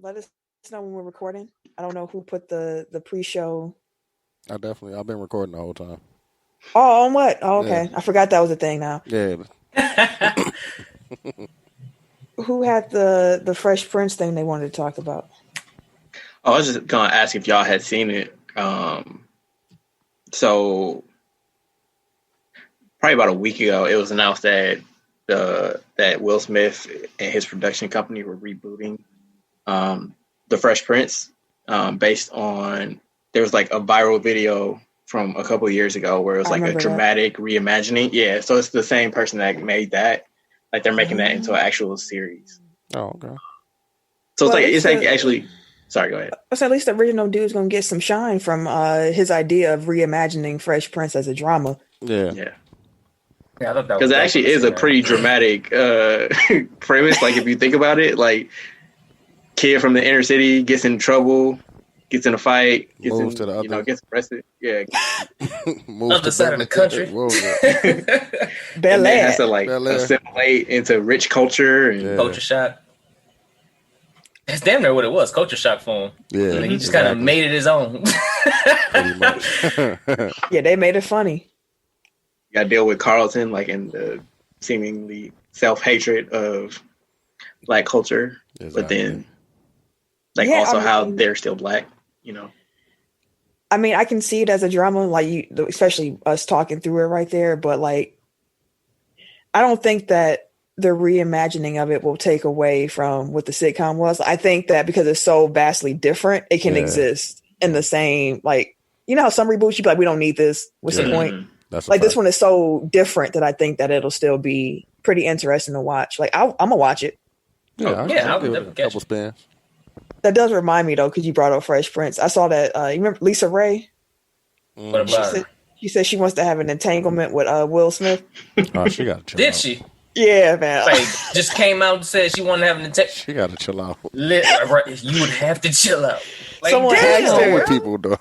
Let us know when we're recording. I don't know who put the pre-show. I've been recording the whole time. Oh, on what? Oh, okay. Yeah. I forgot that was a thing now. Yeah. Who had the Fresh Prince thing they wanted to talk about? Oh, I was just going to ask if y'all had seen it. So probably about a week ago, it was announced that that Will Smith and his production company were rebooting The Fresh Prince based on, there was like a viral video from a couple of years ago where it was like a dramatic reimagining. Yeah, so it's the same person that made that. Like they're making that into an actual series. Oh, okay. So it's like actually. Sorry, go ahead. So at least the original dude's gonna get some shine from his idea of reimagining Fresh Prince as a drama. Yeah. Yeah. Yeah, I thought that because it actually is a pretty dramatic premise. Like if you think about it, like kid from the inner city gets in trouble, gets in a fight, gets arrested. Yeah. Other side of the country. Bel Air has to like assimilate into rich culture and culture shock. That's damn near what it was. Culture shock for him. Yeah, and he just kind of made it his own. Pretty much. Yeah, they made it funny. You got to deal with Carlton, like in the seemingly self-hatred of Black culture, but then how they're still Black. You know. I mean, I can see it as a drama, like especially us talking through it right there. But like, I don't think that the reimagining of it will take away from what the sitcom was. I think that because it's so vastly different, it can exist in the same, like, you know how some reboots you be like, we don't need this. What's the point? That's like this one is so different that I think that it'll still be pretty interesting to watch. Like I'm gonna watch it. I would give it a couple spins. That does remind me though, because you brought up Fresh Prince. I saw that. You remember Lisa Ray? What about her? She said she wants to have an entanglement with Will Smith. Oh, she got to chill Did out. she? Yeah, man. Like, just came out and said she wanted to have an entanglement. She got to chill out. You would have to chill out. Like, someone asked her. What people do.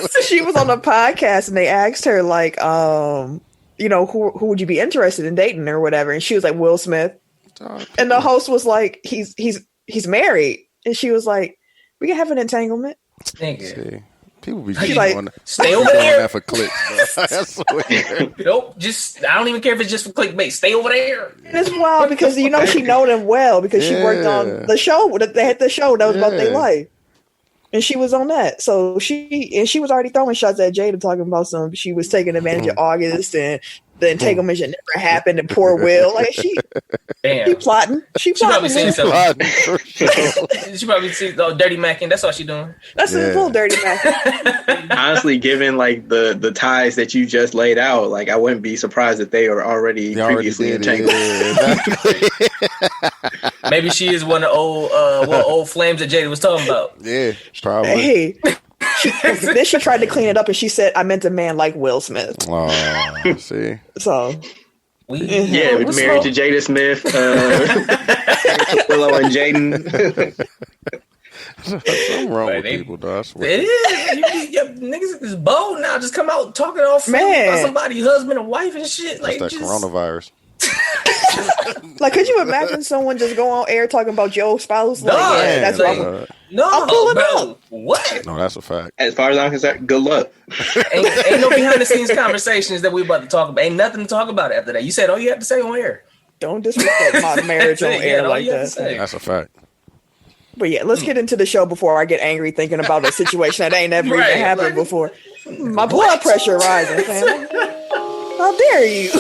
So she was on a podcast and they asked her like, you know, who would you be interested in dating or whatever? And she was like, Will Smith. And the host was like, he's married. And she was like, we can have an entanglement. See, people be like, stay over there. That for clicks. That's weird. Nope, just I don't even care if it's just for clickbait. Stay over there. And it's wild because you know she know them well because she worked on the show. They had the show that was about their life, and she was on that. So she was already throwing shots at Jada, talking about she was taking advantage of August and the entanglement should never happen. And poor Will, like she plotting. She probably seen something. She She probably see Dirty Mackin'. That's all she doing. That's a full Dirty Mackin'. Honestly, given like the ties that you just laid out, like I wouldn't be surprised if they were previously entangled. Maybe she is one of the old flames that Jada was talking about. Yeah, probably. Hey. Then she tried to clean it up and she said, I meant a man like Will Smith. Oh, see? So. Married to Jada Smith, Willow and Jaden. Something wrong with people, though. I swear. It is. Niggas is bold now. Just come out talking all friendly about somebody's husband and wife and shit. That's that coronavirus. Like, could you imagine someone just go on air talking about your spouse? Like, that's what I'm pulling out. What? No, that's a fact. As far as I'm concerned, good luck. ain't no behind the scenes conversations that we about to talk about. Ain't nothing to talk about after that. You said all you have to say on air. Don't disrespect my marriage on air like that. That's a fact. But yeah, let's get into the show before I get angry thinking about a situation that ain't ever even happened before. My blood pressure rising, fam. How dare you?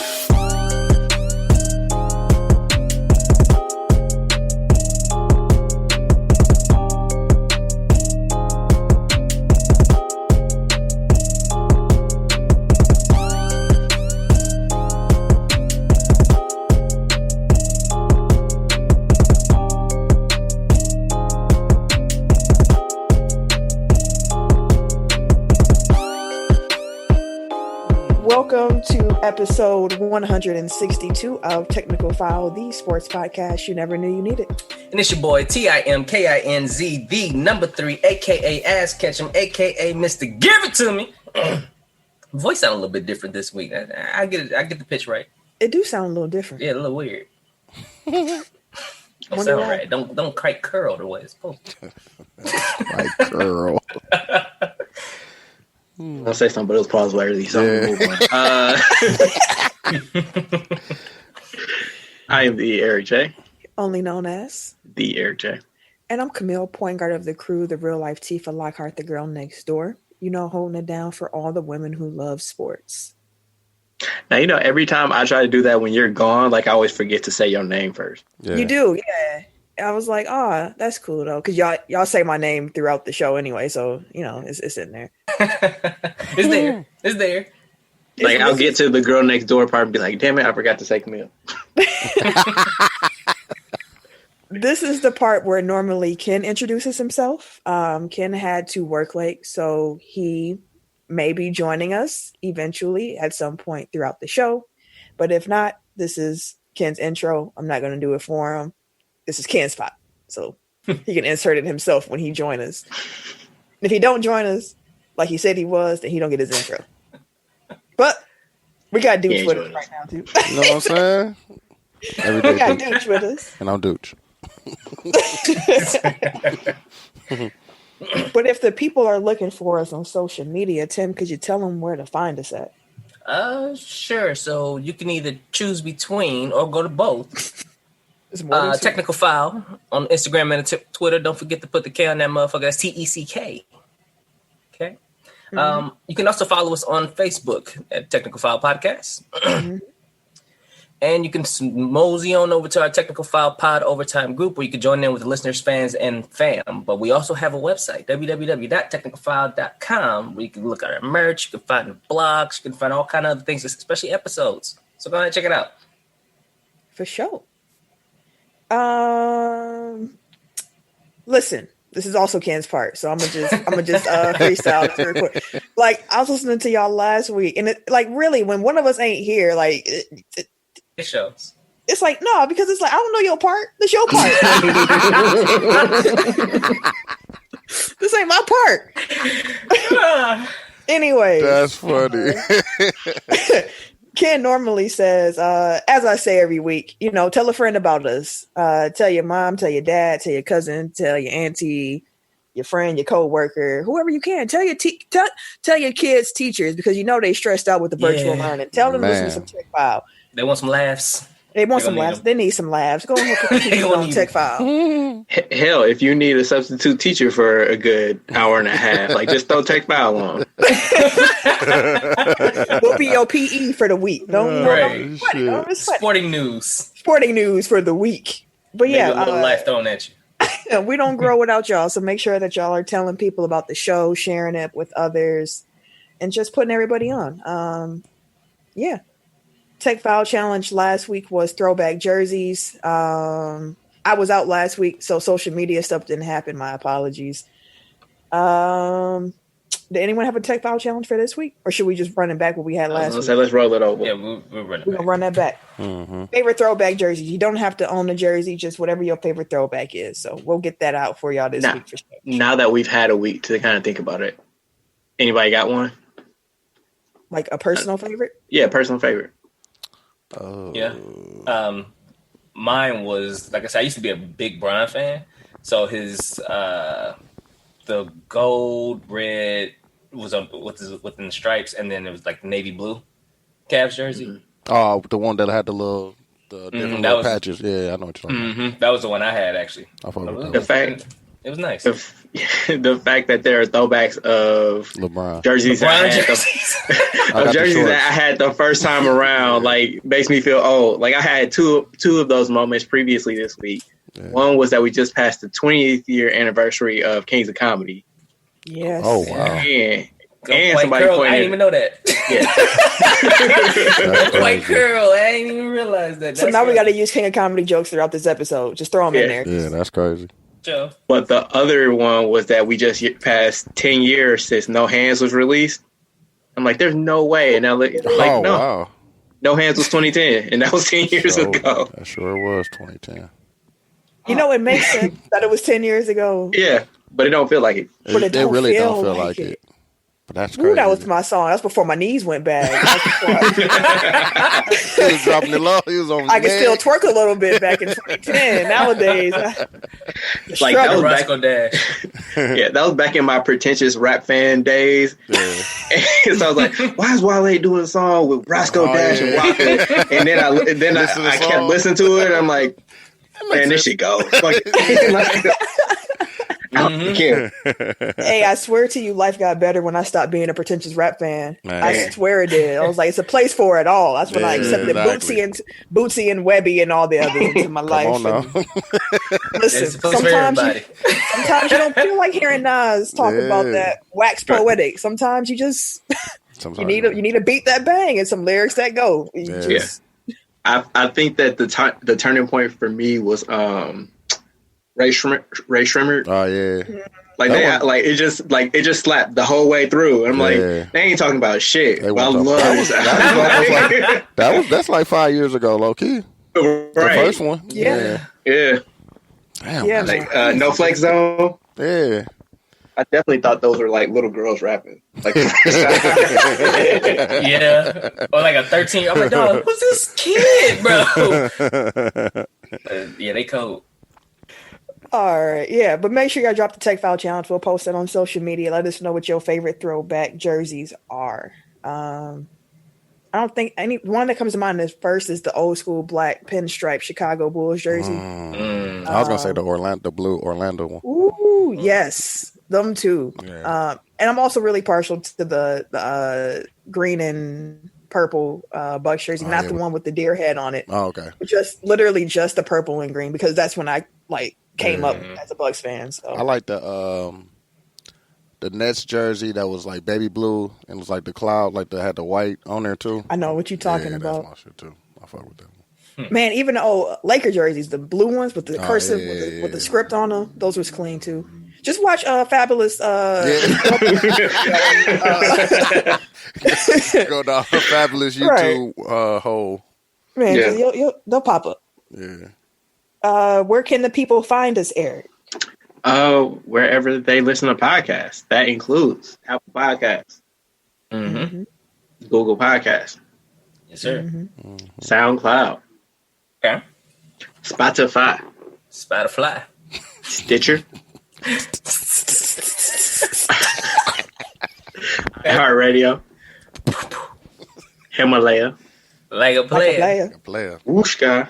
Welcome to episode 162 of Technical File, the sports podcast you never knew you needed. And it's your boy TIMKINZ, the number 3, aka Ass Ketchum, aka Mr. Give It To Me. Voice sound a little bit different this week. I get it. I get the pitch right. It do sound a little different. Yeah, a little weird. Don't sound right. Don't quite curl the way it's supposed to. Like curl. I'll say something, but it was pause worthy. So I am the Eric J. Only known as the Eric J. And I'm Camille, point guard of the crew, the real life Tifa Lockhart, the girl next door. You know, holding it down for all the women who love sports. Now, you know, every time I try to do that when you're gone, like I always forget to say your name first. Yeah. You do, yeah. I was like, oh, that's cool though, because y'all say my name throughout the show anyway, so you know it's in there. It's there. It's there. Like I'll get to the girl next door part and be like, damn it, I forgot to say Camille. This is the part where normally Ken introduces himself. Ken had to work late, so he may be joining us eventually at some point throughout the show. But if not, this is Ken's intro. I'm not going to do it for him. This is Ken's spot, so he can insert it himself when he joins us. And if he don't join us, like he said he was, then he don't get his intro. But we got Dooch with us right now, too. You know what I'm saying? Every day we got Dooch with us. And I'm Dooch. But if the people are looking for us on social media, Tim, could you tell them where to find us at? Sure. So you can either choose between or go to both. Technical File on Instagram and Twitter. Don't forget to put the K on that motherfucker. That's TECK. Okay. Mm-hmm. You can also follow us on Facebook at Technical File Podcast. Mm-hmm. And you can mosey on over to our Technical File Pod Overtime group where you can join in with the listeners, fans, and fam. But we also have a website, www.technicalfile.com, where you can look at our merch, you can find blogs, you can find all kind of other things, especially episodes. So go ahead and check it out. For sure. Listen, this is also Ken's part, so I'm gonna just freestyle this real quick. Like I was listening to y'all last week, and it like really when one of us ain't here, like it shows. It's like no, because it's like I don't know your part. This your part. This ain't my part. Anyway, that's funny. Ken normally says, as I say every week, you know, tell a friend about us. Tell your mom, tell your dad, tell your cousin, tell your auntie, your friend, your coworker, whoever you can. Tell your tell your kids' teachers because you know they stressed out with the virtual learning. Tell them to listen to some Tech File. They want some laughs. They want some laughs. They need some laughs. Go ahead and put on Tech File. Hell, if you need a substitute teacher for a good hour and a half, like just throw Tech File on. We'll be your PE for the week. Don't Sporting news. Sporting news for the week. But maybe a little life thrown at you. We don't grow without y'all, so make sure that y'all are telling people about the show, sharing it with others, and just putting everybody on. Yeah. Tech File Challenge last week was throwback jerseys. I was out last week, so social media stuff didn't happen. My apologies. Did anyone have a Tech File Challenge for this week? Or should we just run it back what we had last week? Let's roll it over. Yeah, we're running We're going to run that back. Mm-hmm. Favorite throwback jerseys. You don't have to own a jersey, just whatever your favorite throwback is. So we'll get that out for y'all this week for sure. Now that we've had a week to kind of think about it, anybody got one? Like a personal favorite? Yeah, personal favorite. Oh. Yeah. Mine was, like I said, I used to be a big Bron fan. So his the gold, red was within the stripes, and then it was like navy blue Cavs jersey. Mm-hmm. Oh, the one that had the different little patches. Yeah, I know what you're talking about. That was the one I had actually. It was nice. The fact that there are throwbacks of LeBron jerseys that I had the first time around, like makes me feel old. Like I had two of those moments previously this week. Yeah. One was that we just passed the 20th year anniversary of Kings of Comedy. Yes. Oh wow. And somebody pointed. I didn't even know that. Yeah. White curl. I didn't even realize that. So now we got to use King of Comedy jokes throughout this episode. Just throw them in there. Yeah, that's crazy. Sure. But the other one was that we just passed 10 years since No Hands was released. I'm like, there's no way. And now, wow. No Hands was 2010, and that was 10 years ago. That sure was 2010. You know, it makes sense that it was 10 years ago. Yeah, but it don't feel like it. But it really don't feel like it. But that's crazy. Ooh, that was my song. That's before my knees went bad. He was dropping it low. He was on. I could still twerk a little bit back in 2010. Nowadays, like that was Roscoe Dash. Yeah, that was back in my pretentious rap fan days. Yeah. And so I was like, "Why is Wale doing a song with Roscoe Dash and Wale?" And then I kept listening to it. And I'm like, "Man, this shit goes." Like, I don't care. Hey, I swear to you, life got better when I stopped being a pretentious rap fan. Man. I swear it did. I was like, it's a place for it all. That's when I accepted Bootsy and Webby and all the others into my life. Listen, sometimes you don't feel like hearing Nas talk about that wax poetic. Sometimes you just you need to beat that bang and some lyrics that go. I think that the turning point for me was Ray Shrimmer. Oh yeah. Like it just slapped the whole way through. And I'm like, they ain't talking about shit. I love this. That's like 5 years ago, low key. Right. The first one. Yeah. Damn. Yeah, like No Flex Zone. Yeah. I definitely thought those were like little girls rapping. Like, yeah. Or like a 13. I'm like, dog, who's this kid, bro? Yeah, they cold. All right, yeah, but make sure y'all drop the Tech File Challenge. We'll post it on social media. Let us know what your favorite throwback jerseys are. I don't think one that comes to mind first is the old school black pinstripe Chicago Bulls jersey. I was gonna say the blue Orlando one. Ooh, yes, them too. Yeah. And I'm also really partial to the green and purple Bucks jersey, not the one with the deer head on it. Oh, okay. But just literally just the purple and green, because that's when I came up as a Bucks fan. So I like the Nets jersey that was like baby blue and it was like the cloud, like they had the white on there too. I know what you're talking about. That's my shit too. I fuck with that one. Man, even the old Laker jerseys, the blue ones with the cursive with the script on them, those was clean too. Just watch Fabulous. Go down Fabulous YouTube hole. Man, they'll pop up. Yeah. Where can the people find us, Eric? Wherever they listen to podcasts. That includes Apple Podcasts, Google Podcasts, yes sir, SoundCloud, okay, Spotify, Stitcher, iHeartRadio, Himalaya, like a player. Wooshka.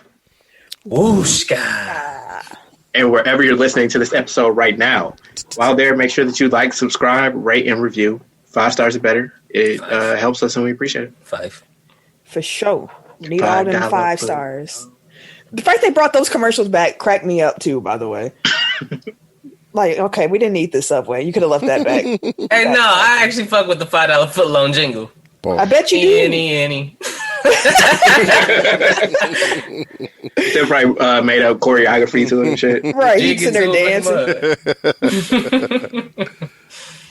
And wherever you're listening to this episode right now, while there, make sure that you like, subscribe, rate, and review. 5 stars or better. It helps us and we appreciate it. 5. For sure. We need all them 5 stars. The fact they brought those commercials back cracked me up too, by the way. Like, okay, we didn't need this Subway. You could have left that back. Hey, no, I actually fuck with the $5 footlong jingle. Boy. I bet you do. Any. They probably made up choreography to it and shit. Right, he's in there dancing.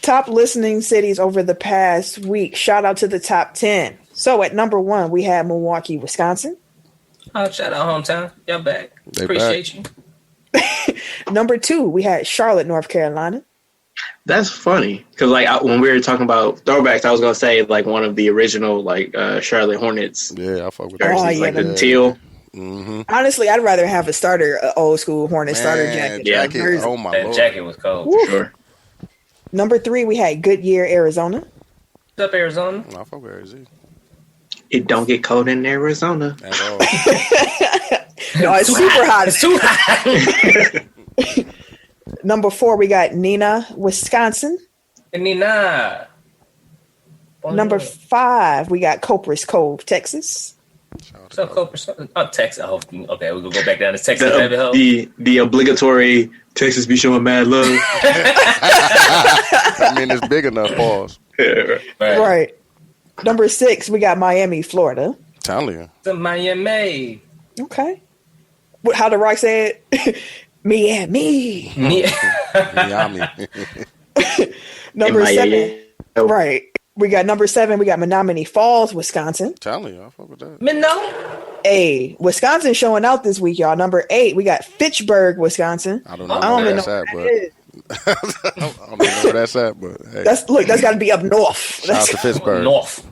Top listening cities over the past week. Shout out to the top 10. So at number 1, we had Milwaukee, Wisconsin. Oh, shout out hometown. Y'all back. Appreciate you. Number 2, we had Charlotte, North Carolina. That's funny because when we were talking about throwbacks, I was gonna say like one of the original Charlotte Hornets. Yeah, I fuck with jerseys, the teal. Mm-hmm. Honestly, I'd rather have a old school Hornet starter jacket. Yeah, oh my Lord, that jacket was cold. For sure. Number 3, we had Goodyear, Arizona. What's up, Arizona? No, I fuck with Arizona. It don't get cold in Arizona at all. No, it's super hot. It's too hot. Number 4, we got Neenah, Wisconsin. Neenah. Number 5, we got Copperas Cove, Texas. What's up, Copperas? Oh, Texas. Oh, okay, we're going to go back down to Texas. The obligatory Texas be showing mad love. I mean, it's big enough, pause. Right. Number 6, we got Miami, Florida. Telling you. The Miami. Okay. How the Rock say it? Miami. Miami. Number 7. Right. We got number 7. We got Menominee Falls, Wisconsin. Telling you, I fuck with that. Hey, Wisconsin showing out this week, y'all. Number 8, we got Fitchburg, Wisconsin. I don't know where that's at, but I don't know where that's at, but hey. That's got to be up north. Shout out to Pittsburgh. North.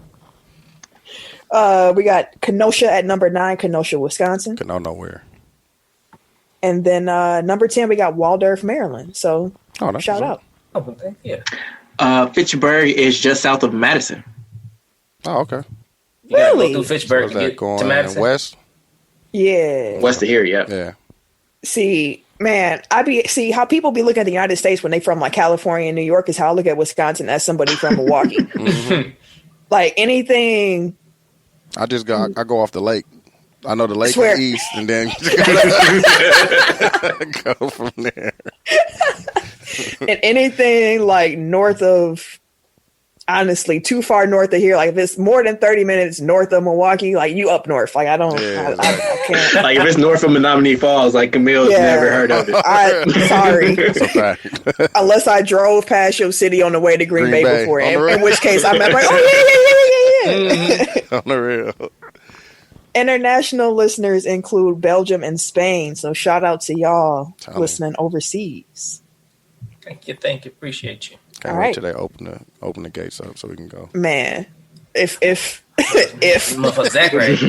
We got Kenosha at number 9, Kenosha, Wisconsin. Could know nowhere. And then number 10, we got Waldorf, Maryland. So shout out. Oh, yeah. Fitchburg is just south of Madison. Oh, okay. You gotta Really? go through Fitchburg So to is that get going to Madison. west? Yeah. West of here, yeah. Yeah. See, man, how people be looking at the United States when they from like California and New York is how I look at Wisconsin as somebody from Milwaukee. Mm-hmm. Like anything. I go off the lake. I know the lake Swear. is east, and then go from there. And anything like north of, honestly, too far north of here, like if it's more than 30 minutes north of Milwaukee, like you up north. Like I don't, Yeah, I can't. Like if it's north of Menominee Falls, like Camille's never heard of it. Sorry. That's a fact. Unless I drove past your city on the way to Green Bay before, in which case I'm like, oh yeah. On the real. International listeners include Belgium and Spain, so shout out to y'all Tell me. listening overseas. Thank you. Appreciate you. Can't All wait right. till they open the gates up so we can go. Man, if Motherfucker Zach right.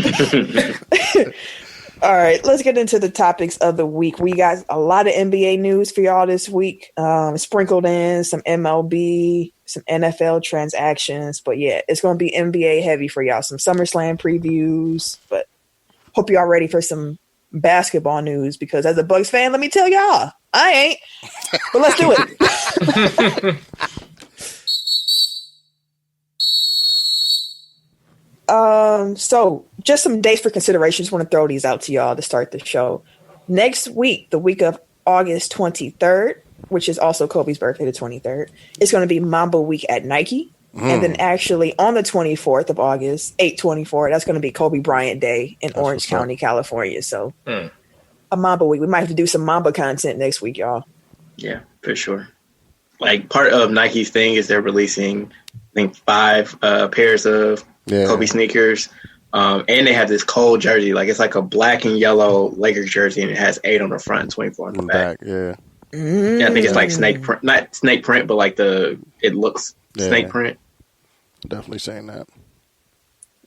all right, let's get into the topics of the week. We got a lot of NBA news for y'all this week. Sprinkled in some MLB, some NFL transactions, but yeah, it's going to be NBA heavy for y'all. Some Summerslam previews, but hope y'all ready for some basketball news because as a Bucks fan, let me tell y'all, I ain't. But let's do it. So just some dates for consideration. Just want to throw these out to y'all to start the show. Next week, the week of August 23rd, which is also Kobe's birthday, the 23rd, it's going to be Mamba Week at Nike. And then actually on the 24th of August, 8/24, that's going to be Kobe Bryant Day in Orange County, California. So a Mamba Week. We might have to do some Mamba content next week, y'all. Yeah, for sure. Like part of Nike's thing is they're releasing, I think, 5 pairs of Kobe sneakers. And they have this cold jersey. Like it's like a black and yellow Lakers jersey and it has 8 on the front, 24 on the back. Yeah. Yeah, I think it's like snake print, not snake print, but like it looks snake print. Definitely saying that.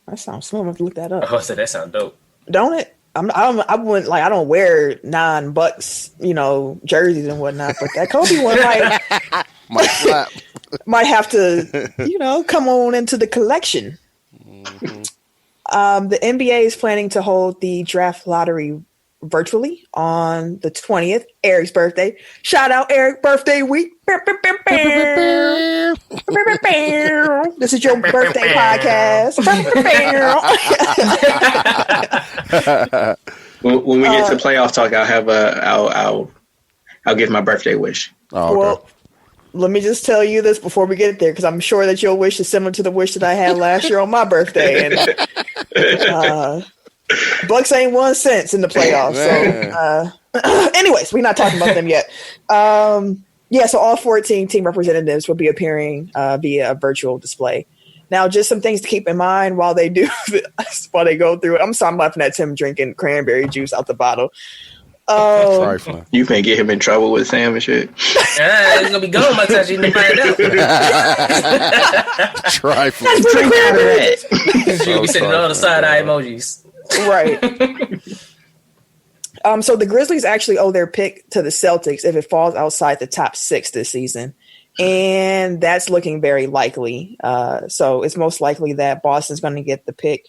That sounds smooth. I'm gonna look that up. Oh, so that sounds dope. Don't it? I wouldn't like. I don't wear $9, jerseys and whatnot. But that Kobe one Might slap. might have to, come on into the collection. The NBA is planning to hold the draft lottery virtually on the 20th, Eric's birthday. Shout out Eric, birthday week. This is your birthday podcast. When we get to playoff talk, I'll have I'll give my birthday wish. Oh, okay. Well, let me just tell you this before we get there, because I'm sure that your wish is similar to the wish that I had last year on my birthday. And Bucks ain't won since in the playoffs. So, anyways, we're not talking about them yet. So all 14 team representatives will be appearing via a virtual display. Now, just some things to keep in mind while they do while they go through it. I'm laughing at Tim drinking cranberry juice out the bottle. Trifling. You can't get him in trouble with Sam and shit. It's gonna be gone by the time you find out. Trifling. Drink out of that. You'll be sending all the side eye emojis. Right. So the Grizzlies actually owe their pick to the Celtics if it falls outside the top 6 this season. And that's looking very likely. So it's most likely that Boston's going to get the pick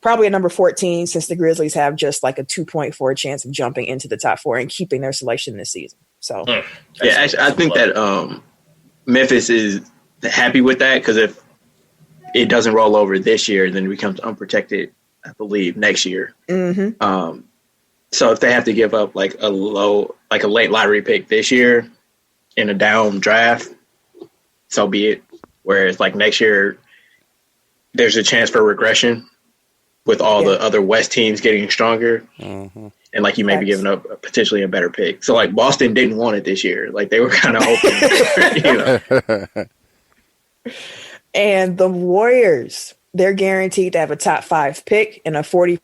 probably at number 14, since the Grizzlies have just like a 2.4 chance of jumping into the top 4 and keeping their selection this season. So yeah, actually, I think that Memphis is happy with that, because if it doesn't roll over this year, then it becomes unprotected, I believe, next year. Mm-hmm. So if they have to give up like a late lottery pick this year in a down draft, so be it. Whereas like next year, there's a chance for regression with all the other West teams getting stronger. Mm-hmm. And like you may be giving up potentially a better pick. So like Boston didn't want it this year. Like they were kind of hoping, And the Warriors, they're guaranteed to have a top 5 pick and a 40%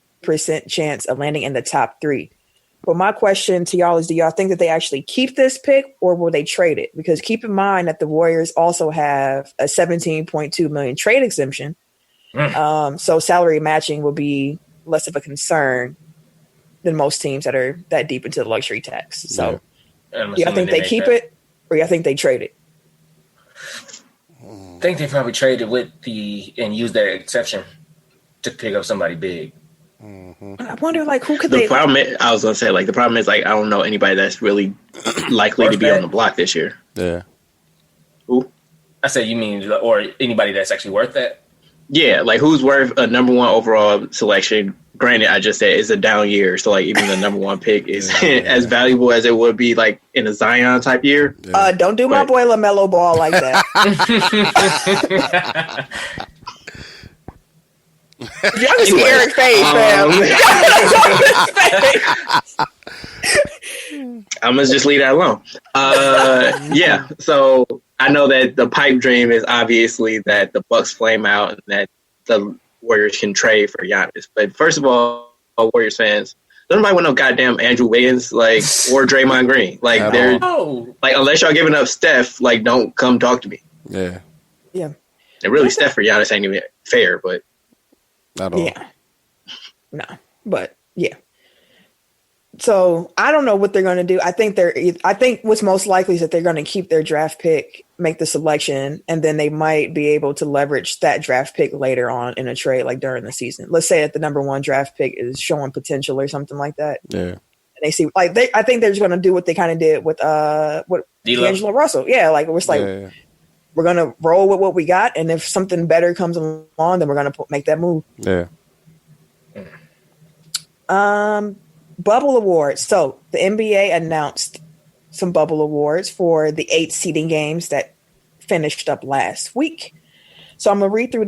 chance of landing in the top 3. But my question to y'all is, do y'all think that they actually keep this pick or will they trade it? Because keep in mind that the Warriors also have a $17.2 million trade exemption. So salary matching will be less of a concern than most teams that are that deep into the luxury tax. So do y'all think they keep it or y'all think they trade it? I think they probably traded and use that exception to pick up somebody big. I wonder, like, who could the problem is, I was gonna say, like, the problem is, like, I don't know anybody that's really likely to be on the block this year. Yeah. Who? I said, you mean, or anybody that's actually worth that? Yeah, like, who's worth a number one overall selection? Granted, I just said it's a down year, so, like, even the number one pick is as valuable as it would be, like, in a Zion type year. Yeah. Don't do my boy LaMelo Ball like that. Y'all can see Eric's face, fam. I'm gonna just leave that alone. Yeah, so I know that the pipe dream is obviously that the Bucks flame out and that the Warriors can trade for Giannis. But first of all, Warriors fans, doesn't nobody want no goddamn Andrew Wiggins, like, or Draymond Green. Like, they're like, unless y'all giving up Steph, like, don't come talk to me. Yeah. Yeah. And really, Steph for Giannis ain't even fair, but. Not all. Yeah. No, but yeah. So I don't know what they're going to do. I think what's most likely is that they're going to keep their draft pick, make the selection, and then they might be able to leverage that draft pick later on in a trade, like during the season. Let's say that the number one draft pick is showing potential or something like that. Yeah. And they see, like, I think they're just going to do what they kind of did with D'Angelo Russell. Yeah, like, we're like, we're going to roll with what we got, and if something better comes along, then we're going to make that move. Yeah. Bubble awards. So the NBA announced some bubble awards for the 8 seeding games that finished up last week. So I'm going to read through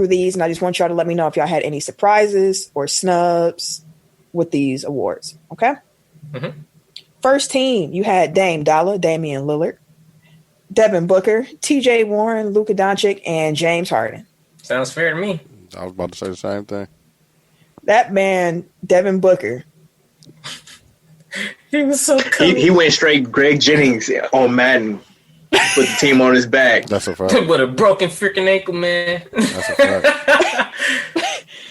these, and I just want y'all to let me know if y'all had any surprises or snubs with these awards. Okay? Mm-hmm. First team, you had DOLLA, Damian Lillard, Devin Booker, TJ Warren, Luka Doncic, and James Harden. Sounds fair to me. I was about to say the same thing. That man, Devin Booker. He was so cool. He went straight Greg Jennings on Madden. Put the team on his back. That's a fact. With a broken freaking ankle, man. That's a fact.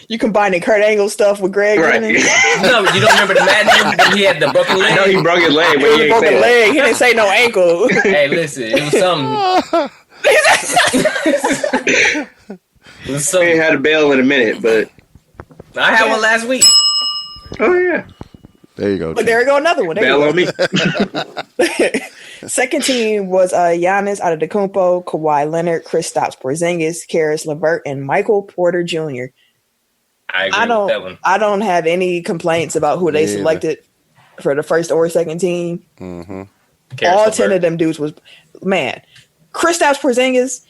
You combine the Kurt Angle stuff with Greg. Right. No, you don't remember the Madden when he had the broken leg? I know he broke his leg, but he ain't broken say leg. He didn't say no ankle. Hey, listen, it was something. It was something. He ain't had a bail in a minute, but I had one last week. Oh yeah. There you go. But there you go, another one. Bail on me. Second team was Giannis Antetokounmpo, Kawhi Leonard, Kristaps Porzingis, Karis LeVert, and Michael Porter Jr. I agree with that one. I don't have any complaints about who they selected for the first or second team. Mm-hmm. All 10 of them dudes was, man, Kristaps Porzingis.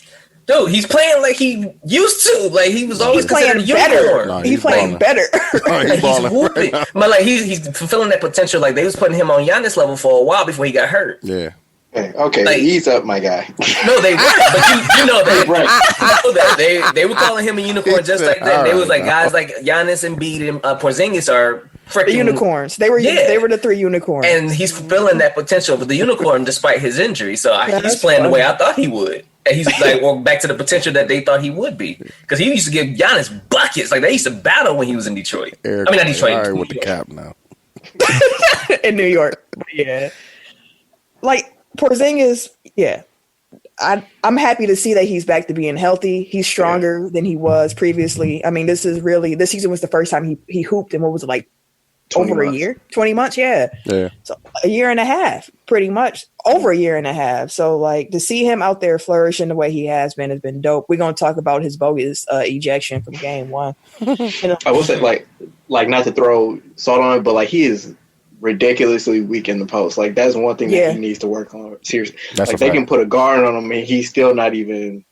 Dude, he's playing like he used to. Like, he was always playing better. No, he's playing better. He's He's whooping. But like he's fulfilling that potential. Like, they was putting him on Giannis level for a while before he got hurt. Yeah. Okay, like, ease up, my guy. No, they weren't. But you know that. Right. You know that. They were calling him a unicorn just like that. They was like, guys like Giannis, Embiid, and Porzingis are freaking the unicorns. They were the 3 unicorns. And he's fulfilling that potential with the unicorn despite his injury. So he's playing the way I thought he would. And he's like, well, back to the potential that they thought he would be. Because he used to give Giannis buckets. Like, they used to battle when he was in Detroit. Eric, I mean, not Detroit. All right, with the cap now. In New York. Yeah. Like, Porzingis, yeah. I'm happy to see that he's back to being healthy. He's stronger than he was previously. I mean, this season was the first time he hooped in, what was it, like, over a year? 20 months? Yeah. So a year and a half, pretty much. Over a year and a half. So, like, to see him out there flourishing the way he has been dope. We're going to talk about his bogus ejection from game 1. I will say, like not to throw salt on it, but, like, he is ridiculously weak in the post. Like, that's one thing that he needs to work on. Seriously. Like, they can put a guard on him and he's still not even,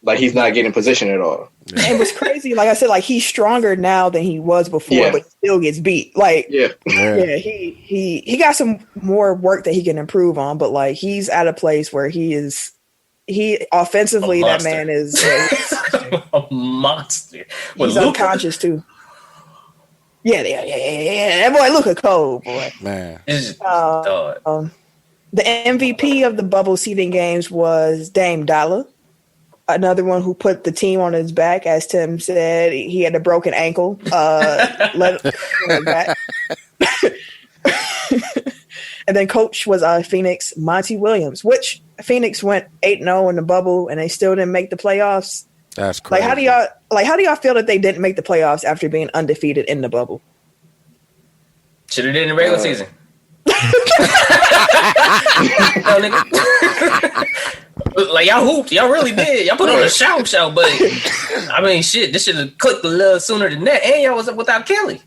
like, he's not getting position at all. And it was crazy. Like I said, like, he's stronger now than he was before, but still gets beat. Like, he got some more work that he can improve on, but, like, he's at a place where he offensively, that man is a monster. He's unconscious too. Yeah. That boy Luka cold, boy. Man. The MVP of the bubble seeding games was Dame DOLLA. Another one who put the team on his back, as Tim said, he had a broken ankle. Let it back. And then coach was Phoenix Monty Williams, which Phoenix went 8-0 in the bubble, and they still didn't make the playoffs. That's crazy. How do y'all feel that they didn't make the playoffs after being undefeated in the bubble? Should have did in the regular season. Like y'all hooped, y'all really did. Y'all put on a show, but I mean, shit, this should have clicked a little sooner than that. And y'all was up without Kelly.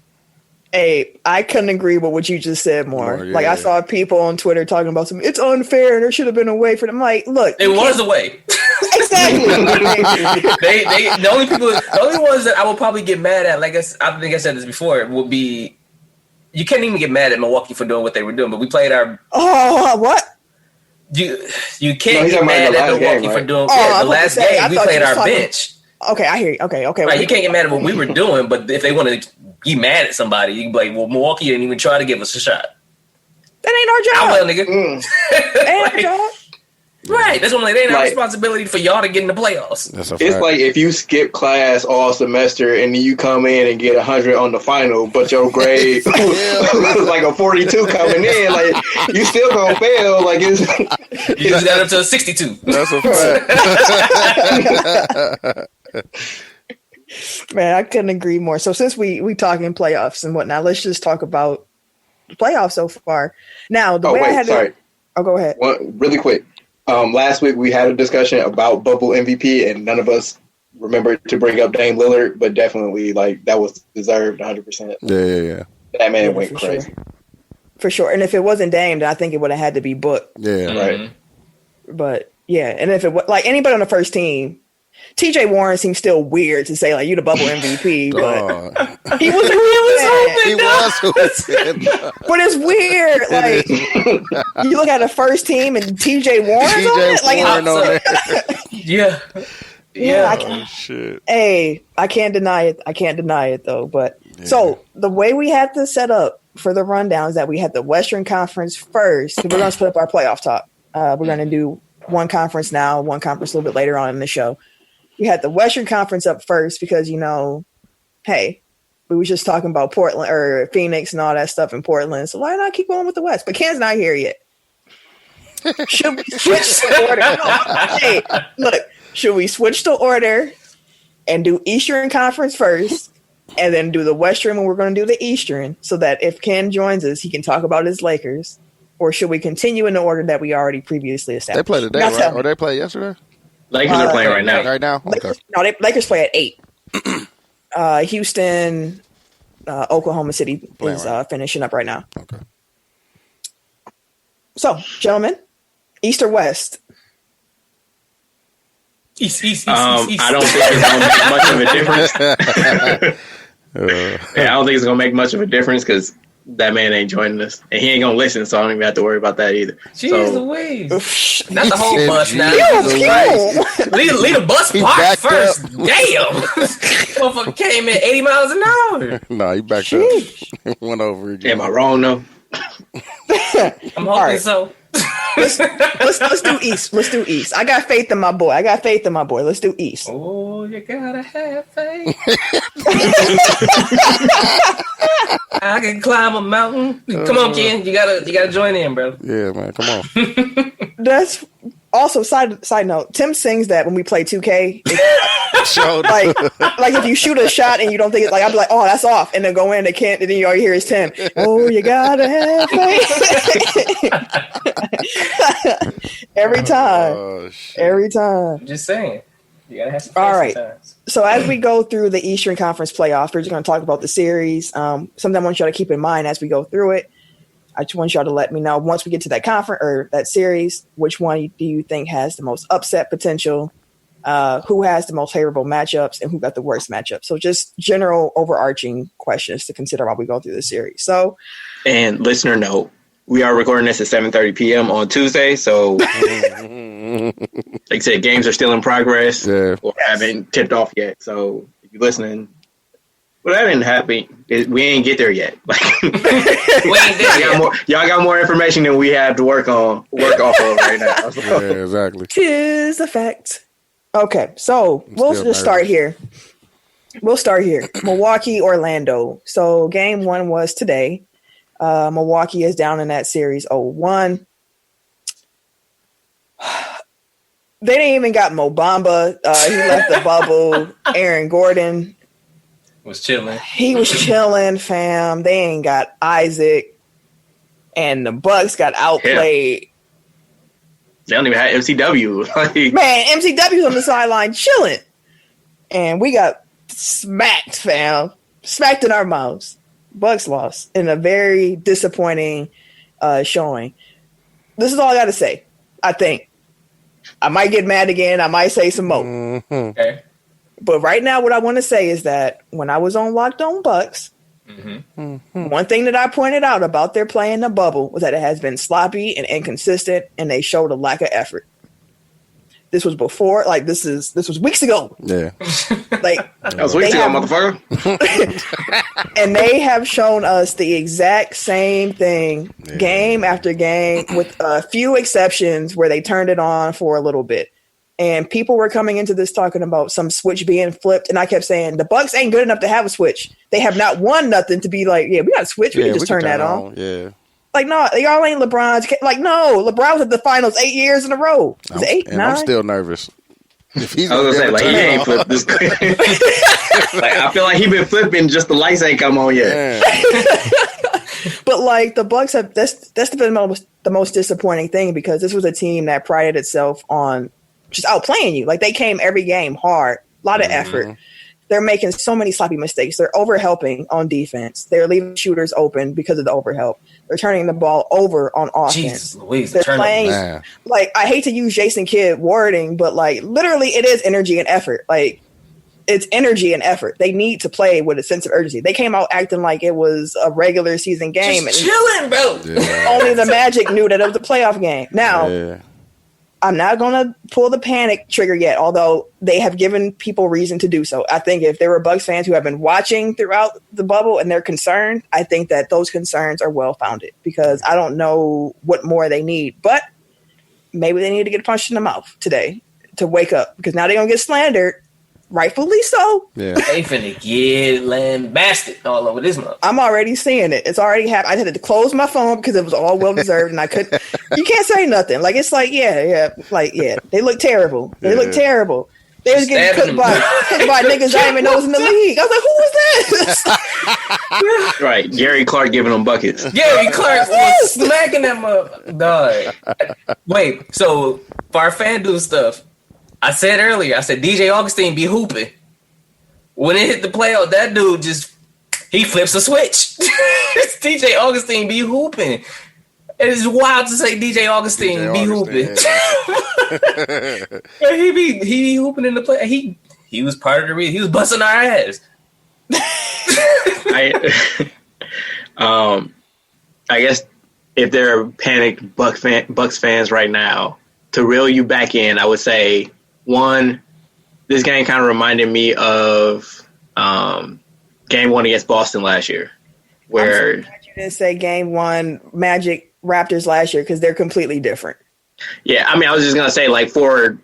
Hey, I couldn't agree with what you just said more. Yeah. Like I saw people on Twitter talking about it's unfair. There should have been a way for them. Like, look, it was a way. Exactly. The only ones that I would probably get mad at, like I think I said this before, would be you can't even get mad at Milwaukee for doing what they were doing, but we played our. Oh, what? You can't get mad at Milwaukee for doing the last game. We played our bench. Okay, I hear you. Okay. Right, you can't get mad at what we were doing, but if they want to be mad at somebody, you can be like, well, Milwaukee didn't even try to give us a shot. That ain't our job. Well, nigga. That ain't our job. Right, that's what I'm like. They ain't our responsibility for y'all to get in the playoffs. It's like if you skip class all semester and then you come in and get 100 on the final, but your grade was like a 42 coming in, like you still gonna fail. Like you just got up to a 62. That's a fact. Man, I couldn't agree more. So since we talking playoffs and whatnot, let's just talk about the playoffs so far. Now, go ahead. Really quick. Last week we had a discussion about bubble MVP, and none of us remembered to bring up Dame Lillard, but definitely like that was deserved 100%. Yeah. That man went crazy. Sure. For sure. And if it wasn't Dame, then I think it would have had to be Book. Yeah. Right. But yeah, and if it was like anybody on the first team, TJ Warren seems still weird to say like you the bubble MVP, but he was hoping. But it's weird. Like you look at the first team and TJ Warren's on it. Like Yeah. Shit. Hey, I can't deny it though. But so the way we had this set up for the rundown is that we had the Western Conference first. We're gonna split up our playoff talk. We're gonna do one conference now, one conference a little bit later on in the show. We had the Western Conference up first because, hey, we were just talking about Portland or Phoenix and all that stuff in Portland. So why not keep going with the West? But Ken's not here yet. Should we switch the order? Hey, look, should we switch the order and do Eastern Conference first and then do the Western when we're going to do the Eastern so that if Ken joins us, he can talk about his Lakers? Or should we continue in the order that we already previously established? They played today, right? Or they played yesterday? Lakers are playing right now. Right now? Okay. Lakers play at 8. Houston, Oklahoma City is finishing up right now. Okay. So, gentlemen, East or West? East. I don't think it's going to make much of a difference. I don't think it's going to make much of a difference because that man ain't joining us, and he ain't gonna listen, so I don't even have to worry about that either. Jeez Louise, not the whole bus now. Leave the bus parked first. Damn, motherfucker came in 80 miles an hour. No, he backed up. Went over again. Am I wrong though? I'm hoping so. Let's do East. Let's do East. I got faith in my boy. Let's do East. Oh, you gotta have faith. I can climb a mountain. Come on, Ken. You gotta join in, bro. Yeah, man. Come on. That's also side note. Tim sings that when we play 2K. Like if you shoot a shot and you don't think it, like I'd be like, oh, that's off, and then go in, they can't, and then all you hear is Tim. Oh, you gotta have faith. Every time. Oh, shit. Every time. Just saying. You gotta have some all right. sometimes. So as we go through the Eastern Conference playoff, we're just going to talk about the series. Something I want y'all to keep in mind as we go through it. I just want y'all to let me know once we get to that conference or that series, which one do you think has the most upset potential? Who has the most favorable matchups and who got the worst matchup? So just general overarching questions to consider while we go through the series. So, and listener note, we are recording this at 7:30 p.m. on Tuesday. So like I said, games are still in progress or haven't tipped off yet. So if you're listening, Well, that didn't happen. We ain't get there yet. Like, We ain't there yet. Y'all got more information than we have to work off of right now. So. Yeah, exactly. Tis a fact. Okay, so we'll just nervous. start here. We'll start here. Milwaukee, Orlando. So game 1 was today. Milwaukee is down in that series 0-1. They didn't even got Mo Bamba. He left the bubble. Aaron Gordon Was chilling. He was chilling, fam. They ain't got Isaac. And the Bucks got outplayed. Yeah. They don't even have MCW. Man, MCW's on the sideline chilling. And we got smacked, fam. Smacked in our mouths. Bucks lost in a very disappointing showing. This is all I got to say, I think. I might get mad again. I might say some more. Mm-hmm. Okay. But right now, what I want to say is that when I was on Locked On Bucks, one thing that I pointed out about their play in the bubble was that it has been sloppy and inconsistent, and they showed a lack of effort. This was before, like this was weeks ago. Yeah, like that was weeks ago, motherfucker. And they have shown us the exact same thing game after game, with a few exceptions where they turned it on for a little bit. And people were coming into this talking about some switch being flipped, and I kept saying the Bucks ain't good enough to have a switch. They have not won nothing to be like, yeah, we got a switch. We can just turn that on. Yeah. Like, no, y'all ain't LeBron's. Like, no, LeBron was at the finals 8 years in a row. Was it 8, 9? I'm still nervous. If he's I was gonna say, like, he ain't flipped this quick. Like, I feel like he been flipping, just the lights ain't come on yet. But like the Bucks have, that's the most disappointing thing, because this was a team that prided itself on just outplaying you. Like, they came every game hard, a lot of effort. They're making so many sloppy mistakes. They're overhelping on defense. They're leaving shooters open because of the overhelp. They're turning the ball over on offense. Jesus Louise, they're playing, like, I hate to use Jason Kidd wording, but like literally it is energy and effort. Like, it's energy and effort. They need to play with a sense of urgency. They came out acting like it was a regular season game. Just chilling, bro. Yeah. Only the Magic knew that it was a playoff game. Now, I'm not going to pull the panic trigger yet, although they have given people reason to do so. I think if there were Bucks fans who have been watching throughout the bubble and they're concerned, I think that those concerns are well-founded, because I don't know what more they need. But maybe they need to get punched in the mouth today to wake up, because now they're going to get slandered. Rightfully so. Yeah. They finna get lambasted all over this month. I'm already seeing it. It's already happened. I had to close my phone because it was all well deserved, and I couldn't. You can't say nothing. Like, it's like, they look terrible. They look terrible. They was getting cooked by niggas I didn't even know was in the league. I was like, who was that? Right, Gary Clark giving them buckets. Gary Clark was smacking them up, dog. Wait, so for our FanDuel stuff, I said earlier, DJ Augustine be hooping. When it hit the playoff, that dude he flips a switch. DJ Augustine be hooping. It is wild to say DJ Augustine be hooping. he be hooping in the play. He was part of the reason. He was busting our ass. I guess if there are panicked Bucks fans right now, to reel you back in, I would say, one, this game kind of reminded me of Game 1 against Boston last year, where I'm surprised you didn't say Game 1 Magic Raptors last year, because they're completely different. Yeah, I mean, I was just gonna say, like, for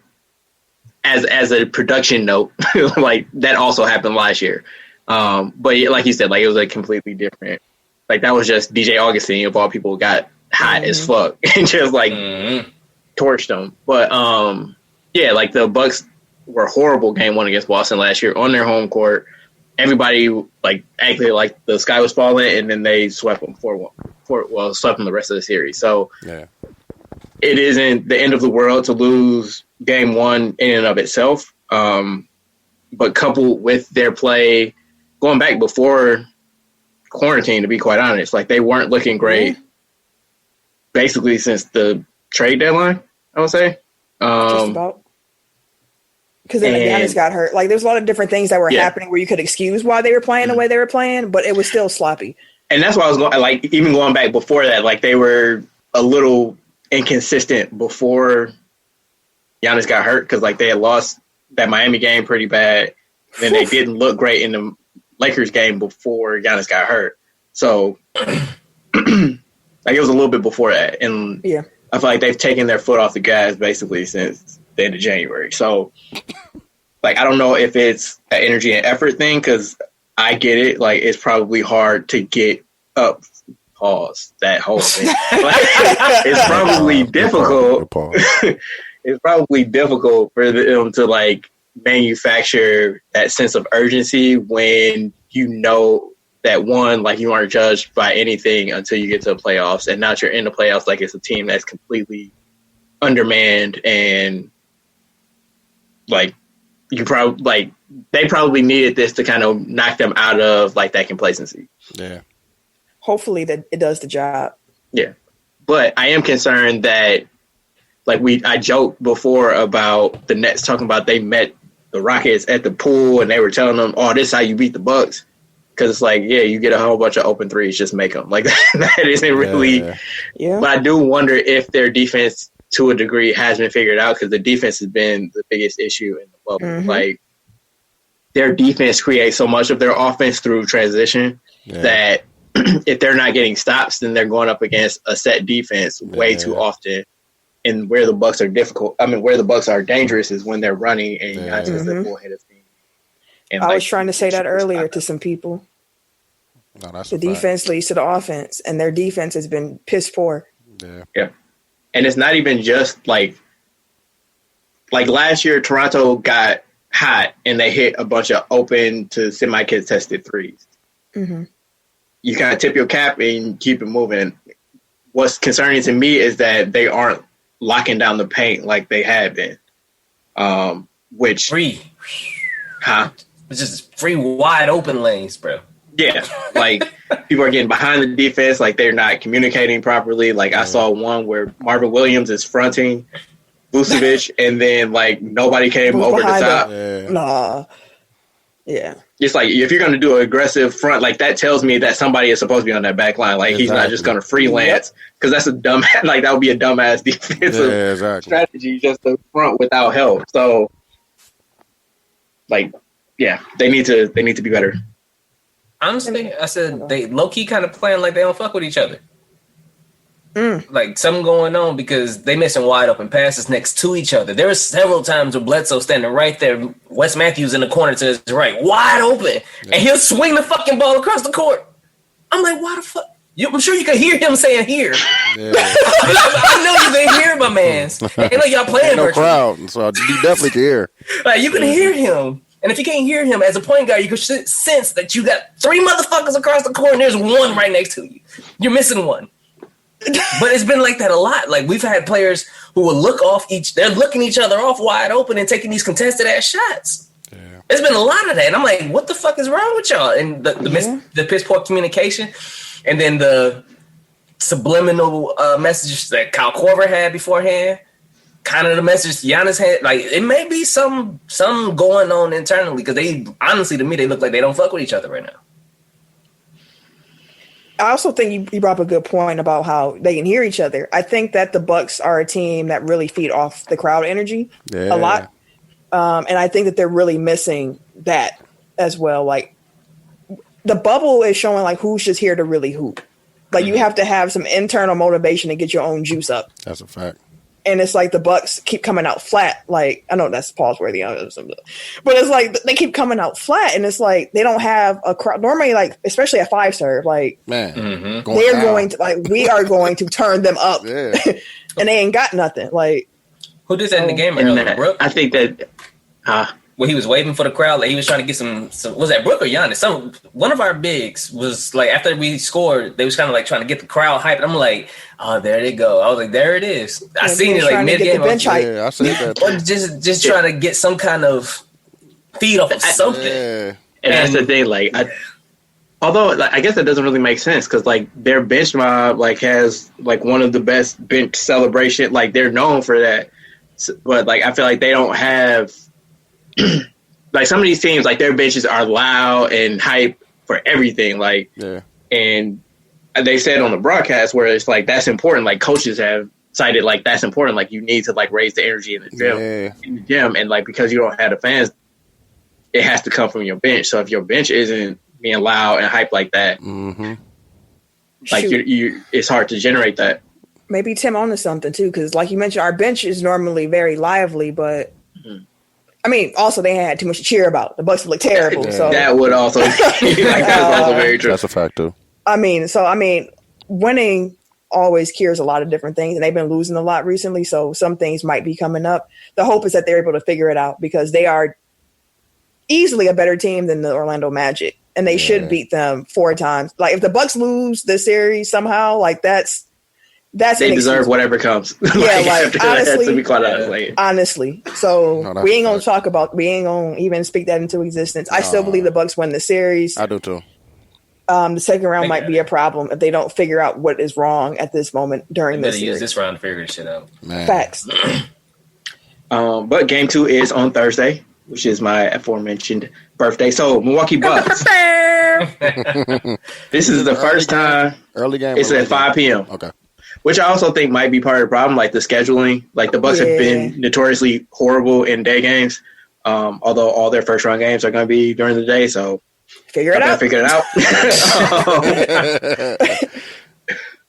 as a production note, like, that also happened last year. But like you said, like, it was like completely different. Like, that was just DJ Augustine, of all people, got hot as fuck and just like torched them. But yeah, like, the Bucks were horrible Game 1 against Boston last year on their home court. Everybody, like, acted like the sky was falling, and then they swept them 4-1. Swept them the rest of the series. So it isn't the end of the world to lose Game 1 in and of itself. But coupled with their play going back before quarantine, to be quite honest, like, they weren't looking great basically since the trade deadline, I would say. Just about. Because then Giannis got hurt. Like, there's a lot of different things that were happening where you could excuse why they were playing the way they were playing, but it was still sloppy. And that's why I was going, like, even going back before that, like, they were a little inconsistent before Giannis got hurt, because, like, they had lost that Miami game pretty bad. Then they didn't look great in the Lakers game before Giannis got hurt. So, like, it was a little bit before that. And yeah, I feel like they've taken their foot off the gas basically since the end of January. So, like, I don't know if it's an energy and effort thing, because I get it. Like, it's probably hard to get up. Pause that whole thing. It's probably difficult. It's probably difficult for them to, like, manufacture that sense of urgency when you know that, one, like, you aren't judged by anything until you get to the playoffs, and now you're in the playoffs like it's a team that's completely undermanned, and like they probably needed this to kind of knock them out of, like, that complacency. Yeah. Hopefully that it does the job. Yeah. But I am concerned that, like, I joked before about the Nets talking about they met the Rockets at the pool and they were telling them, oh, this is how you beat the Bucks. Because it's like, yeah, you get a whole bunch of open threes, just make them. Like, that isn't really. Yeah. But I do wonder if their defense, to a degree, has been figured out, because the defense has been the biggest issue in the bubble. Mm-hmm. Like, their defense creates so much of their offense through transition that if they're not getting stops, then they're going up against a set defense way too often. And where the Bucks are where the Bucks are dangerous is when they're running and Giannis is the full-headed team. And, I was trying to say that earlier to some people. No, that's the defense leads to the offense, and their defense has been piss poor. Yeah. And it's not even just like last year, Toronto got hot and they hit a bunch of open to semi-contested threes. Mm-hmm. You kind of tip your cap and keep it moving. What's concerning to me is that they aren't locking down the paint like they have been. Which free. Huh? It's just free wide open lanes, bro. Yeah. Like, people are getting behind the defense, like they're not communicating properly. Like, I saw one where Marvin Williams is fronting Vucevic and then, like, nobody came over the top. Nah. Yeah. It's like, if you're going to do an aggressive front, like, that tells me that somebody is supposed to be on that back line. Like, he's not just going to freelance, because that's a like, that would be a dumbass defensive strategy, just to front without help. So, like, yeah, they need to be better. Honestly, I said they low-key kind of playing like they don't fuck with each other. Like, something going on, because they missing wide open passes next to each other. There were several times where Bledsoe standing right there, Wes Matthews in the corner to his right, wide open, and he'll swing the fucking ball across the court. I'm like, why the fuck? I'm sure you can hear him saying here. Yeah. I know you can hear my man's. Ain't like y'all playing no crowd, so you definitely can hear. Like, you can hear him. And if you can't hear him as a point guard, you can sense that you got three motherfuckers across the court and there's one right next to you. You're missing one. But it's been like that a lot. Like, we've had players who will they're looking each other off wide open and taking these contested ass shots. Yeah. There's been a lot of that. And I'm like, what the fuck is wrong with y'all? And the piss poor communication, and then the subliminal messages that Kyle Korver had beforehand. Kind of the message Giannis had, like, it may be some going on internally, because they honestly, to me, they look like they don't fuck with each other right now. I also think you brought up a good point about how they can hear each other. I think that the Bucks are a team that really feed off the crowd energy a lot, and I think that they're really missing that as well. Like, the bubble is showing, like, who's just here to really hoop. Like, you have to have some internal motivation to get your own juice up. That's a fact. And it's like the Bucks keep coming out flat. Like, I know that's pause worthy, but it's like they keep coming out flat, and it's like they don't have a crowd. Normally, like, especially a 5-serve, like, man, they're going to, like, we are going to turn them up, and they ain't got nothing. Like, who did that in the game earlier? Brooke? I think that where he was waving for the crowd, like he was trying to get some was that Brooke or Giannis? One of our bigs was like, after we scored, they was kind of like trying to get the crowd hyped. I'm like, oh, there they go. I was like, there it is. I seen it like mid game. I see that. Or just trying to get some kind of feed off of something. And that's the thing. Like, although I guess that doesn't really make sense, because, like, their bench mob, like, has, like, one of the best bench celebration. Like, they're known for that. But, like, I feel like they don't have. Like, some of these teams, like, their benches are loud and hype for everything. Like, and they said on the broadcast where it's like, that's important. Like, coaches have cited, like, that's important. Like, you need to, like, raise the energy in the gym. And, like, because you don't have the fans, it has to come from your bench. So if your bench isn't being loud and hype like that. Mm-hmm. Like it's hard to generate that. Maybe Tim onto something too, because like you mentioned, our bench is normally very lively, but I mean, also they had too much to cheer about. The Bucks look terrible, so that would also that's also very true. That's a fact too. I mean, winning always cures a lot of different things, and they've been losing a lot recently, so some things might be coming up. The hope is that they're able to figure it out because they are easily a better team than the Orlando Magic, and they should beat them 4 times. Like if the Bucks lose the series somehow, like that's they deserve whatever comes. Yeah, like honestly, to be quite honest, honestly. So we ain't gonna even speak that into existence. I still believe the Bucks win the series. I do too. The second round might be a problem if they don't figure out what is wrong at this moment during this series. Use this round to figure shit out. Man. Facts. But game 2 is on Thursday, which is my aforementioned birthday. So Milwaukee Bucks. This is the first time. Early game. It's at 5 p.m. Okay. Which I also think might be part of the problem, like the scheduling. Like the Bucks have been notoriously horrible in day games, although all their first round games are going to be during the day. So figure it out.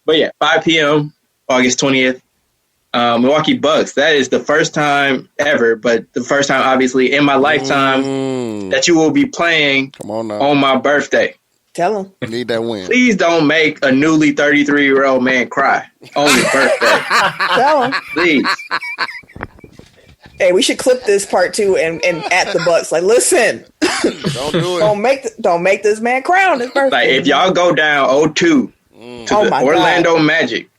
But yeah, 5 p.m. August 20th. Milwaukee Bucks. That is the first time ever, but the first time obviously in my lifetime that you will be playing on my birthday. Tell them. Need that win. Please don't make a newly 33-year-old man cry on his birthday. Tell him. Please. Hey, we should clip this part too and at the Bucks. Like, listen. Don't do it. Don't make this man cry on his birthday. Like, if y'all go down 0-2 to the Orlando Magic.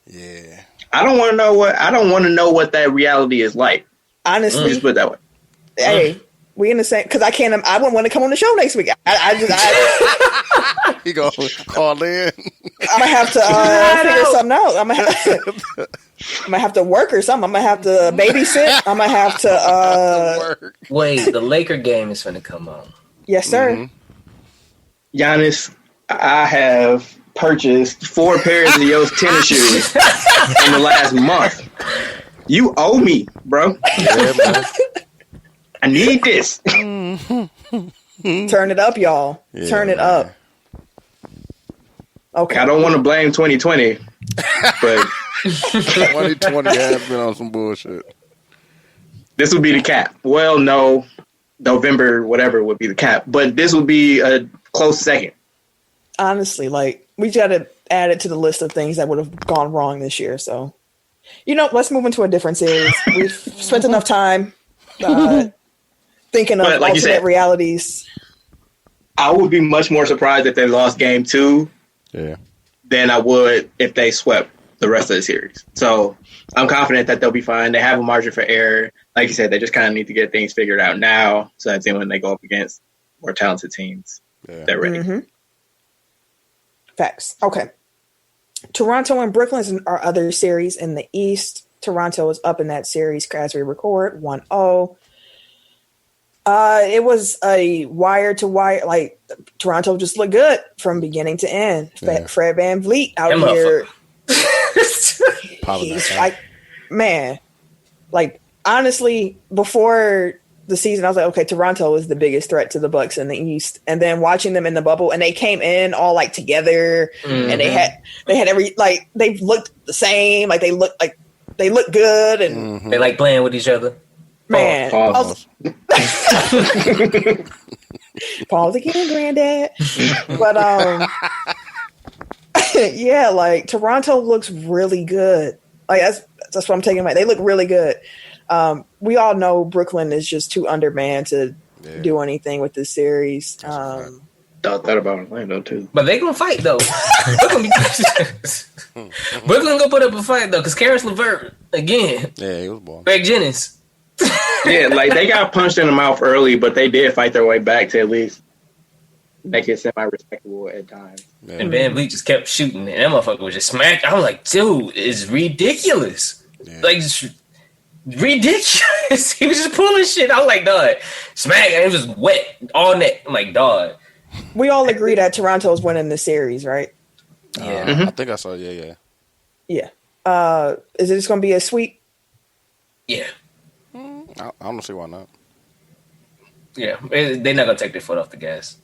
Yeah. I don't want to know what that reality is like. Honestly. Just put it that way. Hey. We in the same because I wouldn't want to come on the show next week. He go call in. I'm gonna have to figure something out. I'm gonna have to work or something. I'm gonna have to babysit. I'm gonna have to wait. The Laker game is gonna come on. Yes, sir. Giannis, I have purchased 4 pairs of your tennis shoes in the last month. You owe me, bro. Yeah, man. I need this. Turn it up, y'all. Yeah, Turn it up. Okay. I don't want to blame 2020, but 2020 has been on some bullshit. This would be the cap. Well, no, November, whatever would be the cap, but this would be a close second. Honestly, like we got to add it to the list of things that would have gone wrong this year. So, let's move into a different series. We've spent enough time thinking of alternate realities. I would be much more surprised if they lost game 2 than I would if they swept the rest of the series. So I'm confident that they'll be fine. They have a margin for error. Like you said, they just kind of need to get things figured out now so that when they go up against more talented teams, they're ready. Mm-hmm. Facts. Okay. Toronto and Brooklyn is our other series in the East. Toronto is up in that series as we record 1-0. It was a wire to wire. Like Toronto just looked good from beginning to end. Fred VanVleet out here. He's like, man, like honestly, before the season, I was like, okay, Toronto is the biggest threat to the Bucks in the East. And then watching them in the bubble, and they came in all like together, and they had every they looked the same. Like they looked good, and they like playing with each other. Man, pause again, Granddad. But yeah, like Toronto looks really good. Like that's what I'm taking away. They look really good. We all know Brooklyn is just too undermanned to do anything with this series. Thought that about Orlando too, but they gonna fight though. Brooklyn gonna put up a fight though, because Karis LeVert again. Yeah, he was born. Greg Jennings. Yeah, like they got punched in the mouth early, but they did fight their way back to at least make it semi-respectable at times. Yeah. And VanVleet just kept shooting, and that motherfucker was just smacked. I was like, dude, it's ridiculous. Yeah. Like, just ridiculous. He was just pulling shit. I was like, dog, smack, and it was wet all net. I'm like, dog. We all agree that Toronto's winning the series, right? Yeah. I think I saw. Yeah. Is it just going to be a sweep? Yeah. I don't see why not. Yeah, they're not gonna take their foot off the gas.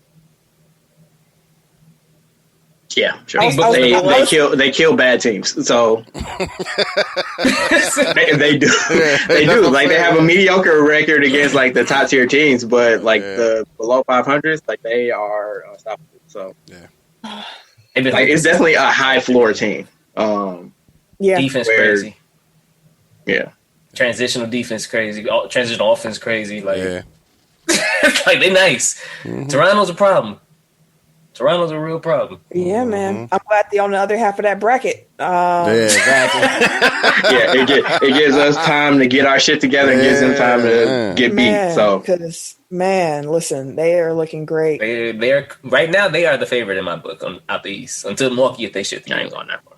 Yeah, sure. They kill bad teams, so they do. They do. Like they have a mediocre record against like the top tier teams, but like the below 500s, like they are unstoppable. So like it's definitely a high floor team. Defense crazy. Yeah, transitional defense crazy. Transitional offense crazy. Like like they nice. Mm-hmm. Toronto's a problem. Toronto's a real problem. Yeah, man. I'm glad they're on the other half of that bracket. Exactly. It gives us time to get our shit together and gives them time to get beat. So, because listen, they are looking great. They're right now. They are the favorite in my book out the East until Milwaukee get their shit together. I ain't going that far.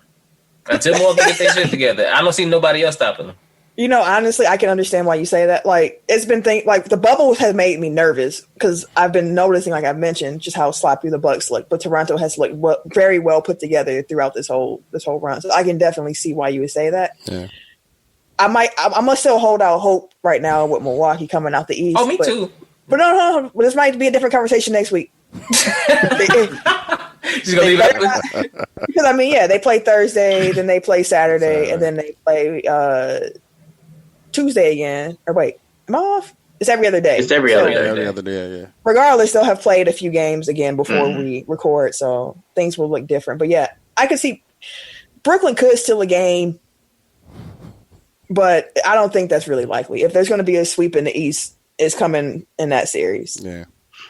Until Milwaukee get their shit together, I don't see nobody else stopping them. You know, honestly, I can understand why you say that. Like, it's been like the bubble has made me nervous because I've been noticing, like I mentioned, just how sloppy the Bucks look. But Toronto has looked very well put together throughout this whole run. So I can definitely see why you would say that. Yeah. I'm gonna still hold out hope right now with Milwaukee coming out the East. Oh, me too. But no. This might be a different conversation next week. She's gonna leave it because I mean, they play Thursday, then they play Saturday, and then they play Tuesday again. Or wait, am I off? It's every other day. It's every other day. Yeah. Regardless, they'll have played a few games again before we record, so things will look different. But yeah, I could see Brooklyn could steal a game, but I don't think that's really likely. If there's going to be a sweep in the East, it's coming in that series. Yeah.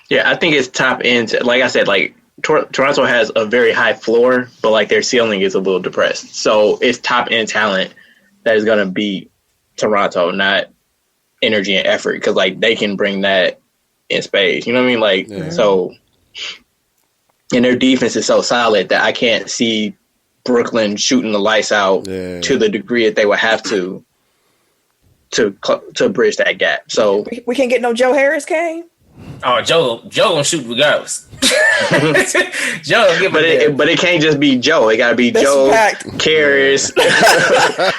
Yeah, I think it's top end. Like I said, like Toronto has a very high floor, but like their ceiling is a little depressed. So it's top end talent that is going to beat Toronto, not energy and effort, because like they can bring that in spades. You know what I mean? Like so, and their defense is so solid that I can't see Brooklyn shooting the lights out to the degree that they would have to bridge that gap. So we can't get no Joe Harris, Kane. Oh, Joe gonna shoot regardless. Joe, but it can't just be Joe. It gotta be Joe, Karras,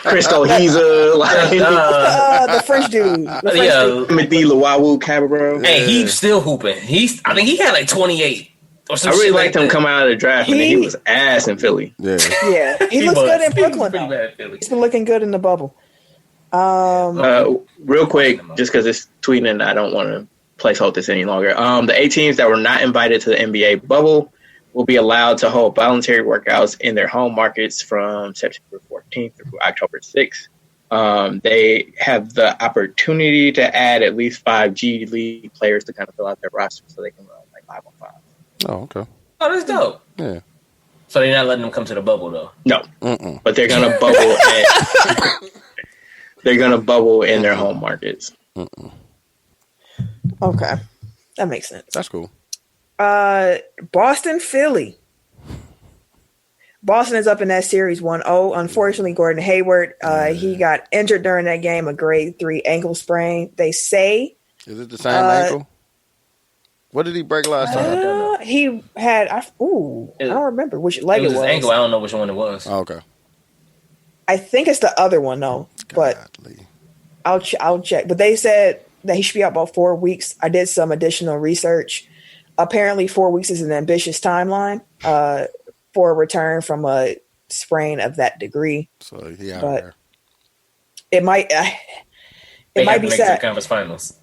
Christo Hiza, like the French dude. Timothy Luwawu Cabarro. Hey, he's still hooping. I think he had like 28. Or some I really shit liked him coming out of the draft, and he was ass in Philly. Yeah, he looks good in Brooklyn. He's been looking good in the bubble. Real quick, just because it's tweeting, and I don't want to placehold this any longer. The 8 teams that were not invited to the NBA bubble will be allowed to hold voluntary workouts in their home markets from September 14th through October 6th. They have the opportunity to add at least 5 G League players to kind of fill out their roster so they can run like 5-on-5. Oh, okay. Oh, that's dope. Yeah. So they're not letting them come to the bubble, though? No. But they're going to bubble they're going to bubble in their home markets. Okay. That makes sense. That's cool. Boston, Philly. Boston is up in that series 1-0. Unfortunately, Gordon Hayward, he got injured during that game, a grade 3 ankle sprain. They say. Is it the same ankle? What did he break last time? He had, I don't remember which leg it was. His ankle. I don't know which one it was. Oh, okay. I think it's the other one, though. But I'll check. But they said that he should be out about 4 weeks. I did some additional research. Apparently 4 weeks is an ambitious timeline for a return from a sprain of that degree. So yeah, but it might be sad. Conference finals.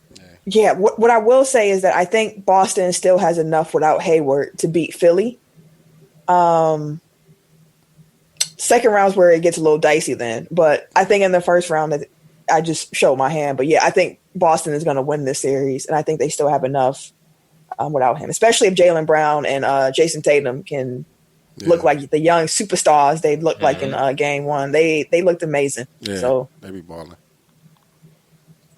Yeah, what I will say is that I think Boston still has enough without Hayward to beat Philly. Second round's where it gets a little dicey then, but I think in the first round I just showed my hand. But yeah, I think Boston is going to win this series, and I think they still have enough without him, especially if Jaylen Brown and Jason Tatum can look like the young superstars they looked like in game one. They looked amazing. Yeah, so they be balling.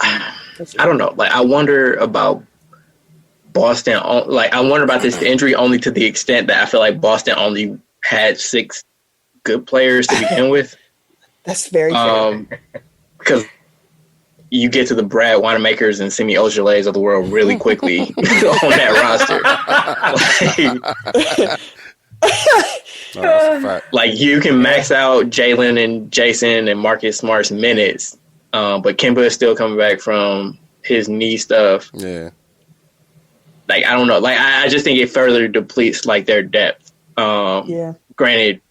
I don't know. Like, I wonder about Boston. Like, I wonder about this injury only to the extent that I feel like Boston only had 6 good players to begin with. That's very fair. Because you get to the Brad Wanamakers and Semi Ojales of the world really quickly on that roster. Like, you can max out Jalen and Jason and Marcus Smart's minutes, but Kemba is still coming back from his knee stuff. Yeah. Like, I don't know. Like, I just think it further depletes, like, their depth. Granted,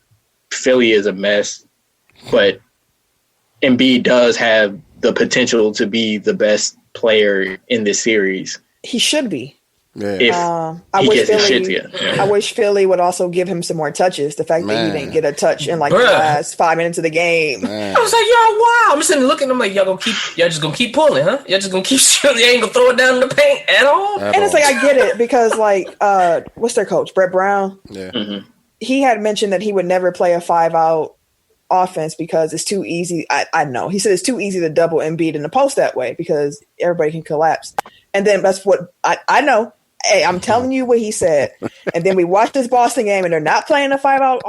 Philly is a mess, but Embiid does have the potential to be the best player in this series. He should be. Yeah. I wish Philly would also give him some more touches. The fact that he didn't get a touch in like the last 5 minutes of the game. I was like, yo, wow. I'm sitting looking. I'm like, y'all just gonna keep pulling, huh? Y'all just gonna keep shooting. You ain't gonna throw it down in the paint at all. It's like, I get it because like, what's their coach, Brett Brown? Yeah. Mm-hmm. He had mentioned that he would never play a 5-out offense because it's too easy. I know he said it's too easy to double Embiid in the post that way because everybody can collapse. And then that's what I know. Hey, I'm telling you what he said. And then we watched this Boston game, and they're not playing a 5-out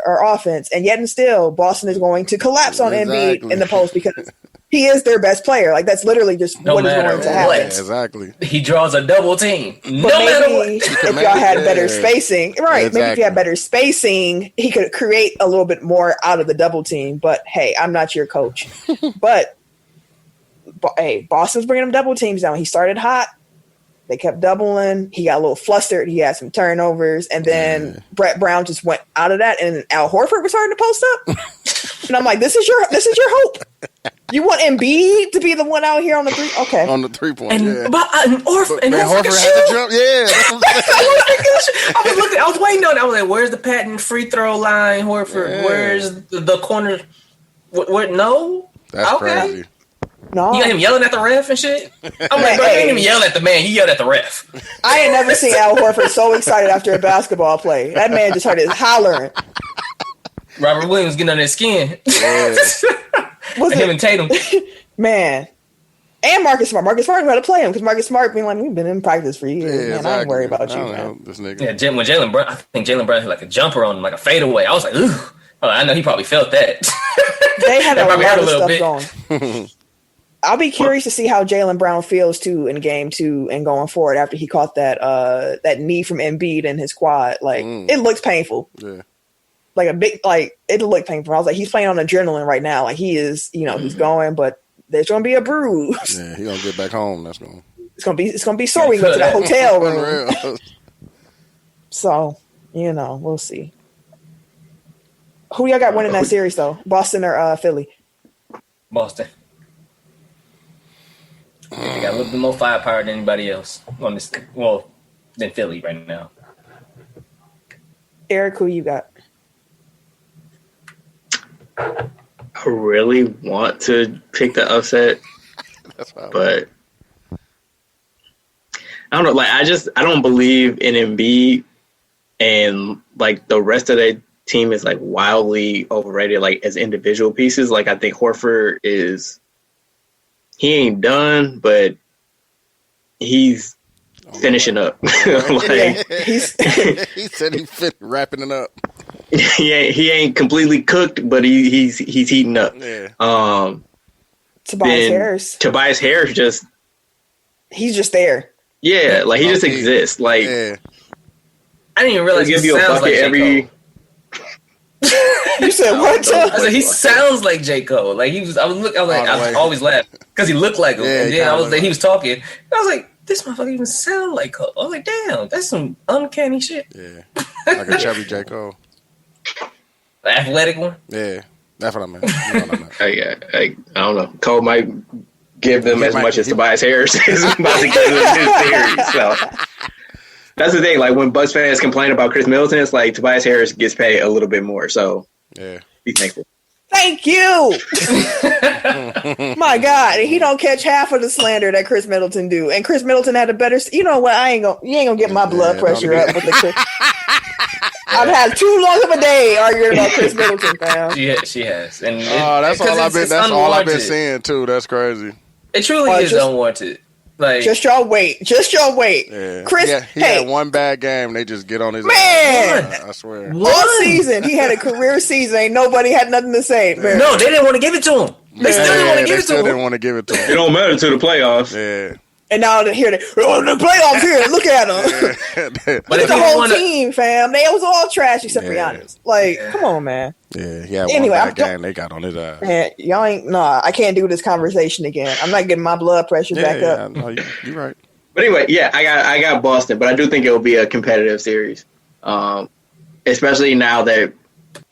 offense, and yet and still, Boston is going to collapse on Embiid in the post because he is their best player. Like that's literally just what is going to happen. Yeah, exactly. He draws a double team. But maybe if y'all had better spacing, right? Exactly. Maybe if you had better spacing, he could create a little bit more out of the double team. But hey, I'm not your coach. But hey, Boston's bringing him double teams down. He started hot. They kept doubling. He got a little flustered. He had some turnovers. And then Brett Brown just went out of that. And Al Horford was starting to post up. And I'm like, this is your hope. You want Embiid to be the one out here on the three? Okay. On the 3-point, But Horford had to jump. Yeah. I was waiting on it. I was like, where's the patent free throw line, Horford? Yeah. Where's the corner? What? No? That's crazy. No. You got him yelling at the ref and shit? I'm like, bro, you didn't even yell at the man. You yelled at the ref. I ain't never seen Al Horford so excited after a basketball play. That man just started hollering. Robert Williams getting under his skin. Yeah. Him and Tatum. Man. And Marcus Smart. Marcus Smart had to play him because Marcus Smart being like, we've been in practice for years. Yeah, man. exactly. I ain't worried about you, man. This nigga. Yeah, when Jaylen Brown, I think Jaylen Brown had like a jumper on him, like a fadeaway. I was like, ooh. I know he probably felt that. They had a lot of stuff going. I'll be curious to see how Jaylen Brown feels too in game 2 and going forward after he caught that knee from Embiid in his quad. Like it looks painful. Yeah. Like it looked painful. I was like, he's playing on adrenaline right now. Like he is, he's going, but there's gonna be a bruise. Yeah, he's gonna get back home. It's gonna be sore when we go to the hotel room. So, we'll see. Who y'all got winning that series though? Boston or Philly? Boston. They got a little bit more firepower than anybody else on this. Well, than Philly right now. Eric, who you got? I really want to pick the upset, but I don't know. Like I don't believe in Embiid, and like the rest of the team is like wildly overrated. Like as individual pieces, like I think Horford is. He ain't done, but he's finishing up. He said he's wrapping it up. He ain't completely cooked, but he's heating up. Yeah. Tobias Harris he's just there. Yeah, like he just exists. Like I didn't even realize give you a bucket every. You said what? I said he sounds like J. Cole. Like he was. I always laugh because he looked like him. Yeah, and then he was talking. And I was like, this motherfucker even sound like Cole. I was like, damn, that's some uncanny shit. Yeah, like a chubby J. Cole. The athletic one. Yeah, that's what I meant. I don't know. Cole might give them as much as Tobias Harris is about to give them this series. So. That's the thing. Like when Bucks fans complain about Chris Middleton, it's like Tobias Harris gets paid a little bit more. So be thankful. Thank you. My God, he don't catch half of the slander that Chris Middleton do. And Chris Middleton had a better. You know what? You ain't gonna get my blood pressure up with the Chris. I've had too long of a day arguing about Chris Middleton, fam. She has. And that's all I've been seeing too. That's crazy. It truly is unwarranted. Like, just y'all wait. Yeah. Chris, he had one bad game. They just get on his man. Ass. I swear. All season, he had a career season. Ain't nobody had nothing to say. Man. No, they didn't want to give it to him. They still didn't want to give it to him. Didn't want to give it to him. It don't matter to the playoffs. Yeah. And now they're here. The playoffs here. Look at them. But the whole team, fam. They was all trash except for Giannis. Like, come on, man. Yeah, he had one bad game. They got on his ass. Man, y'all ain't. Nah, I can't do this conversation again. I'm not getting my blood pressure back up. No, you're right. But anyway, I got Boston, but I do think it will be a competitive series. especially now that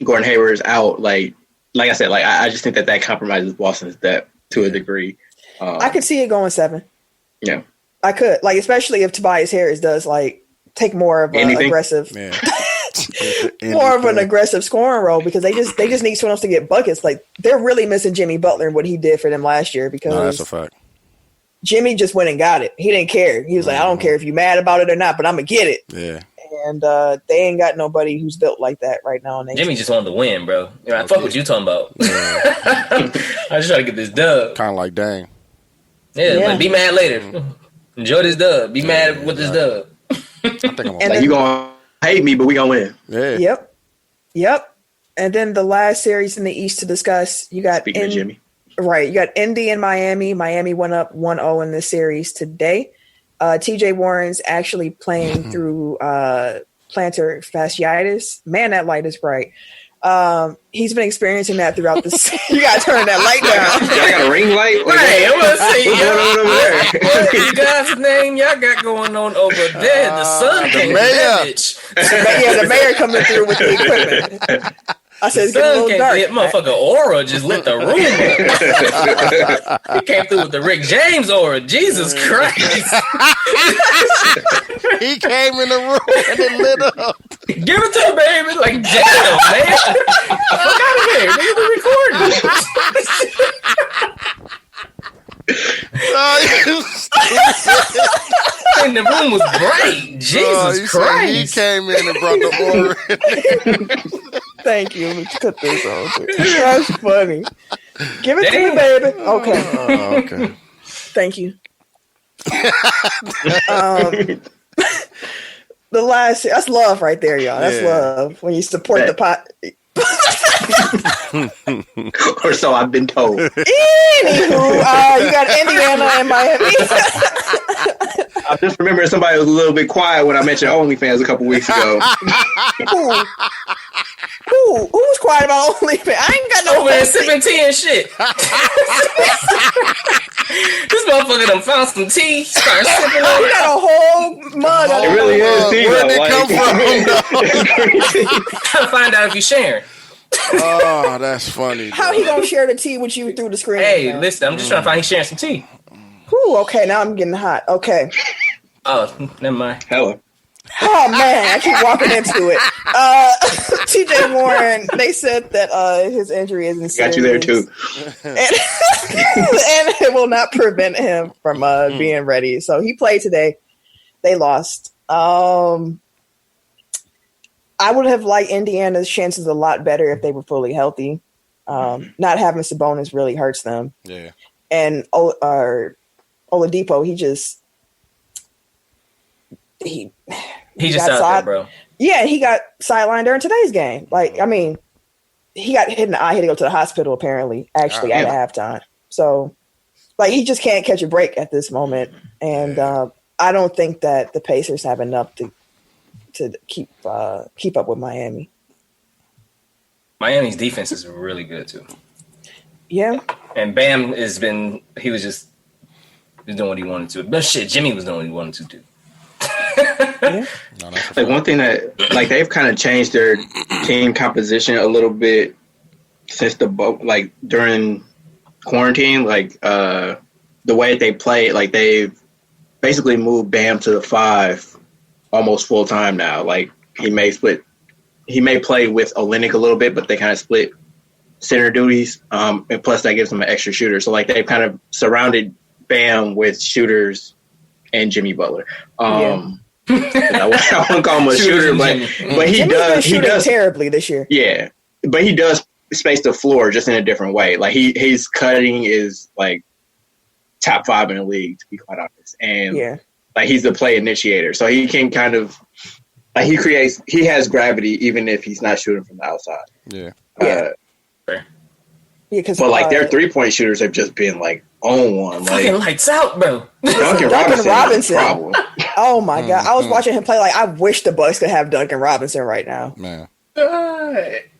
Gordon Hayward is out. Like I said, like I just think that compromises Boston's depth to a degree. I could see it going 7. Yeah, I could, like, especially if Tobias Harris does like take more of an aggressive, more of an aggressive scoring role, because they just need someone else to get buckets. Like, they're really missing Jimmy Butler and what he did for them last year, because that's a fact. Jimmy just went and got it. He didn't care. He was like, I don't care if you're mad about it or not, but I'm gonna get it. Yeah. And they ain't got nobody who's built like that right now. Jimmy just wanted to win, bro. You know, I fuck what you talking about. I just try to get this dub. Kind of like Dame. Yeah, like, be mad later. Enjoy this dub. Be mad with this dub. I think I'm you gonna hate me, but we gonna win. Yeah. Yep. And then the last series in the East to discuss, you got Jimmy. Right, you got Indy and Miami. Miami went up 1-0 in this series today. TJ Warren's actually playing through plantar fasciitis. Man, that light is bright. He's been experiencing that throughout the season. You gotta turn that light down. Y'all got a ring light? Right, I'm gonna say, what you guys' name y'all got going on over there? The sun came the mayor coming through with the equipment. I said, it's getting a little dark. That motherfucker aura just lit the room up. He came through with the Rick James aura. Jesus Christ. He came in the room and it lit up. Give it to him, baby. Like, damn, man. Fuck out of here. Nigga, we're recording. And the room was bright. Jesus Christ. He came in and brought the aura. Thank you. Let's cut this off. That's funny. Give it to me, baby. Okay. Okay. Thank you. The last, that's love right there, y'all. That's love. When you support the pot. Or so I've been told. Anywho, you got Indiana and Miami. I just remember somebody was a little bit quiet when I mentioned OnlyFans a couple weeks ago. Who was quiet about OnlyFans? I ain't got no. Oh man, sipping tea and shit. This motherfucker done found some tea. Start sipping on it. You got a whole mug. It really is tea. Where'd it come from? Gotta find out if you sharing. Oh, that's funny. How he gonna share the tea with you through the screen? Hey, listen, I'm just trying to find he's sharing some tea. Whew, okay, now I'm getting hot. Okay. Oh, never mind. Hello. Oh man, I keep walking into it. TJ Warren, they said that his injury isn't serious. Got you there too. And it will not prevent him from being ready. So he played today. They lost. I would have liked Indiana's chances a lot better if they were fully healthy. Not having Sabonis really hurts them. Yeah. And Oladipo, he just out there, bro. Yeah, he got sidelined during today's game. Like, I mean, he got hit in the eye. He had to go to the hospital, apparently, at halftime. So, like, he just can't catch a break at this moment. And I don't think that the Pacers have enough to keep up with Miami. Miami's defense is really good, too. Yeah. And Bam he was doing what he wanted to. But shit, Jimmy was doing what he wanted to do. Yeah. Like one thing that like they've kind of changed their team composition a little bit since during quarantine, like the way that they play, like they've basically moved Bam to the 5 almost full time now. Like he may play with Olynyk a little bit, but they kind of split center duties. And plus that gives them an extra shooter. So like they've kind of surrounded Bam with shooters and Jimmy Butler. I wouldn't call him a shooter, but he does terribly this year. Yeah, but he does space the floor just in a different way. Like his cutting is like top 5 in the league, to be quite honest. And like he's the play initiator, so he can kind of like he has gravity even if he's not shooting from the outside. Yeah. Because but like their 3-point shooters have just been like on one, like fucking lights out, bro. Duncan Robinson. Problem. Oh my god, I was watching him play. Like I wish the Bucks could have Duncan Robinson right now. Man,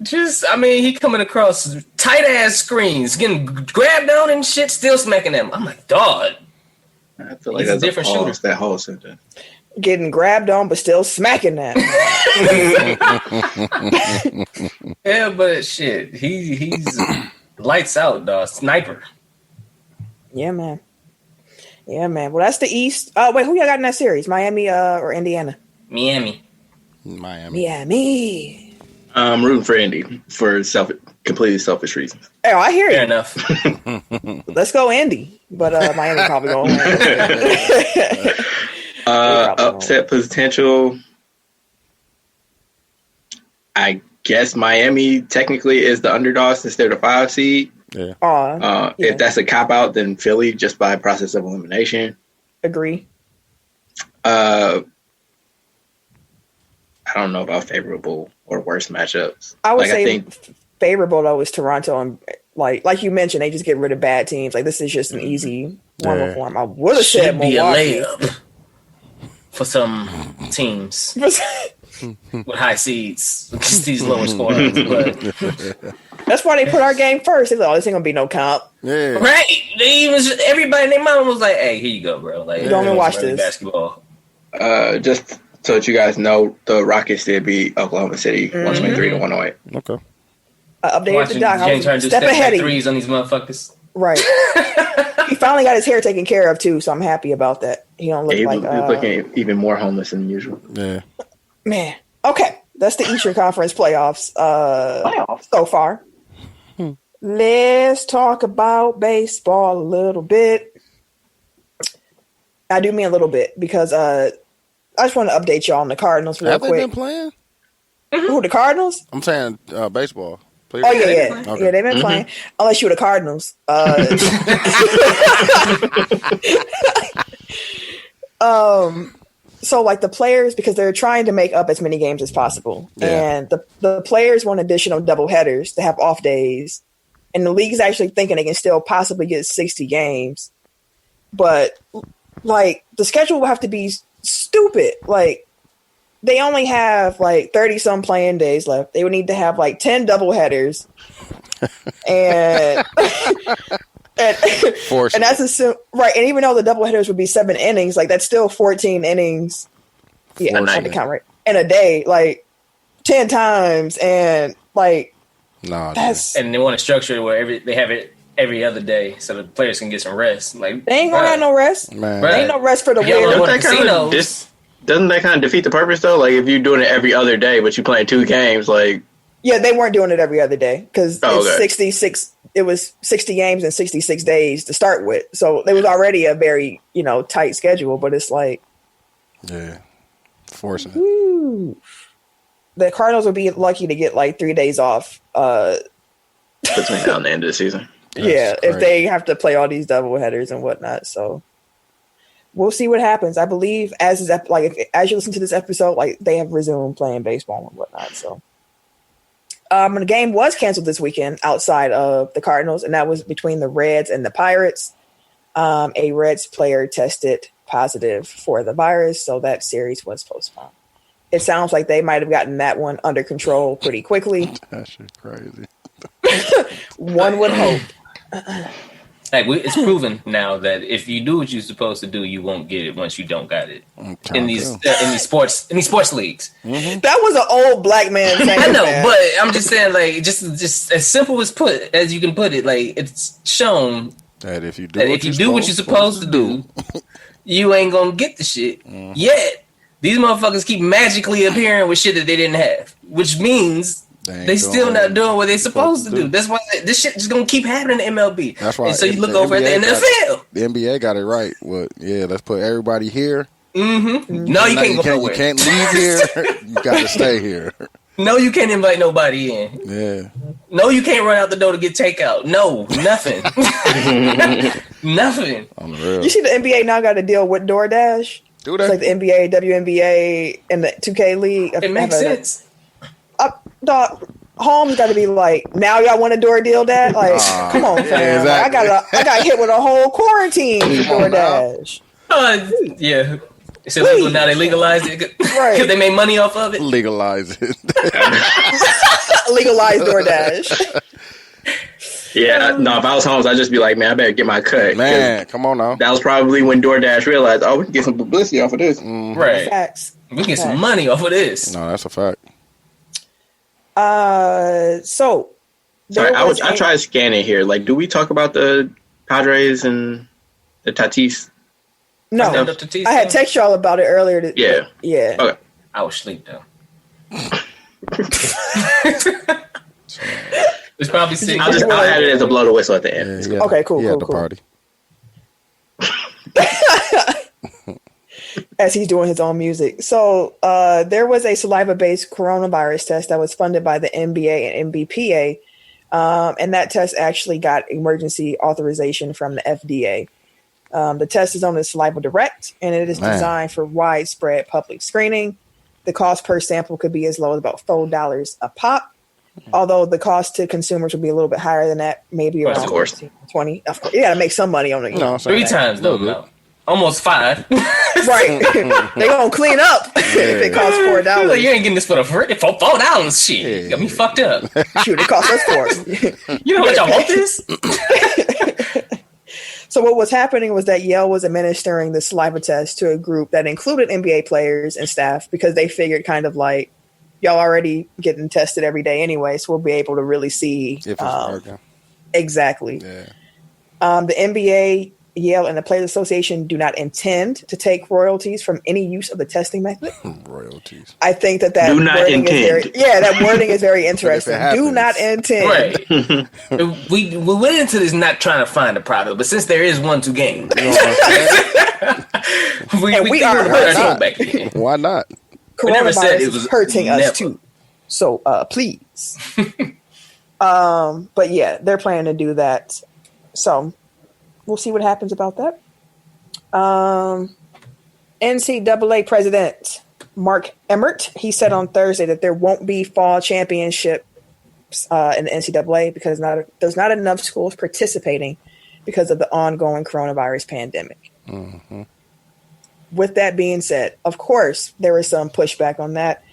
he coming across tight ass screens, getting grabbed down and shit, still smacking them. I'm like, dog. I feel like that's a different shooter. That whole sentence. getting grabbed on, but still smacking that. Yeah, but shit, he's lights out, dog. Sniper. Yeah, man. Well, that's the East. Wait, who y'all got in that series? Miami or Indiana? Miami. I'm rooting for Indy for completely selfish reasons. Oh, I hear you. Fair enough. Let's go Indy, but Miami probably going to win. Upset potential. I guess Miami technically is the underdog since they're the 5 seed. Yeah. If that's a cop out, then Philly just by process of elimination. Agree. I don't know about favorable or worse matchups. I would say favorable though is Toronto, and like you mentioned, they just get rid of bad teams. Like this is just an easy one for them. I would have said Should be a Milwaukee layup for some teams with high seeds against these lower scorers. But that's why they put our game first. They thought, this ain't gonna be no comp. Yeah. right, everybody and their mom was like, "Hey, here you go, bro. Like, don't even watch this basketball." Just so that you guys know, the Rockets did beat Oklahoma City 123-108. Okay. Updated the doc. James Harden Step ahead of threes on these motherfuckers. Right. He finally got his hair taken care of too, so I'm happy about that. He don't look He's like looking even more homeless than usual. Yeah. Man. Okay. That's the Eastern Conference playoffs so far. Let's talk about baseball a little bit. I do mean a little bit because I just want to update y'all on the Cardinals real quick. Have they been playing? Who, the Cardinals? I'm saying baseball. Oh, yeah. Okay. Yeah, they've been playing. Unless you were the Cardinals. So, like, the players, because they're trying to make up as many games as possible. Yeah. And the players want additional doubleheaders to have off days. And the league's actually thinking they can still possibly get 60 games. But, like, the schedule will have to be stupid. Like, they only have, like, 30-some playing days left. They would need to have, like, 10 doubleheaders. And... and that's right. And even though the doubleheaders would be 7 innings, like that's still 14 innings. Yeah, I had to count right in a day, like 10 times, and like that's. And they want to structure it where they have it every other day, so the players can get some rest. Like they ain't gonna have no rest. Man. There ain't no rest for the weird. Doesn't that kind of defeat the purpose though? Like if you're doing it every other day, but you playing 2 games, like yeah, they weren't doing it every other day because it's 66. It was 60 games in 66 days to start with. So it was already a very, tight schedule, but it's like. Yeah. Forcing it. The Cardinals would be lucky to get like 3 days off. Between now and the end of the season. Yeah. If they have to play all these doubleheaders and whatnot. So we'll see what happens. I believe as you listen to this episode, like they have resumed playing baseball and whatnot. So. The game was canceled this weekend outside of the Cardinals, and that was between the Reds and the Pirates. A Reds player tested positive for the virus, so that series was postponed. It sounds like they might have gotten that one under control pretty quickly. That shit's crazy. One would hope. It's proven now that if you do what you're supposed to do, you won't get it once you don't got it. In these sports leagues. Mm-hmm. That was an old black man saying. I know, but I'm just saying, like, just as simple as you can put it, like it's shown that if you do what you're supposed to do, you ain't gonna get the shit. Mm-hmm. Yet these motherfuckers keep magically appearing with shit that they didn't have, which means. They still not doing what they're supposed to do. That's why this shit is gonna keep happening in MLB. That's right. And so you look over at the NFL. The NBA got it right. Well, yeah, let's put everybody here. Mm-hmm. No, you can't go nowhere. You can't leave here. You got to stay here. No, you can't invite nobody in. Yeah. No, you can't run out the door to get takeout. No, nothing. Nothing. On the real. You see, the NBA now got to deal with DoorDash. Do they? It's like the NBA, WNBA, and the 2K league. It makes sense. Dog, Holmes got to be like, now y'all want a door deal that? Like, come on, fam. Yeah, exactly. I got hit with a whole quarantine for DoorDash. Yeah. It's illegal now. They legalized it because they made money off of it. Legalize it. Legalize DoorDash. Yeah, no, if I was Holmes, I'd just be like, man, I better get my cut. Man, come on now. That was probably when DoorDash realized, we can get some publicity off of this. Mm-hmm. Right. Facts. We can get some money off of this. No, that's a fact. So sorry, I tried scanning here. Like, do we talk about the Padres and the Tatis? No, I had text y'all about it earlier. Yeah. Okay. I was asleep though. It's probably six. I'll add it as a blow the whistle at the end. Yeah, okay, cool. Yeah, cool, the cool. party. As he's doing his own music. So there was a saliva-based coronavirus test that was funded by the NBA and NBPA, and that test actually got emergency authorization from the FDA. The test is on the Saliva Direct, and it is designed for widespread public screening. The cost per sample could be as low as about $4 a pop, although the cost to consumers would be a little bit higher than that, maybe around 20. Of course, you got to make some money on it. No, 3 times though. No. Almost 5. Right. They gonna clean up if it costs $4. Like, you ain't getting this for $4. Shit. Yeah. Got me fucked up. Shoot, it cost us $4. You know how much I want this? So what was happening was that Yale was administering the saliva test to a group that included NBA players and staff because they figured kind of like, y'all already getting tested every day anyway, so we'll be able to really see If it's working. Exactly. Yeah. The NBA, Yale, and the Players Association do not intend to take royalties from any use of the testing method. Royalties. I think that do not wording intend. that wording is very interesting. Do not intend. Right. we went into this not trying to find a profit, but since there is one to gain, We are hurting. Why not? Coronavirus is hurting us too. So please. But yeah, they're planning to do that. So we'll see what happens about that. NCAA president Mark Emmert, he said on Thursday that there won't be fall championships in the NCAA because there's not enough schools participating because of the ongoing coronavirus pandemic. Mm-hmm. With that being said, of course, there was some pushback on that.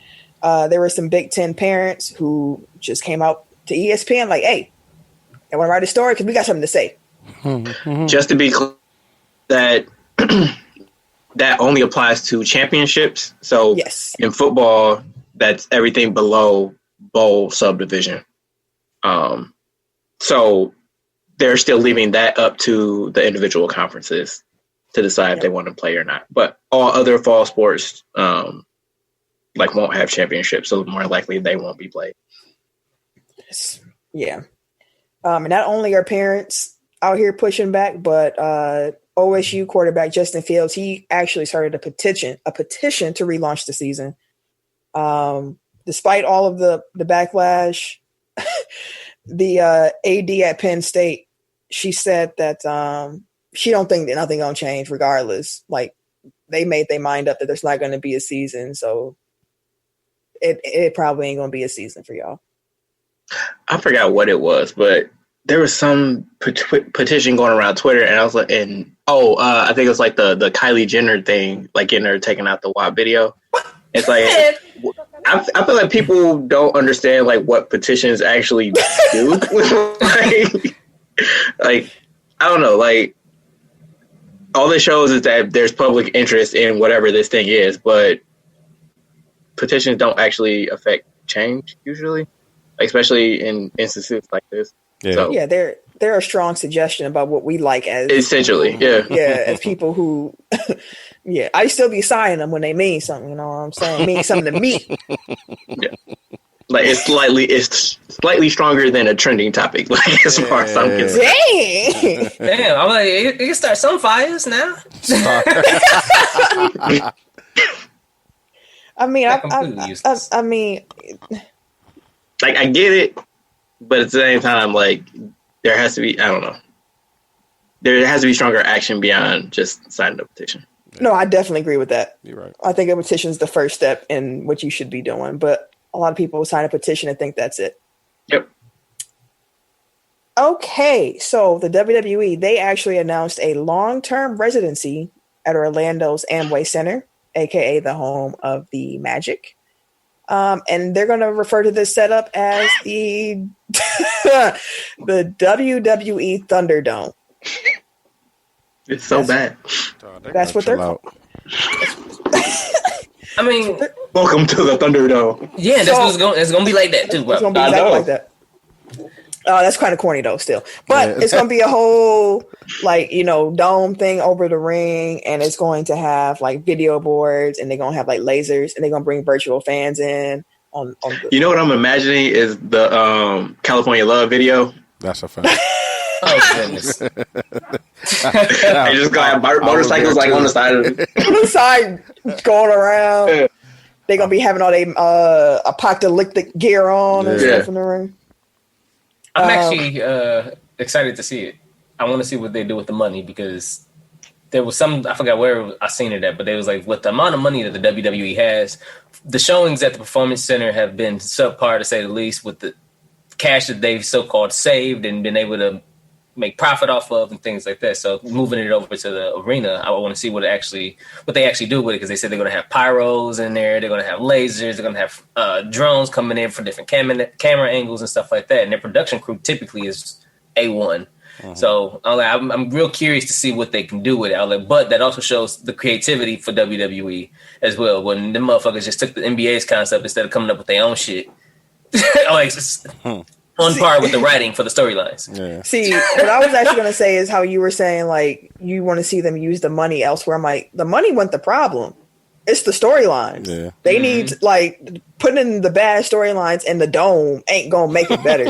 There were some Big Ten parents who just came out to ESPN like, hey, I want to write a story because we got something to say. Mm-hmm. Just to be clear, that that only applies to championships. So yes. In football, that's everything below bowl subdivision. So they're still leaving that up to the individual conferences to decide if they want to play or not. But all other fall sports won't have championships, so more likely they won't be played. Yeah. And not only are parents out here pushing back, but OSU quarterback Justin Fields, he actually started a petition to relaunch the season. Despite all of the backlash, the AD at Penn State, she said that she don't think that nothing gonna change regardless. Like, they made their mind up that there's not going to be a season, so it probably ain't gonna be a season for y'all. I forgot what it was, but there was some petition going around Twitter, and I was like, I think it was like the Kylie Jenner thing, like getting her taking out the WAP video. It's like, I feel like people don't understand like what petitions actually do. like, I don't know, like, all it shows is that there's public interest in whatever this thing is, but petitions don't actually affect change usually, especially in instances like this. Yeah, so, yeah, they're a strong suggestion about what we like as essentially, as people who, yeah, I still be signing them when they mean something. You know what I'm saying? Mean something to me. Yeah, like it's slightly stronger than a trending topic. Like as far as I'm concerned. Damn, I'm like, it can start some fires now. I mean, like I get it, but at the same time, like there has to be, I don't know, there has to be stronger action beyond just signing a petition. No, I definitely agree with that. You're right. I think a petition is the first step in what you should be doing, but a lot of people sign a petition and think that's it. Yep. Okay, so the WWE, they actually announced a long-term residency at Orlando's Amway Center, aka the home of the Magic. And they're going to refer to this setup as the the WWE Thunderdome. It's so bad. That's what they're called. I mean, welcome to the Thunderdome. Yeah, it's gonna be like that too, bro. It's gonna be exactly like that. That's kind of corny though, still. But it's gonna be a whole dome thing over the ring, and it's going to have like video boards, and they're gonna have like lasers, and they're gonna bring virtual fans in. You know what I'm imagining is the California Love video. That's a fact. Oh goodness! They just got motorcycles like on the side of it. On the side, going around. Yeah. They're gonna be having all their apocalyptic gear on and stuff in the ring. I'm actually excited to see it. I want to see what they do with the money, because there was I forgot where I seen it at, but they was like, with the amount of money that the WWE has, the showings at the Performance Center have been subpar, to say the least, with the cash that they've so-called saved and been able to make profit off of and things like that. So moving it over to the arena, I want to see what they actually do with it, because they said they're going to have pyros in there, they're going to have lasers, they're going to have drones coming in for different camera angles and stuff like that. And their production crew typically is A1. Uh-huh. So I'm real curious to see what they can do with it. But that also shows the creativity for WWE as well, when the motherfuckers just took the NBA's concept instead of coming up with their own shit. On par with the writing for the storylines. Yeah. See, what I was actually going to say is how you were saying, like, you want to see them use the money elsewhere. I'm like, the money wasn't the problem. It's the storylines. Yeah. They need, like, putting the bad storylines in the dome ain't going to make it better.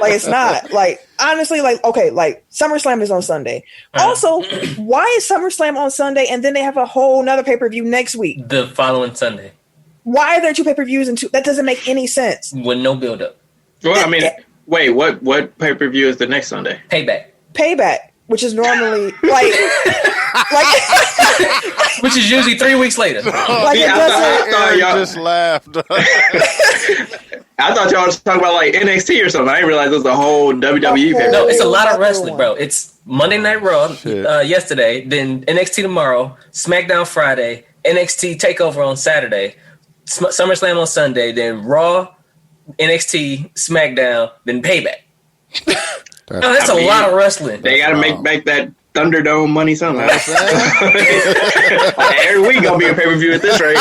Like, it's not. Like, honestly, like, okay, like, SummerSlam is on Sunday. Also, why is SummerSlam on Sunday and then they have a whole nother pay-per-view next week? The following Sunday. Why are there two pay-per-views and two? That doesn't make any sense. With no build-up. Well, I mean, wait, what pay-per-view is the next Sunday? Payback, which is normally like which is usually 3 weeks later. Like I thought y'all just laughed. I thought y'all was talking about like NXT or something. I didn't realize it was the whole WWE pay-per-view. No, it's a lot of wrestling, bro. It's Monday Night Raw yesterday, then NXT tomorrow, SmackDown Friday, NXT TakeOver on Saturday, SummerSlam on Sunday, then Raw, NXT, SmackDown, then Payback. That's a lot of wrestling. They got to make that Thunderdome money somehow. Every week gonna be a pay-per-view at this rate.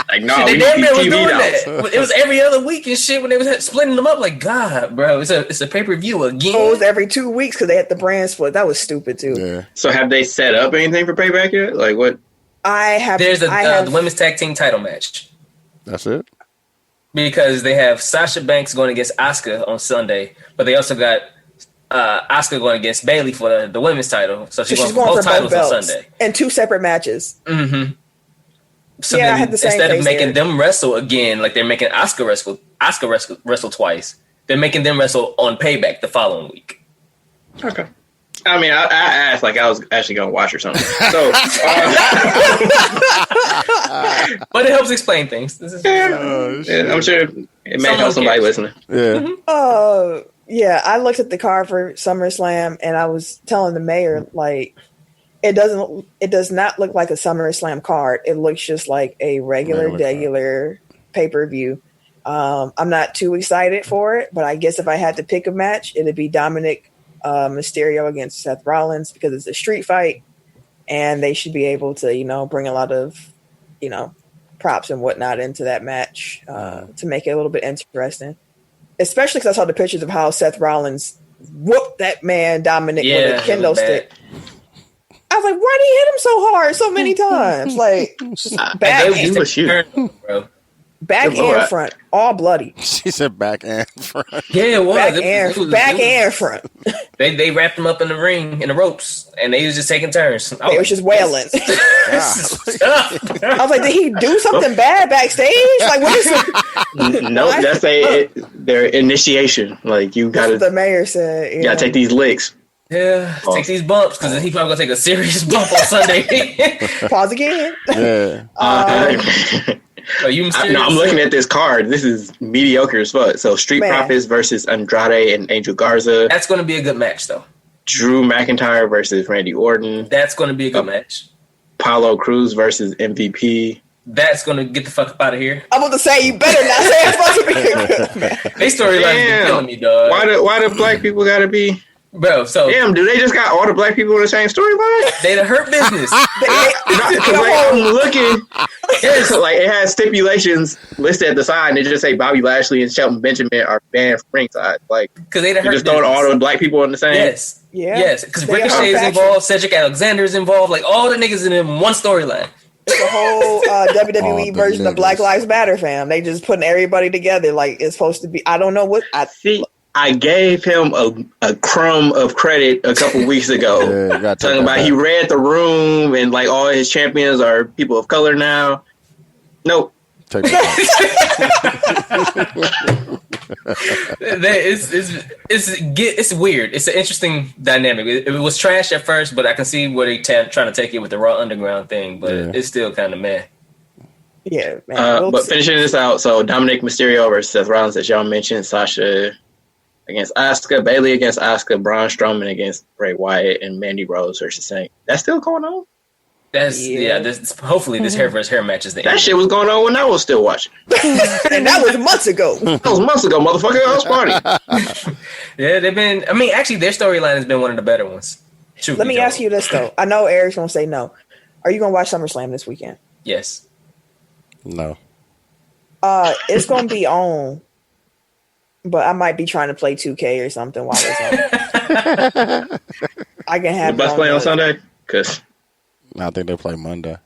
Like, no, they damn near was doing that. It was every other week and shit when they was splitting them up. Like, God, bro, it's a pay-per-view again. Oh, it was every 2 weeks because they had the brand split. That was stupid too. Yeah. So have they set up anything for Payback yet? Like what? There's the women's tag team title match. That's it. Because they have Sasha Banks going against Asuka on Sunday, but they also got Asuka going against Bayley for the women's title. So she's going for both titles on Sunday. And 2 separate matches. Mm-hmm. So I had the same instead of making them wrestle again, like they're making Asuka wrestle twice, they're making them wrestle on Payback the following week. Okay. I mean, I asked like I was actually going to watch or something. So, but it helps explain things. I'm sure it may help somebody listening. Yeah. Yeah. I looked at the card for SummerSlam, and I was telling the mayor, like, it does not look like a SummerSlam card. It looks just like a regular pay-per-view. I'm not too excited for it, but I guess if I had to pick a match, it'd be Dominic Mysterio against Seth Rollins, because it's a street fight and they should be able to, bring a lot of, props and whatnot into that match to make it a little bit interesting. Especially because I saw the pictures of how Seth Rollins whooped that man Dominic with a kendo stick. I was like, why did he hit him so hard so many times? Like, back and front, all bloody. She said back and front. Yeah, it was. Back and front. They wrapped him up in the ring, in the ropes, and they was just taking turns. They was just wailing. I was like, did he do something bad backstage? Like, what is it? No, that's their initiation. Like, you gotta. The mayor said. You gotta take these licks. Yeah, take these bumps, because he probably gonna take a serious bump on Sunday. Pause again. Yeah. I'm looking at this card. This is mediocre as fuck. So Street Profits versus Andrade and Angel Garza. That's going to be a good match, though. Drew McIntyre versus Randy Orton. That's going to be a good match. Apollo Crews versus MVP. that's gonna get the fuck up out of here. I'm about to say you better not say it's supposed to be good. They storyline is killing me, dog. Why do black people gotta be? Bro, so damn, do they just got all the black people in the same storyline? They the hurt business. I'm looking. Yes, like it has stipulations listed at the side, and it just say Bobby Lashley and Shelton Benjamin are banned from ringside. Like, because they the hurt just throwing all the black people in the same. Yes, yeah, yes. Because Ricochet is involved, Cedric Alexander is involved. Like all the niggas in one storyline. It's a whole WWE version of Black Lives Matter, fam. They just putting everybody together like it's supposed to be. I don't know what I see. I gave him a crumb of credit a couple weeks ago. Yeah, talking about he read the room and like all his champions are people of color now. Nope. It's weird. It's an interesting dynamic. It was trash at first, but I can see where they trying to take it with the Raw Underground thing. But it's still kind of meh. Yeah, man. But finishing this out, so Dominic Mysterio versus Seth Rollins, as y'all mentioned, Sasha against Asuka, Bayley against Asuka, Braun Strowman against Bray Wyatt, and Mandy Rose versus Saint. That's still going on? Hopefully this hair versus hair match is the end. That shit was going on when I was still watching. And that was months ago. That was months ago, motherfucker. I was partying. Yeah, actually their storyline has been one of the better ones. Let me ask you this, though. I know Eric's going to say no. Are you going to watch SummerSlam this weekend? Yes. No. It's going to be on. But I might be trying to play 2K or something while it's on. I can have. The Bucks play on Sunday? Because I think they play Monday.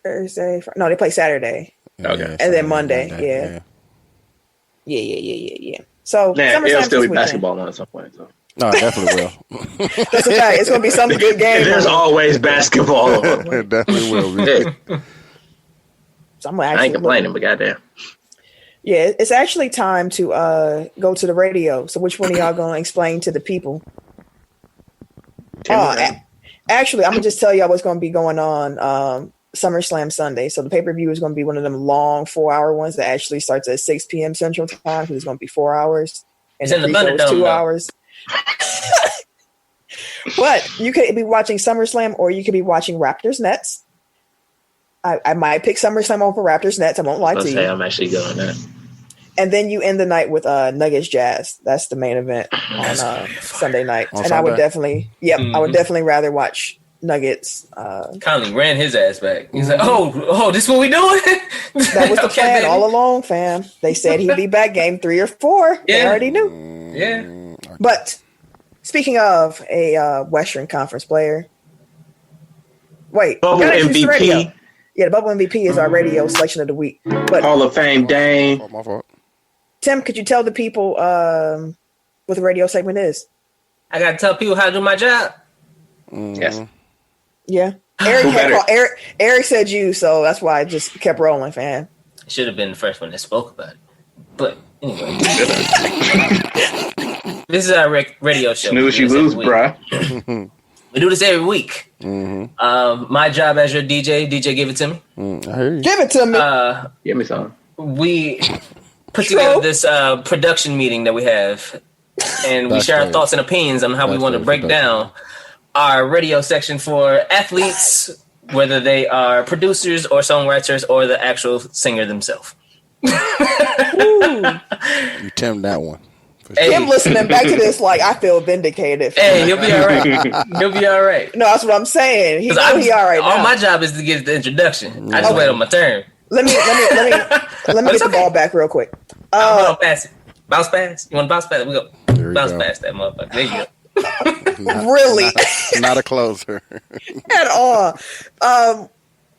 Thursday. No, they play Saturday. Okay. And then Monday. Yeah. So it'll still be basketball on at some point. So. No, it definitely will. That's a fact. It's going to be some good game. There's always basketball. It definitely will be. So I ain't complaining, but goddamn. Yeah, it's actually time to go to the radio. So which one of y'all going to explain to the people? Actually, I'm going to just tell y'all what's going to be going on SummerSlam Sunday. So the pay-per-view is going to be one of them long 4-hour ones that actually starts at 6 p.m. Central Time because it's going to be 4 hours. And it's in the Thunderdome, 2 hours. But you could be watching SummerSlam or you could be watching Raptors Nets. I might pick SummerSlam over Raptors Nets. I won't lie to you. I'm actually going there. And then you end the night with Nuggets Jazz. That's the main event on Sunday night. And Sunday? I would definitely, I would definitely rather watch Nuggets. Conley ran his ass back. He's like, oh, this what we doing? That was the plan all along, fam. They said he'd be back game 3 or 4. Yeah. They already knew. Yeah. But speaking of a Western Conference player, Bubble MVP. Yeah, the Bubble MVP is our radio selection of the week. But Hall of Fame Dame. My fault. Tim, could you tell the people what the radio segment is? I got to tell people how to do my job. Yes. Yeah. Eric said you, so that's why I just kept rolling, fam. Should have been the first one that spoke about it. But anyway. This is our radio show. Snooze, you lose, bruh. We do this every week. Mm-hmm. My job as your DJ, give it to me. I hear you. Give it to me. Give me some. We put together this production meeting that we have, and we share our thoughts and opinions on how we want to break down our radio section for athletes, whether they are producers or songwriters or the actual singer themselves. You Tim that one. Hey. Him listening back to this, like, I feel vindicated. Hey, he'll be all right. He'll be all right. No, that's what I'm saying. He all right now. All my job is to get the introduction. I just wait on my turn. Let me get the ball back real quick. I'll pass it. Bounce pass. You want to bounce pass? We go. Bounce pass that motherfucker. There you go. Really? Not a closer. At all.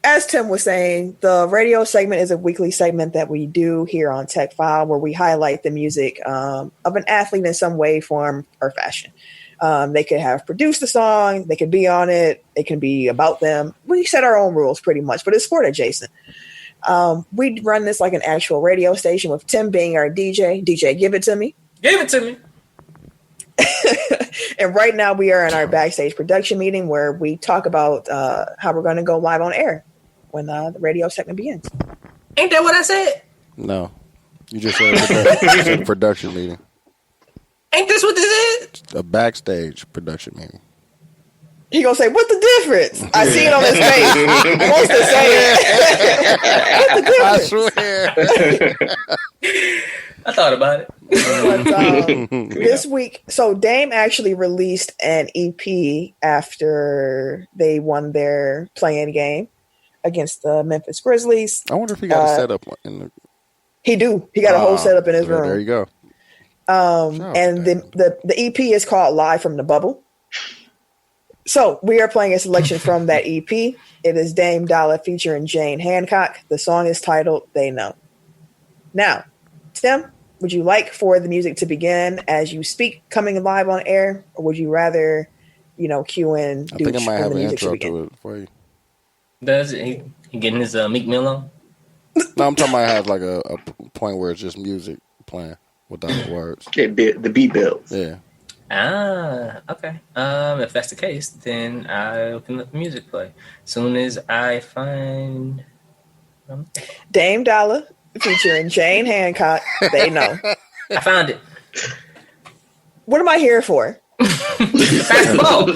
As Tim was saying, the radio segment is a weekly segment that we do here on Tech File where we highlight the music of an athlete in some way, form, or fashion. They could have produced the song. They could be on it. It can be about them. We set our own rules pretty much, but it's sport adjacent. We run this like an actual radio station with Tim being our DJ. DJ, give it to me. Give it to me. And right now we are in our backstage production meeting where we talk about how we're going to go live on air when the radio segment begins. Ain't that what I said? No. You just said a production meeting. Ain't this what this is? A backstage production meeting. He gonna say, "What's the difference?" I see it on his face. He wants to say it. What's the difference? I swear. I thought about it. But, this week, so Dame actually released an EP after they won their play-in game against the Memphis Grizzlies. I wonder if he got a setup in the. He do. He got a whole setup in his room. There you go. And the EP is called "Live from the Bubble." So we are playing a selection from that EP. It is Dame DOLLA featuring Jane Handcock. The song is titled "They Know." Now, Tim, would you like for the music to begin as you speak, coming live on air, or would you rather, cue in? I think I might have an intro to it for you. Does it? He getting his Meek Mill on? No, I'm talking about have like a point where it's just music playing without the words. The beat builds. Yeah. Okay. If that's the case, then I can let the music play. Soon as I find Dame DOLLA featuring Jane Handcock, "They Know." I found it. What am I here for? Pass the ball.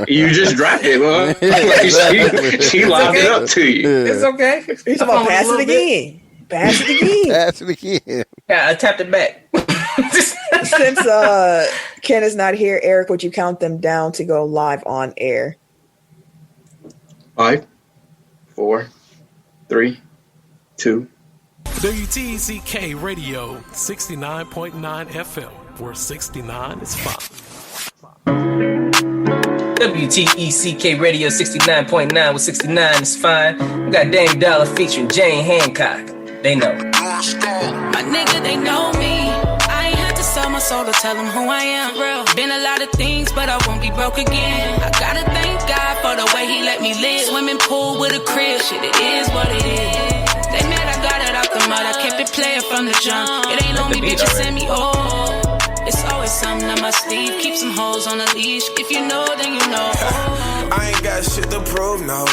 You just dropped it, bro. She locked it up to you. Yeah. It's okay. He's about pass it again. Pass it again. Pass it again. Yeah, I tapped it back. Since Ken is not here, Eric, would you count them down to go live on air? 5, 4, 3, 2. WTECK Radio 69.9 FM, where 69 is fine. WTECK Radio 69.9 with 69 is fine. We got Dame DOLLA featuring Jane Handcock. They know. My nigga, they know me. I ain't had to sell my soul to tell them who I am. Real. Been a lot of things, but I won't be broke again. I gotta thank God for the way he let me live. Swimming pool with a crib, shit, it is what it is. They mad I got it out the mud, I kept it playing from the jump. It ain't on me, bitch, it send me oh. It's always something up my sleeve. Keep some hoes on a leash. If you know, then you know. I ain't got shit to prove, no.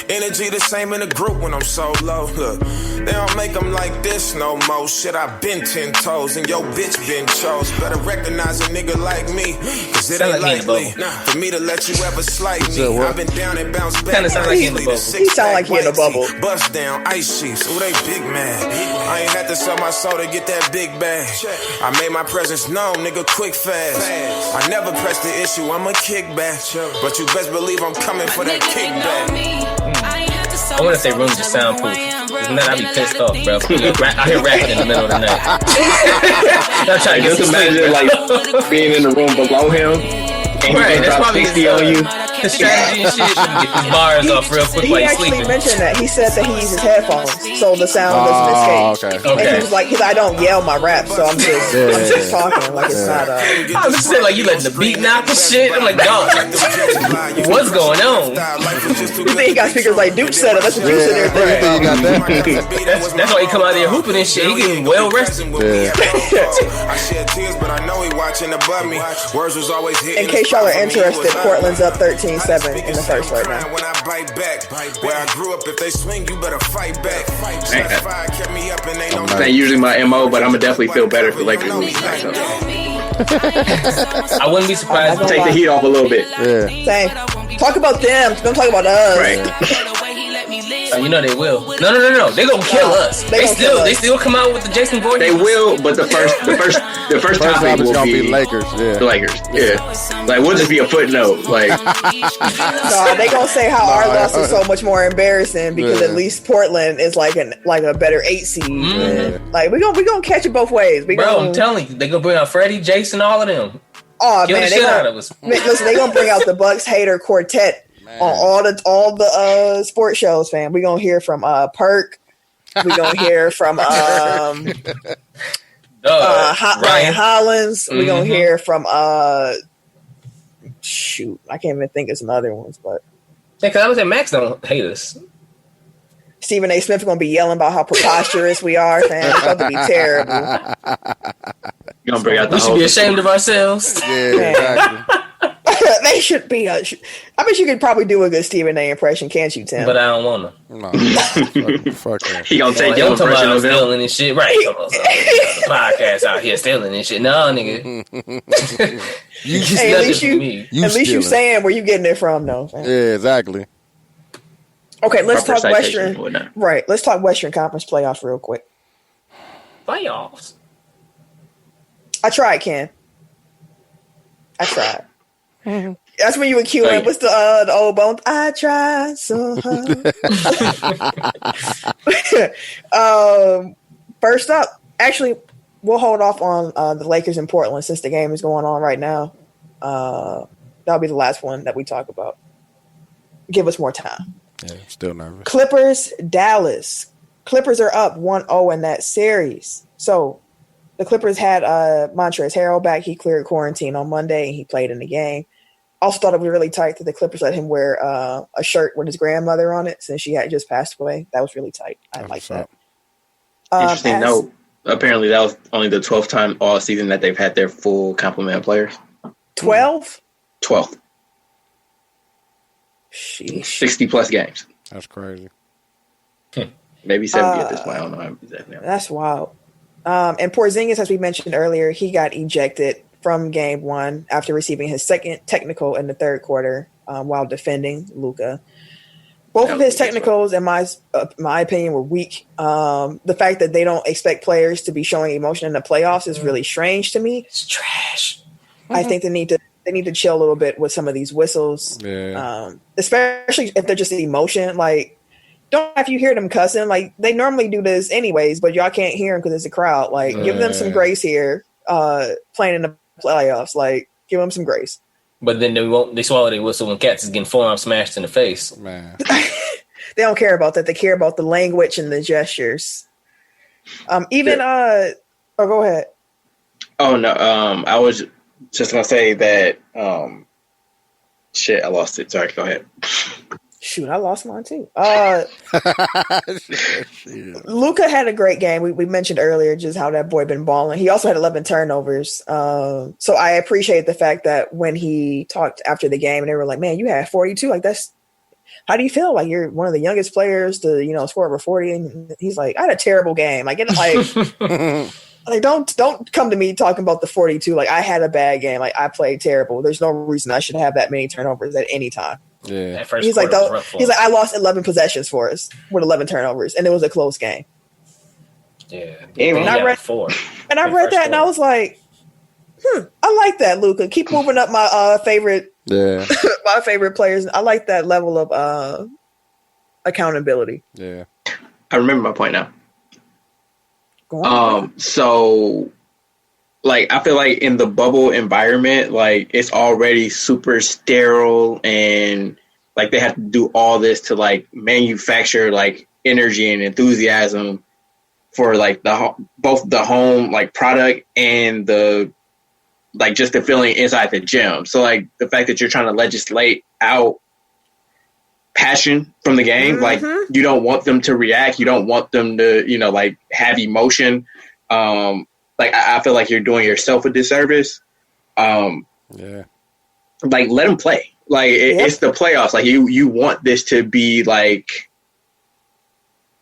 Energy the same in the group when I'm so low. Look, they don't make them like this no more. Shit, I been 10 toes and yo bitch been chose. Better recognize a nigga like me, cause it ain't likely for me to let you ever slight me. I've been down and bounced back. Kinda sound like he in the bubble. He sound like he in the bubble. Bust down, ice sheets, ooh they big man. I ain't had to sell my soul to get that big bag. I made my presence known, nigga, quick fast. I never press the issue, I'm a kickback. But you best believe I'm coming for that kickback. I want to say rooms are soundproof. If not, I'd be pissed off, bro. I hear rapping in the middle of the night. I'm trying to get Just imagine like being in the room below him and right, he that's drop probably 60 on you. his strategy and shit. Get these bars off real quick He while you're actually sleeping. mentioned that. He said that he uses headphones, so the sound doesn't escape. Okay. And he was like, I don't yell my rap, so I'm just talking like it's not I was just saying, like, you letting the beat knock and shit. I'm like, dog, what's going on? You think he got speakers like Duke set up? That's what you sit there thinking. That's why he come out there hooping and shit. He getting well rested. In case y'all are interested, Portland's up 13-7 in the first right now. When I bite back, where I grew up, if they swing, you better fight back. That's usually my MO, but I'ma definitely feel better if the Lakers lose tonight. So. I wouldn't be surprised. Take the heat off a little bit. Yeah. Same. Talk about them. Don't talk about us. Right. You know they will. No. They gonna kill us. They still come out with the Jason Gordon. They will, but the first topic will gonna be Lakers. Yeah. The Lakers. Yeah. Like we'll just be a footnote. Like No, they gonna say how our loss is so much more embarrassing because at least Portland is like a better 8 seed. Mm-hmm. Like we gonna catch it both ways. I'm telling you, they gonna bring out Freddie, Jason, all of them. Oh Kill man, the shit out of us. Listen, they gonna bring out the Bucks hater quartet on all the sports shows, fam. We gonna hear from Perk. We gonna hear from Ryan Hollins. We gonna hear from shoot, I can't even think of some other ones, but Yeah, because I was at Max don't hate us. Stephen A. Smith gonna be yelling about how preposterous we are, fam. It's about to be terrible. you gonna bring out the We should be ashamed of ourselves. Yeah, exactly. They should be. I bet you could probably do a good Stephen A. impression, can't you, Tim? But I don't want to. No, fuck that. He gonna take your impression of him. Stealing this shit, right? The podcast out here stealing this shit. No, nigga. Hey, at least you saying where you getting it from, though. Man. Yeah, exactly. Okay, let's Proper talk citation, Western. Right, let's talk Western Conference playoffs real quick. Playoffs. I tried, Ken. I tried. That's when you were queuing. What's the old bone? I tried so hard. First up, actually, we'll hold off on the Lakers in Portland since the game is going on right now. That'll be the last one that we talk about. Give us more time. Yeah, still nervous. Clippers, Dallas. Clippers are up 1-0 in that series. So the Clippers had Montrezl Harrell back. He cleared quarantine on Monday, and he played in the game. Also thought it was really tight that the Clippers let him wear a shirt with his grandmother on it since she had just passed away. That was really tight. I like that. Interesting note. Apparently, that was only the 12th time all season that they've had their full complement of players. 12? 12th. Sheesh. 60-plus games. That's crazy. Maybe 70 at this point. I don't know exactly. That's wild. And Porzingis, as we mentioned earlier, he got ejected from game one after receiving his second technical in the third quarter while defending Luka. Both of his technicals, in my opinion, were weak. The fact that they don't expect players to be showing emotion in the playoffs is really strange to me. It's trash. I think they need to chill a little bit with some of these whistles, especially if they're just emotion. Like, don't have you hear them cussing. Like, they normally do this anyways, but y'all can't hear them because it's a crowd. Like, give them some grace here. Playing in the playoffs, like, give them some grace. But then they swallow their whistle when cats is getting forearm smashed in the face. Man, they don't care about that. They care about the language and the gestures. Go ahead. Oh no, I was just gonna say that. Shit, I lost it. Sorry, go ahead. Shoot, I lost mine too. Luka had a great game. We mentioned earlier just how that boy been balling. He also had 11 turnovers. So I appreciate the fact that when he talked after the game and they were like, man, you had 42. Like, that's, how do you feel? Like, you're one of the youngest players to, score over 40. And he's like, I had a terrible game. Like, like, don't come to me talking about the 42. Like, I had a bad game. Like, I played terrible. There's no reason I should have that many turnovers at any time. Yeah, he's like, I lost 11 possessions for us with 11 turnovers, and it was a close game. Yeah, and I read that, and I was like, I like that, Luka. Keep moving up my favorite, my favorite players. I like that level of accountability. Yeah, I remember my point now. Go on. So, like, I feel like in the bubble environment, like, it's already super sterile and, like, they have to do all this to, like, manufacture, like, energy and enthusiasm for, like, both the home, like, product and the, like, just the feeling inside the gym. So, like, the fact that you're trying to legislate out passion from the game, like, you don't want them to react. You don't want them to, like, have emotion. Like, I feel like you're doing yourself a disservice. Like, let them play. Like, it's the playoffs. Like, you want this to be, like,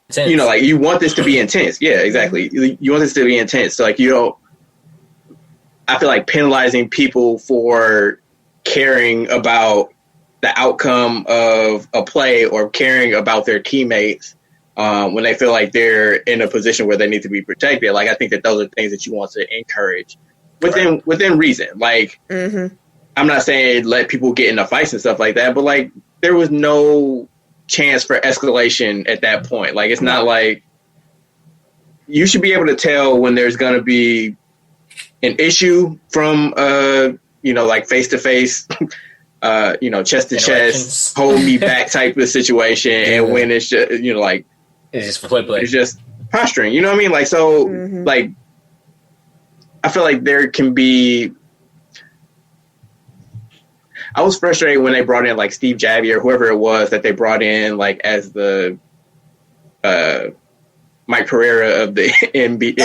intense. Like, you want this to be intense. Yeah, exactly. You want this to be intense. So, like, I feel like penalizing people for caring about the outcome of a play or caring about their teammates when they feel like they're in a position where they need to be protected. Like, I think that those are things that you want to encourage within reason. Like, I'm not saying let people get into fights and stuff like that, but, like, there was no chance for escalation at that point. Like, it's not like you should be able to tell when there's going to be an issue from, like, face-to-face, chest to chest, hold me back type of situation. And when it's just, like, it's just play. It's just posturing. You know what I mean? Like, so, like, I feel like there can be. I was frustrated when they brought in, like, Steve Javie or whoever it was that they brought in, like, as the Mike Pereira of the NBA.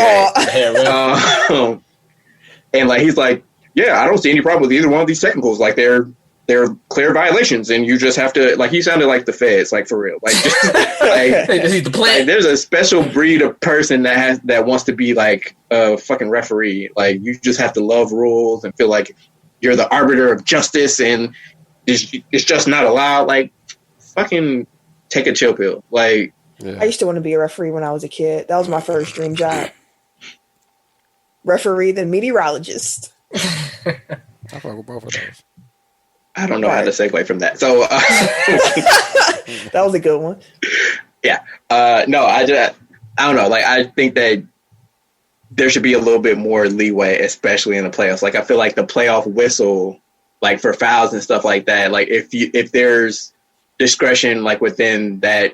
And, like, he's like, yeah, I don't see any problem with either one of these technicals. Like, they're there are clear violations, and you just have to, like, he sounded like the feds, like, for real. Like, just, like, there's a special breed of person that wants to be like a fucking referee. Like, you just have to love rules and feel like you're the arbiter of justice, and it's just not allowed. Like, fucking take a chill pill. Like, I used to want to be a referee when I was a kid. That was my first dream job. Referee, then meteorologist. I fuck with both of those. I don't know how to segue from that. So that was a good one. Yeah. No, I don't know. Like, I think that there should be a little bit more leeway, especially in the playoffs. Like, I feel like the playoff whistle, like, for fouls and stuff like that, like, if there's discretion, like, within that,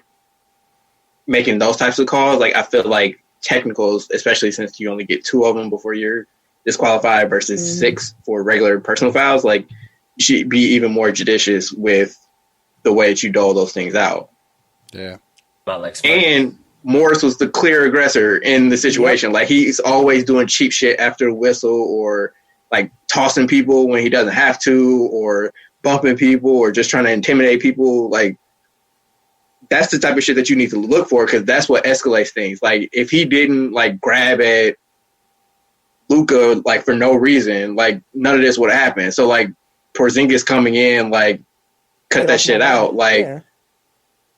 making those types of calls, like, I feel like technicals, especially since you only get 2 of them before you're disqualified versus 6 for regular personal fouls, like, you should be even more judicious with the way that you dole those things out. Yeah. And Morris was the clear aggressor in the situation. Like, he's always doing cheap shit after the whistle, or like tossing people when he doesn't have to, or bumping people, or just trying to intimidate people. Like, that's the type of shit that you need to look for, because that's what escalates things. Like, if he didn't like grab at Luka like for no reason, like, none of this would have happened. So like, Porzingis coming in, like, cut that shit out. Like,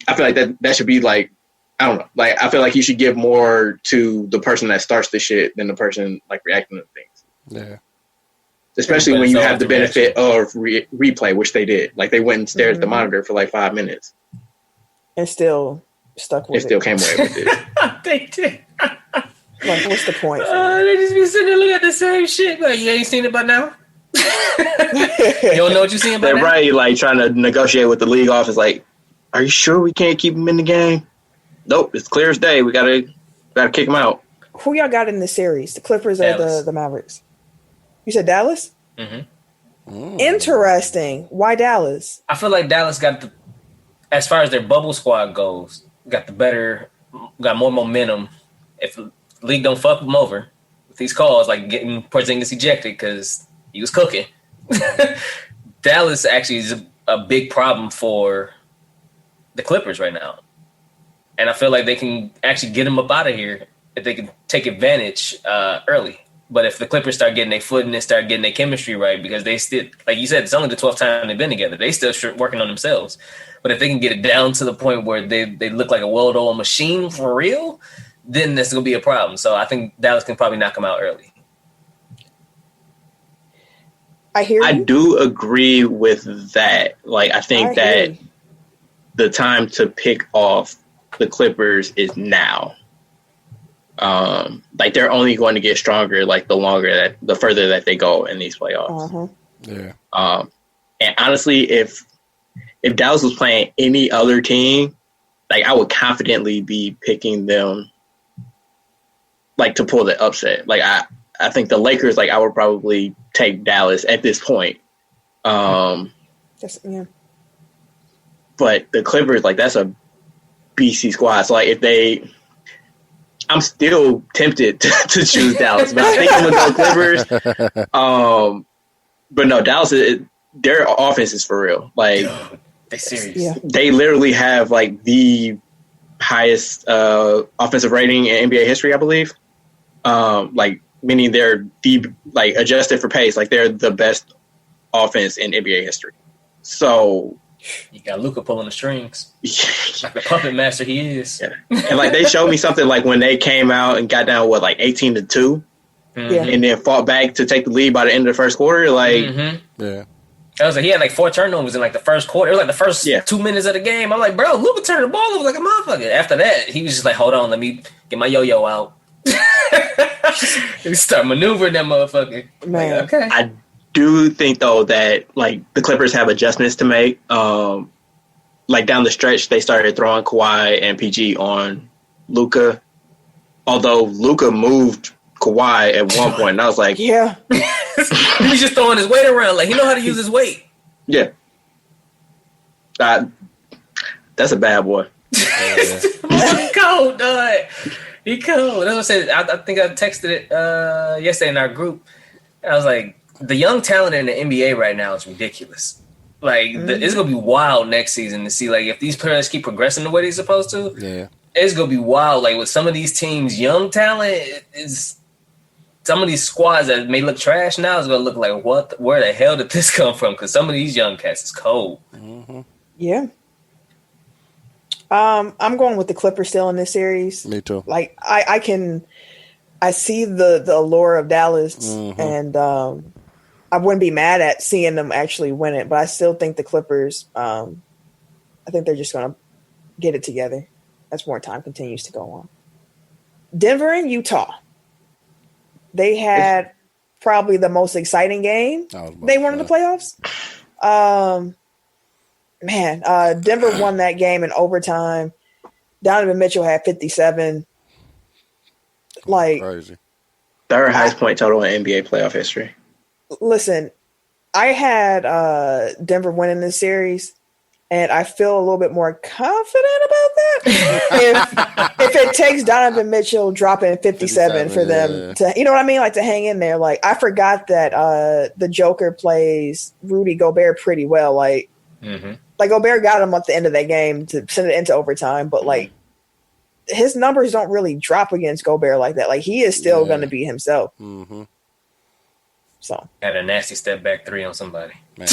I feel like that should be like, I don't know. Like, I feel like you should give more to the person that starts the shit than the person like reacting to things. Yeah. Especially when you have the benefit of replay, which they did. Like, they went and stared at the monitor for like 5 minutes, and still stuck with it. Still came away with it. They did. Like, what's the point? They just be sitting there looking at the same shit. Like, you ain't seen it by now. You don't know what you're seeing about They're right, like, trying to negotiate with the league office. Like, are you sure we can't keep him in the game? Nope, it's clear as day. We gotta kick him out. Who y'all got in this series? The Clippers or the Mavericks? You said Dallas? Mm-hmm. Interesting. Why Dallas? I feel like Dallas got as far as their bubble squad goes, got more momentum. If the league don't fuck them over with these calls, like getting Porzingis ejected because he was cooking. Dallas actually is a big problem for the Clippers right now. And I feel like they can actually get him up out of here if they can take advantage early. But if the Clippers start getting their footing and start getting their chemistry right, because they still, like you said, it's only the 12th time they've been together. They still working on themselves. But if they can get it down to the point where they look like a well-oiled machine for real, then that's going to be a problem. So I think Dallas can probably knock them out early. I hear you. I do agree with that. Like, I think that the time to pick off the Clippers is now. Like, they're only going to get stronger, like, the further that they go in these playoffs. Yeah. And honestly, if Dallas was playing any other team, like, I would confidently be picking them, like, to pull the upset. Like, I think the Lakers, like, I would probably take Dallas at this point. But the Clippers, like, that's a BC squad. So, like, I'm still tempted to choose Dallas, but I think I'm going to go Clippers. But no, Dallas, their offense is for real. Like, they serious. Yeah. They literally have, like, the highest offensive rating in NBA history, I believe. Like, meaning they're like, adjusted for pace. Like, they're the best offense in NBA history. So you got Luka pulling the strings, like the puppet master he is. Yeah. And like, they showed me something like when they came out and got down like 18-2, and then fought back to take the lead by the end of the first quarter. Like, yeah, I was like, he had like 4 turnovers in like the first quarter. It was like the first 2 minutes of the game. I'm like, bro, Luka turned the ball over like a motherfucker. After that, he was just like, hold on, let me get my yo-yo out. He start maneuvering that motherfucker. Man, like, okay. I do think though that like the Clippers have adjustments to make. Like, down the stretch, they started throwing Kawhi and PG on Luka. Although Luka moved Kawhi at one point, and I was like, yeah, he was just throwing his weight around. Like, he know how to use his weight. Yeah, that's a bad boy. He cold, dog. He cold. That's what I said. I think I texted it yesterday in our group. I was like, the young talent in the NBA right now is ridiculous. Like it's gonna be wild next season to see like if these players keep progressing the way they're supposed to. Yeah, it's gonna be wild. Like with some of these teams, young talent is. Some of these squads that may look trash now is gonna look like what? Where the hell did this come from? Because some of these young cats is cold. Mm-hmm. Yeah. I'm going with the Clippers still in this series. Me too. Like I see the allure of Dallas, and I wouldn't be mad at seeing them actually win it, but I still think the Clippers. I think they're just going to get it together as more time continues to go on. Denver and Utah. They had probably the most exciting game they won in the playoffs. Denver won that game in overtime. Donovan Mitchell had 57. Like crazy. Third highest point total in NBA playoff history. Listen, I had Denver winning this series, and I feel a little bit more confident about that. if it takes Donovan Mitchell dropping 57 for them to, you know what I mean? Like to hang in there. Like I forgot that the Joker plays Rudy Gobert pretty well. Like Gobert got him at the end of that game to send it into overtime, but like his numbers don't really drop against Gobert like that. Like he is still going to be himself. Mm-hmm. So had a nasty step back three on somebody. Man.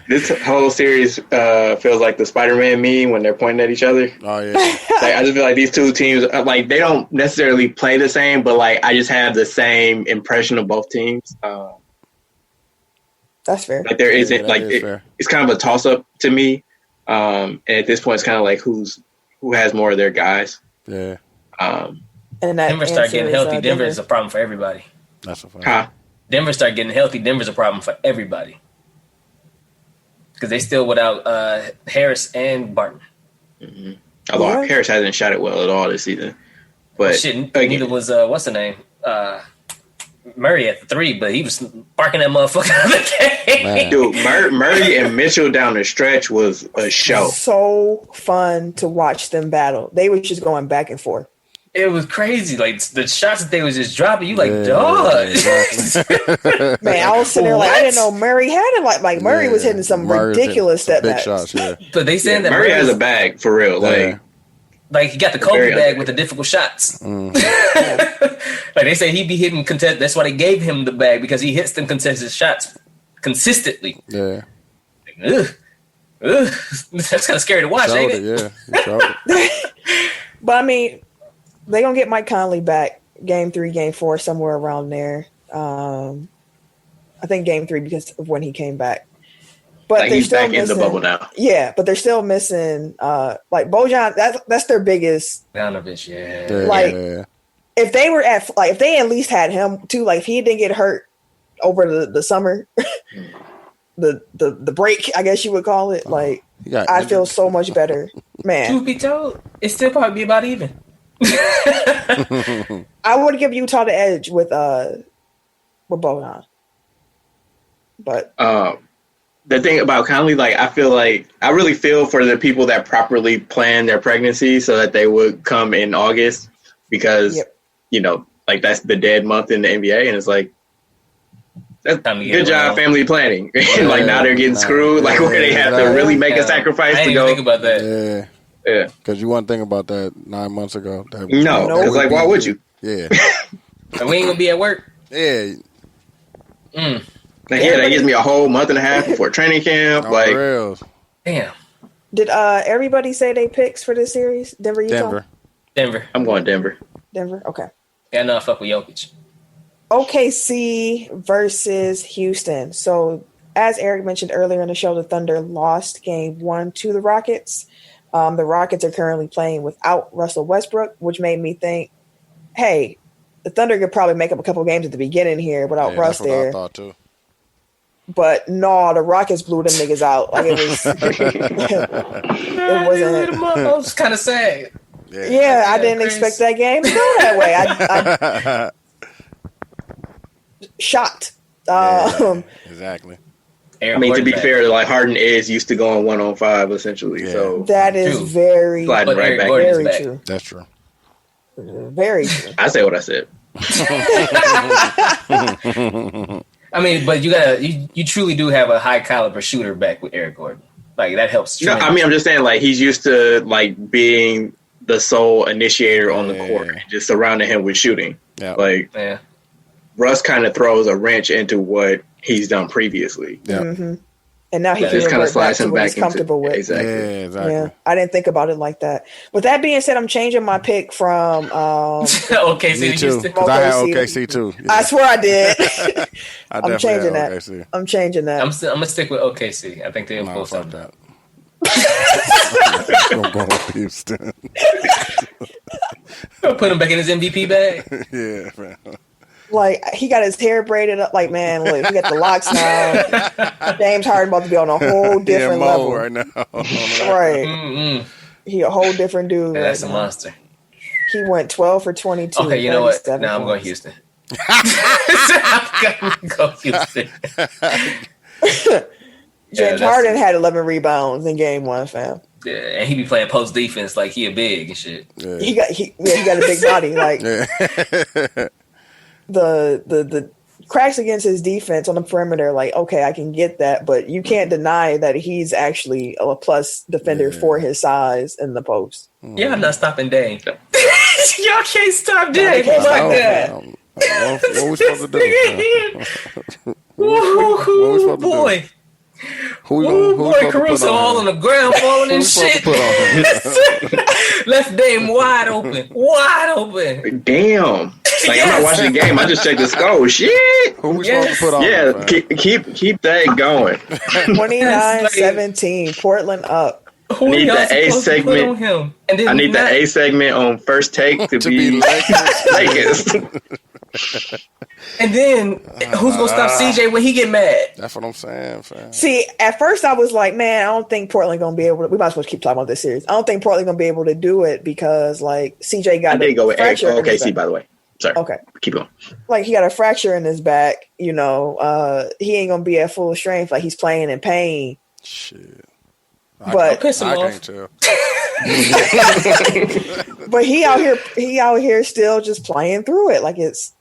This whole series feels like the Spider-Man meme when they're pointing at each other. Oh yeah. Like, I just feel like these two teams, like they don't necessarily play the same, but like I just have the same impression of both teams. That's fair. Like there isn't it's kind of a toss-up to me. And at this point, it's kind of like who has more of their guys. Yeah. And that Denver start getting healthy. Denver is a problem for everybody. That's a fact. Huh? Denver start getting healthy. Denver's a problem for everybody because they still without Harris and Barton. Mm-hmm. Although Harris hasn't shot it well at all this season. But neither was what's the name Murray at the 3, but he was barking that motherfucker out of the game. Dude, Murray and Mitchell down the stretch was a show. So fun to watch them battle. They were just going back and forth. It was crazy. Like the shots that they was just dropping, you like, dog. Exactly. Man, I was sitting there like I didn't know Murray had it. Like Murray was hitting some ridiculous step big backs. shots. Yeah. But they saying that Murray has a bag for real. Like he got the Kobe bag with the difficult shots. Like they say he be hitting contest. That's why they gave him the bag because he hits them contested shots consistently. Yeah. Like, that's kind of scary to watch, ain't it? Yeah. But I mean, they gonna get Mike Conley back game 3, game 4, somewhere around there. I think game 3 because of when he came back. But like he's back in the bubble now. Yeah, but they're still missing like Bojan. That's their biggest. Bojanovich, if they were if they at least had him too. Like if he didn't get hurt over the summer, the break, I guess you would call it. Like I feel so much better, man. Truth be told, it still probably be about even. I would give Utah the edge with Bojan, but the thing about Conley, like I feel like I really feel for the people that properly plan their pregnancy so that they would come in August because you know, like that's the dead month in the NBA, and it's like that's good job family planning. Like now they're getting screwed, like where they have to really make a sacrifice to go. Think about that. Yeah, because you wouldn't think about that 9 months ago. No, because like why would you? Yeah, and we ain't gonna be at work. Yeah. Like, that gives me a whole month and a half before training camp. Like, damn. Did everybody say they picks for this series? Denver, Utah? Denver. I'm going Denver. Denver. Okay. Yeah, no, fuck with Jokic. OKC versus Houston. So, as Eric mentioned earlier in the show, the Thunder lost game 1 to the Rockets. The Rockets are currently playing without Russell Westbrook, which made me think, hey, the Thunder could probably make up a couple games at the beginning here without Russ that's there. What I thought too. But no, the Rockets blew them niggas out. Like it was, it wasn't. I was kind of sad. Yeah, I didn't expect that game to go that way. I shocked. Exactly. I mean, to be fair, like Harden is used to going 1-on-5 essentially. So that is very, right back. Very true. That's true. Very true. I say what I said. I mean, but you truly do have a high caliber shooter back with Eric Gordon. Like that helps. No, I mean, I'm just saying, like he's used to like being the sole initiator on the court, and just surrounding him with shooting. Yeah. Like Russ kind of throws a wrench into what he's done previously. Yeah. Mm-hmm. And now he can just kind of revert back slides to him what back he's comfortable with. Exactly. Yeah, exactly. Yeah, I didn't think about it like that. With that being said, I'm changing my pick from OKC. Me too. Because I had OKC too. Yeah. I swear I did. I'm changing that. I'm changing that. I'm gonna stick with OKC. I think they'll pull something. That. I'm going with Houston. Put him back in his MVP bag. Yeah, man. Like he got his hair braided up. Like man, look, he got the locks now. James Harden about to be on a whole different level right now. Right, Mm-mm. he a whole different dude. Yeah, that's right a now. monster. He went 12 for 22. Okay, you know what? Now I'm going points. Houston. I'm gonna go Houston. James Harden had 11 rebounds in game 1, fam. Yeah, and he be playing post defense like he a big and shit. Yeah. He got a big body. Like the cracks against his defense on the perimeter, like, okay, I can get that, but you can't deny that he's actually a plus defender for his size in the post. Yeah, I'm not stopping Dame. Y'all can't stop Dame. Oh my god. What we supposed to do? Ooh, boy. Boy, Caruso all on the ground, falling and shit. Left Dame wide open. Damn. Like I'm not watching the game. I just checked the score. Shit. Who we supposed to put on? Yeah, keep that going. 29-17. Portland up. I need the A segment. I need the A segment on First Take to be Lakers. And then who's gonna stop CJ when he get mad? That's what I'm saying, fam. See, at first I was like, man, I don't think Portland gonna be able to. We might as well keep talking about this series. I don't think Portland gonna be able to do it because like CJ got. I did go with fracture. OKC, by the way. Sorry. Okay. Keep going. Like he got a fracture in his back. You know, he ain't gonna be at full strength. Like he's playing in pain. Shit. But piss him I off. can't tell. But he out here still just playing through it. Like it's.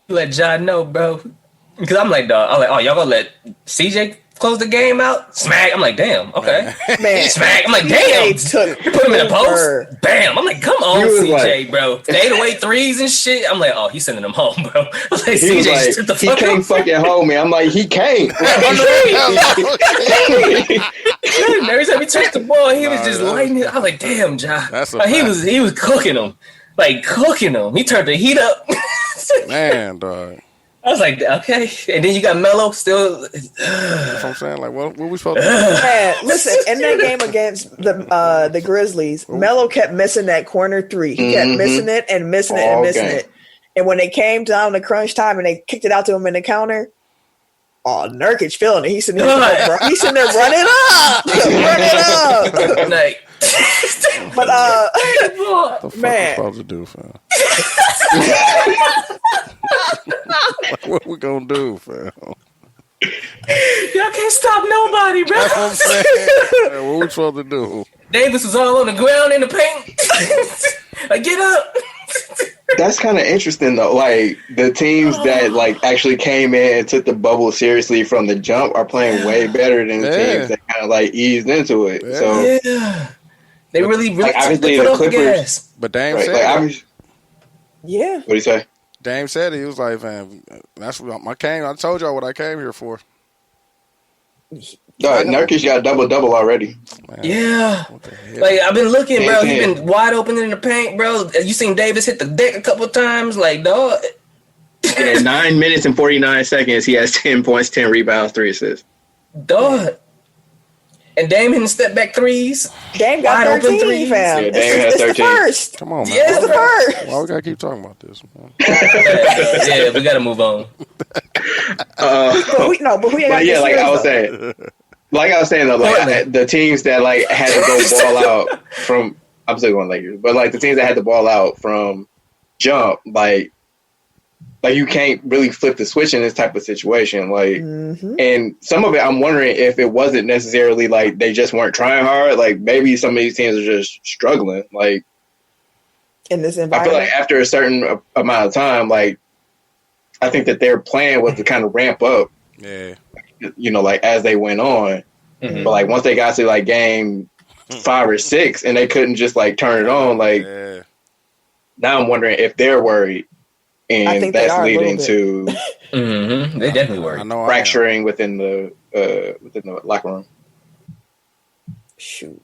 Let John know, bro. Because I'm like, dog. I'm like, oh, y'all gonna let CJ close the game out? Smack. I'm like, damn. Okay. Man, smack. I'm like, damn. You put him in a post. Bam. I'm like, come on, CJ, bro. The 808 threes and shit. I'm like, oh, he's sending them home, bro. I'm like, CJ, like, shut the he fuck can't up. fucking hold me. I'm like, he can't. Every time he touched the ball, he was just lighting it. I was like, damn, John. Like, he was cooking him. Like, cooking him. He turned the heat up. Man, dog. I was like, okay. And then you got Melo still. That's what I'm saying. Like, what we supposed to do? Man, listen, in that game against the Grizzlies, Melo kept missing that corner three. He kept missing it and missing it and missing it. And when they came down to crunch time and they kicked it out to him in the counter, Nurkic feeling it. He's sitting there, running up. Like, but What the fuck man, we supposed to do, fam? What we gonna do, fam? y'all can't stop nobody, bro. That's what I'm saying. Man, what we supposed to do? Davis was all on the ground in the paint. Like, get up. That's kind of interesting though. Like the teams that like actually came in and took the bubble seriously from the jump are playing way better than the teams that kind of like eased into it. Yeah. So they really like, obviously took the off the Clippers. gas. But Dame Right, said, like, yeah. what do you say? Dame said it. He was like, "Man, that's what I told y'all what I came here for." Nurkic got a double already. Man, Yeah, what the hell? like I've been looking, bro. He 10. been wide open in the paint, bro. You seen Davis hit the deck a couple times, like dog. In 9 minutes and 49 seconds, he has 10 points, 10 rebounds, 3 assists. Dog. And Dame hitting step back threes. Dame got Wide open 13, threes. fam. Yeah, Dame has It's the 13. first. Come on, man. Yeah, It's the first. Why we gotta keep talking about this, man? Yeah, we gotta move on. But who got But yeah, this like series, I was though? saying, though, like the teams that like had to go ball out from, I'm still going Lakers, but like the teams that had the ball out from jump, like you can't really flip the switch in this type of situation. Like, and some of it, I'm wondering if it wasn't necessarily like they just weren't trying hard. Like maybe some of these teams are just struggling. Like in this I environment. feel like after a certain amount of time, like I think that their plan was to kind of ramp up. Yeah. You know, like as they went on, but like once they got to like game 5 or 6, and they couldn't just like turn it on. Like now, I'm wondering if they're worried, and that's leading to they definitely worried. Fracturing within the locker room. Shoot,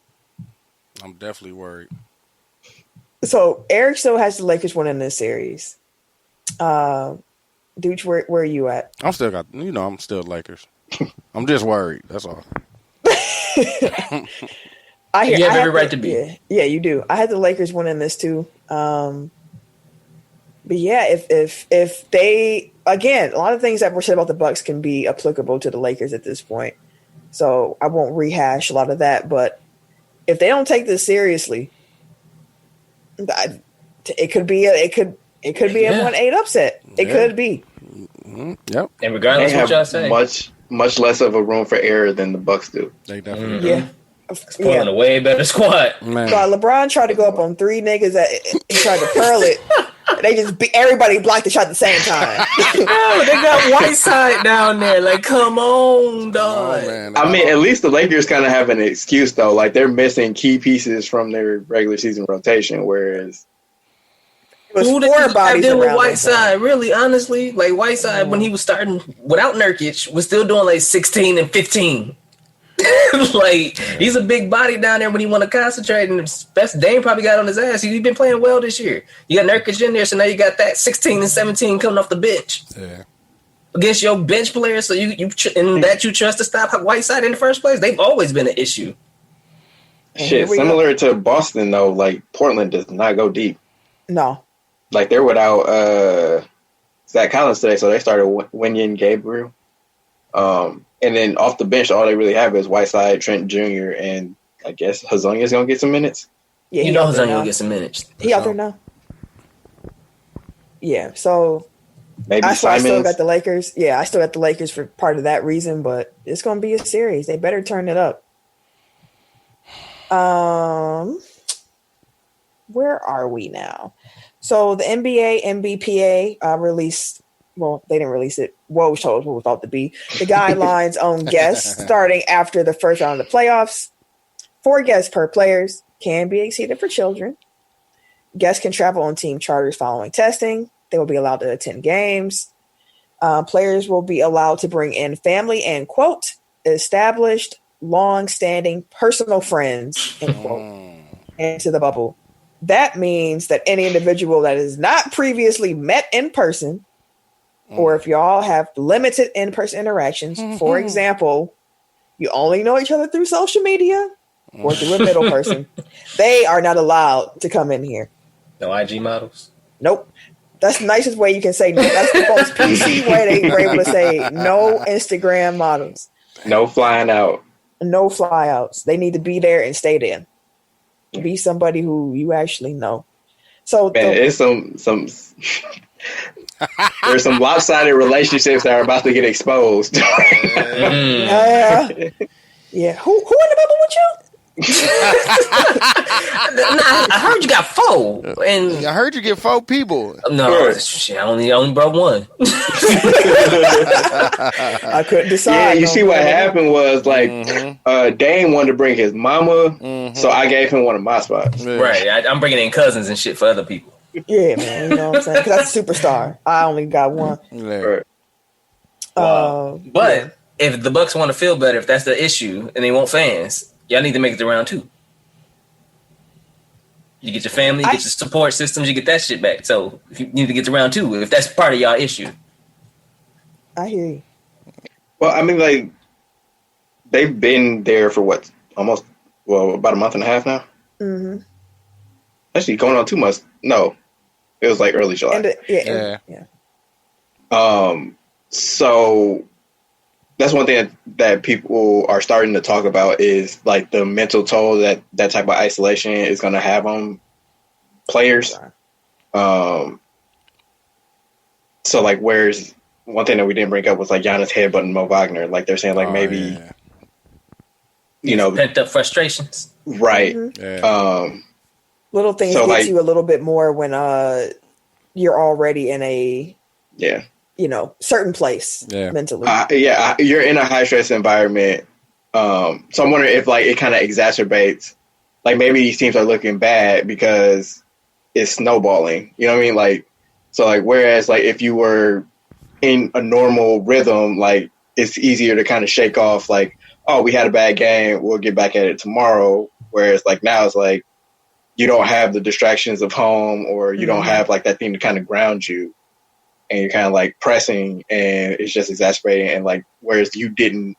I'm definitely worried. So Eric still has the Lakers winning this series. Dooch, where are you at? I'm still Lakers. I'm just worried. That's all. You have every right to be. Yeah, you do. I had the Lakers winning this too. But yeah, if they, again, a lot of things that were said about the Bucks can be applicable to the Lakers at this point. So I won't rehash a lot of that. But if they don't take this seriously, it could be a 1-8 upset. It could be. Yep. And regardless of what y'all say, much less of a room for error than the Bucks do. They definitely do. Yeah. Pulling a way better squad. Man. So LeBron tried to go up on 3 niggas that he tried to pearl it. They just everybody blocked the shot at the same time. Oh, they got Whiteside down there. Like, come on, dog. Oh, man. I mean, at least the Lakers kind of have an excuse though. Like they're missing key pieces from their regular season rotation, whereas it was who 4 bodies deal with around Whiteside? Really, honestly, like Whiteside when he was starting without Nurkic was still doing like 16 and 15. Like he's a big body down there when he want to concentrate, and best Dame probably got on his ass. He's been playing well this year. You got Nurkic in there, so now you got that 16 and 17 coming off the bench against your bench players. So you trust to stop Whiteside in the first place. They've always been an issue. Shit, similar to Boston though. Like Portland does not go deep. No, like they're without Zach Collins today, so they started Wenyen Gabriel. And then off the bench, all they really have is Whiteside, Trent Jr., and I guess Hazonya's going to get some minutes. Yeah, you know Hazonya will get some minutes. He out there now. Yeah, so maybe I Simons. still got the Lakers. Yeah, I still got the Lakers for part of that reason, but it's going to be a series. They better turn it up. Where are we now? So the NBA, NBPA released. Well, they didn't release it. Woj told us what we thought to be the guidelines on guests starting after the first round of the playoffs. 4 guests per players can be exceeded for children. Guests can travel on team charters following testing. They will be allowed to attend games. Players will be allowed to bring in family and, quote, established, long-standing personal friends, end quote, into the bubble. That means that any individual that is not previously met in person, or if y'all have limited in-person interactions, for example, you only know each other through social media or through a middle person, they are not allowed to come in here. No IG models? Nope. That's the nicest way you can say no. That's the most PC way they were able to say no Instagram models. No flying out. No flyouts. They need to be there and stay there. Be somebody who you actually know. So man, it's some there's some lopsided relationships that are about to get exposed. Yeah. Who in the bubble with you? I heard you got 4, and I heard you get 4 people. No, shit, I only brought 1. I couldn't decide. Yeah, you see what happened was like Dame wanted to bring his mama, so I gave him one of my spots. Right, I'm bringing in cousins and shit for other people. Yeah, man, you know what I'm saying? Because that's a superstar. I only got 1. Right. But if the Bucks want to feel better, if that's the issue, and they want fans, y'all need to make it to round 2. You get your family, you get your support systems, you get that shit back. So if you need to get to round 2, if that's part of y'all issue. I hear you. Well, I mean, like, they've been there for what? About a month and a half now? Mm-hmm. Actually, going on 2 months. No. It was like early July. Yeah. So that's one thing that people are starting to talk about is like the mental toll that type of isolation is going to have on players. So like, where's one thing that we didn't bring up was like Giannis headbutting Mo Wagner. Like they're saying like you know, pent up frustrations. Right. Mm-hmm. Little things get you a little bit more when you're already in a certain place mentally. You're in a high stress environment. So I'm wondering if like it kind of exacerbates, like maybe these teams are looking bad because it's snowballing. You know what I mean? Like, so like, whereas like if you were in a normal rhythm, like it's easier to kind of shake off like, oh, we had a bad game, we'll get back at it tomorrow. Whereas like now it's like, you don't have the distractions of home, or you don't have like that thing to kind of ground you, and you're kind of like pressing, and it's just exacerbating. And like, whereas you didn't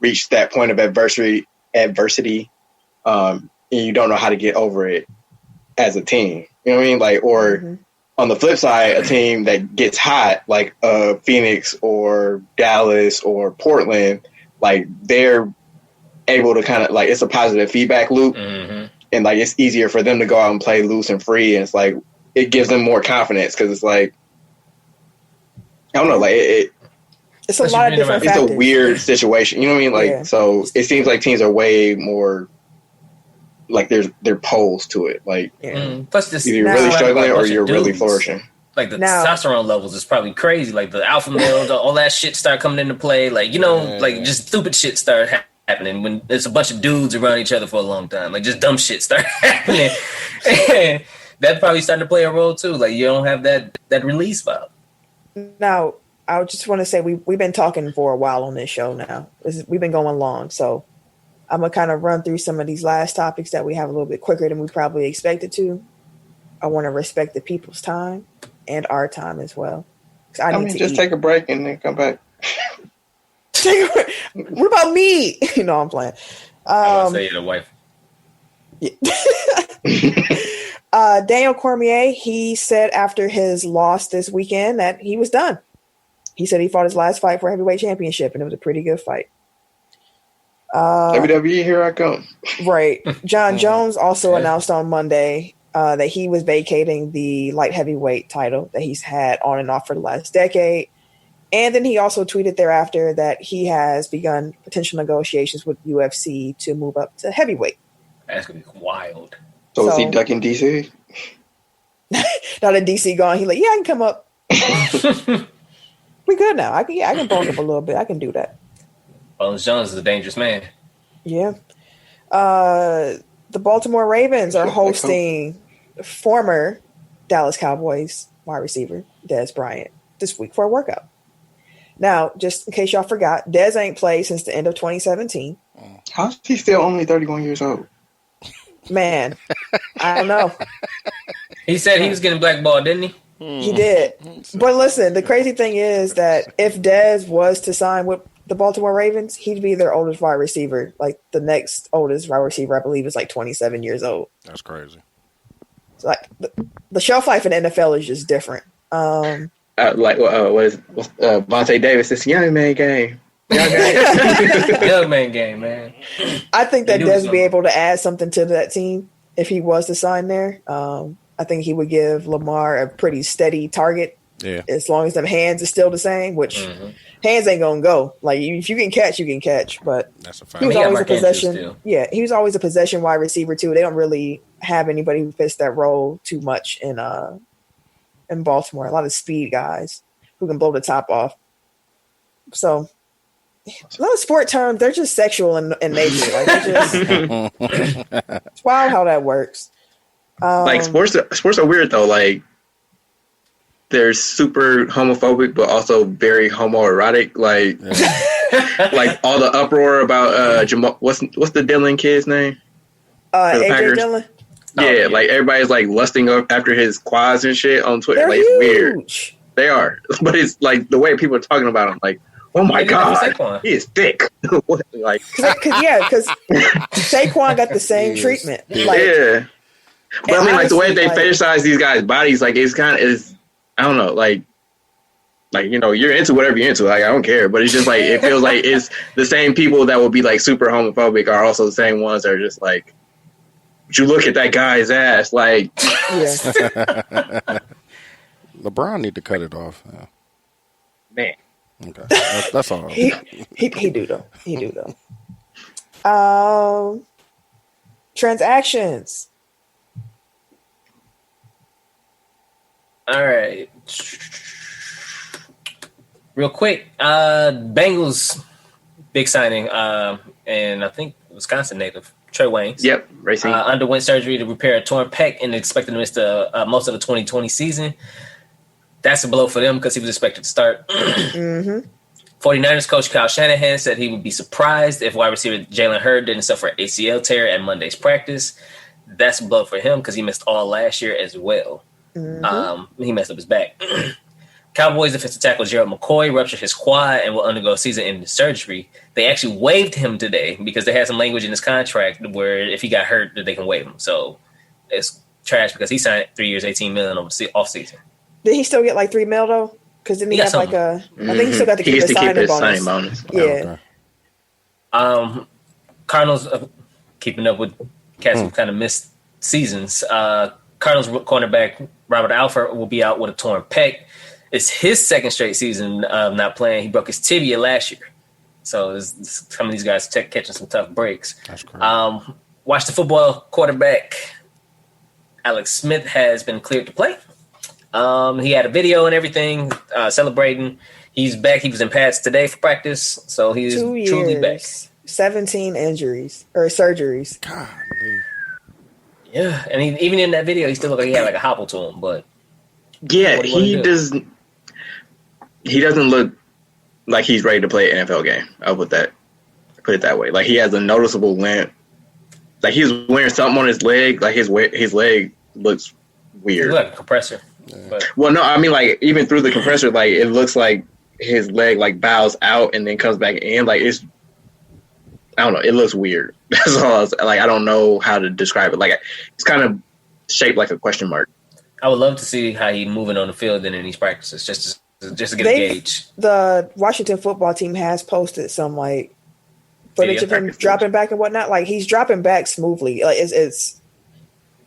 reach that point of adversity, and you don't know how to get over it as a team. You know what I mean? Like, or on the flip side, a team that gets hot, like Phoenix or Dallas or Portland, like they're able to kind of like, it's a positive feedback loop. And like, it's easier for them to go out and play loose and free. And it's like, it gives them more confidence. Cause it's like, I don't know, like it's a lot of different factors. It's a weird situation. You know what I mean? Like, so it seems like teams are way more like they're poles to it. Like, plus this, either you're really struggling or you're really flourishing. Like the testosterone levels is probably crazy. Like the alpha males, all that shit start coming into play. Like, like just stupid shit start happening when there's a bunch of dudes around each other for a long time. Like just dumb shit start happening. And that probably starting to play a role too. Like you don't have that release valve. Now, I just want to say we've been talking for a while on this show now. We've been going long. So I'm going to kind of run through some of these last topics that we have a little bit quicker than we probably expected to. I want to respect the people's time and our time as well. I mean, just take a break and then come back. What about me? I'm playing. I want to say you're the wife. Yeah. Daniel Cormier, he said after his loss this weekend that he was done. He said he fought his last fight for heavyweight championship, and it was a pretty good fight. WWE, here I come. Right. John Jones also announced on Monday that he was vacating the light heavyweight title that he's had on and off for the last decade. And then he also tweeted thereafter that he has begun potential negotiations with UFC to move up to heavyweight. That's going to be wild. So is he ducking DC? Now that DC gone, he's like, yeah, I can come up. We good now. I can bulk up a little bit. I can do that. Bones Jones is a dangerous man. Yeah. The Baltimore Ravens are hosting former Dallas Cowboys wide receiver Dez Bryant this week for a workout. Now, just in case y'all forgot, Dez ain't played since the end of 2017. How's he still only 31 years old? Man, I don't know. He said he was getting blackballed, didn't he? He did. But listen, the crazy thing is that if Dez was to sign with the Baltimore Ravens, he'd be their oldest wide receiver. Like the next oldest wide receiver, I believe, is like 27 years old. That's crazy. It's like the shelf life in the NFL is just different. What is Vontae Davis? It's young man game. Young man game, man. I think that Dez would be able to add something to that team if he was to sign there. I think he would give Lamar a pretty steady target. Yeah. As long as them hands are still the same, which hands ain't gonna go. Like if you can catch, you can catch. But that's a fact. He was always a possession. Yeah, he was always a possession wide receiver too. They don't really have anybody who fits that role too much in Baltimore. A lot of speed guys who can blow the top off. So a lot of sport terms, they're just sexual in nature. Like it's wild how that works. Like sports are weird though. Like they're super homophobic, but also very homoerotic. Like, like all the uproar about Jamal. What's the Dillon kid's name? AJ Dillon. Yeah, like everybody's like lusting up after his quads and shit on Twitter. They're like huge. It's weird. They are, but it's like the way people are talking about him. Like, oh my god, he is thick. Like, because Saquon got the same treatment. Like, yeah, but I mean, like the way they fetishize these guys' bodies, like it's kind of is. I don't know, like you're into whatever you're into. Like I don't care, but it's just like it feels like it's the same people that will be like super homophobic are also the same ones that are just like, would you look at that guy's ass? Like, LeBron need to cut it off. Yeah. Man, okay, that's all. He do though. He do though. Transactions. All right. Real quick, Bengals big signing, and I think Wisconsin native Trey Waynes. Yep, Racing underwent surgery to repair a torn pec and expected to miss most of the 2020 season. That's a blow for them because he was expected to start. 49ers coach Kyle Shanahan said he would be surprised if wide receiver Jalen Hurd didn't suffer an ACL tear at Monday's practice. That's a blow for him because he missed all last year as well. He messed up his back. Cowboys defensive tackle Gerald McCoy ruptured his quad and will undergo season-ending surgery. They actually waived him today because they had some language in his contract where if he got hurt, that they can waive him. So it's trash because he signed 3 years, $18 million over off season. Did he still get like $3 million though? Because didn't he have like a? I think he still got to keep his signing bonus. Yeah. Cardinals keeping up with cats who kind of missed seasons. Cardinals cornerback Robert Alford will be out with a torn pec. It's his second straight season of not playing. He broke his tibia last year. So some of these guys catching some tough breaks. That's great. Washington football quarterback Alex Smith has been cleared to play. He had a video and everything celebrating. He's back. He was in pads today for practice. So he's truly back. 17 injuries or surgeries. God, yeah, and even in that video, he still looked like he had like a hobble to him. But yeah, he doesn't look like he's ready to play an NFL game. I'll put it that way. Like he has a noticeable limp. Like he was wearing something on his leg. Like his leg looks weird. He looks like a compressor. Yeah. Well, no, I mean like even through the compressor, like it looks like his leg like bows out and then comes back in. Like I don't know. It looks weird. That's all. I don't know how to describe it. Like it's kind of shaped like a question mark. I would love to see how he's moving on the field and in these practices, just to get a gauge. The Washington football team has posted some like footage of him dropping back and whatnot. Like he's dropping back smoothly. Like it's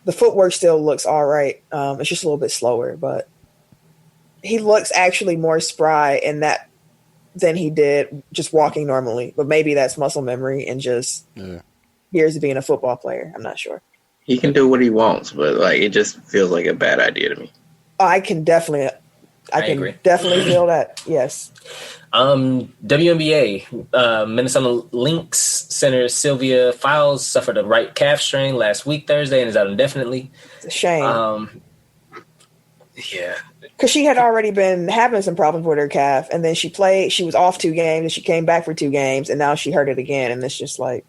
the footwork still looks all right. It's just a little bit slower, but he looks actually more spry in that than he did just walking normally. But maybe that's muscle memory and just years of being a football player. I'm not sure. He can do what he wants, but like it just feels like a bad idea to me. I can definitely feel that. Yes. WNBA, Minnesota Lynx center Sylvia Fowles suffered a right calf strain last week Thursday and is out indefinitely. It's a shame. Yeah. Because she had already been having some problems with her calf, and then she was off 2 games, and she came back for 2 games, and now she hurt it again, and it's just like...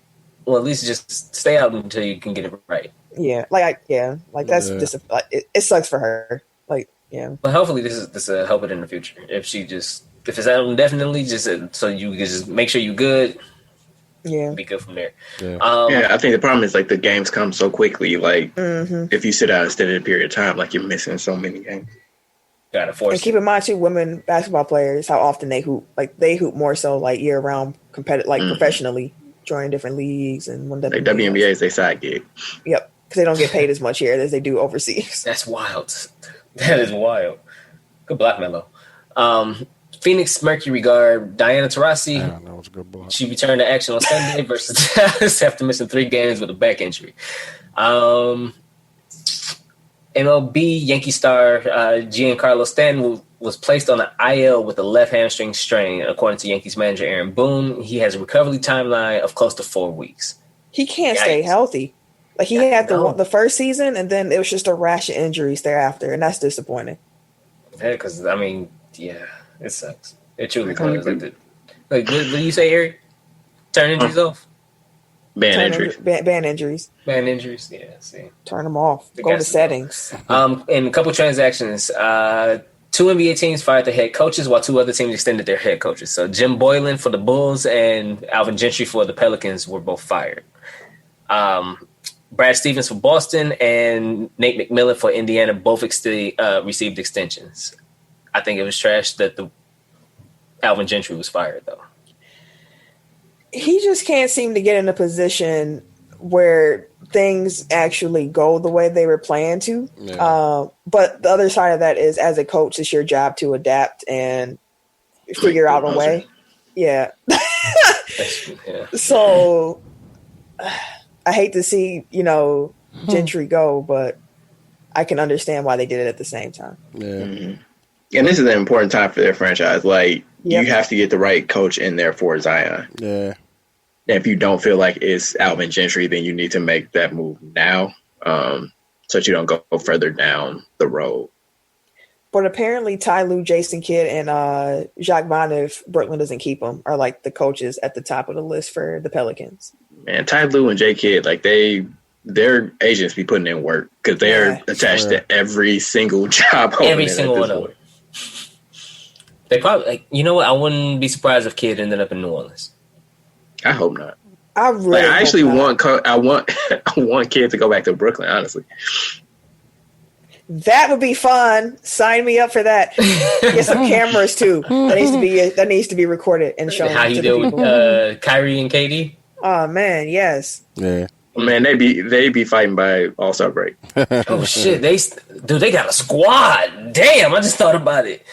Well, at least just stay out until you can get it right. Yeah, that's just... It sucks for her. Like, yeah. But hopefully this will help it in the future. If it's out indefinitely, just so you can just make sure you're good. Yeah. Be good from there. Yeah. I think the problem is like the games come so quickly. Like if you sit out instead of a period of time, like you're missing so many games. Gotta force. And keep in mind too, women basketball players, how often they hoop. Like they hoop more so like year round, professionally, joining different leagues and one like WNBA is their side gig. Yep, because they don't get paid as much here as they do overseas. That's wild. That is wild. Good block, Melo. Phoenix Mercury guard Diana Taurasi. That was a good block. She returned to action on Sunday versus Dallas after missing 3 games with a back injury. MLB Yankee star Giancarlo Stanton was placed on the IL with a left hamstring strain, according to Yankees manager Aaron Boone. He has a recovery timeline of close to 4 weeks. He can't stay healthy. Like he had the first season, and then it was just a rash of injuries thereafter, and that's disappointing. Yeah, because it sucks. It truly does. Like, what do you say, Eric? Turn injuries off. Ban injuries. Ban injuries. Ban injuries. Yeah. See. Turn them off. Go to settings. In a couple transactions, 2 NBA teams fired their head coaches, while 2 other teams extended their head coaches. So Jim Boylan for the Bulls and Alvin Gentry for the Pelicans were both fired. Brad Stevens for Boston and Nate McMillan for Indiana both received extensions. I think it was trash that the Alvin Gentry was fired, though. He just can't seem to get in a position where things actually go the way they were planned to. Yeah. But the other side of that is, as a coach, it's your job to adapt and figure out a way. Yeah. So I hate to see, Gentry go, but I can understand why they did it at the same time. Yeah. Mm-hmm. And this is an important time for their franchise. Like, you have to get the right coach in there for Zion. Yeah. And if you don't feel like it's Alvin Gentry, then you need to make that move now, so that you don't go further down the road. But apparently Ty Lue, Jason Kidd, and Jacques Vaughn, if Brooklyn doesn't keep them, are like the coaches at the top of the list for the Pelicans. Man, Ty Lue and J Kidd, like their agents be putting in work because they're attached to every single job. Every single one of them. They probably, like, you know what? I wouldn't be surprised if Kidd ended up in New Orleans. I hope not. I really, I actually want Kidd to go back to Brooklyn. Honestly, that would be fun. Sign me up for that. Get some cameras too. That needs to be recorded and shown. How you deal with Kyrie and KD? Oh man, yes. Yeah. Man, they be fighting by All-Star break. Oh shit, they got a squad. Damn, I just thought about it.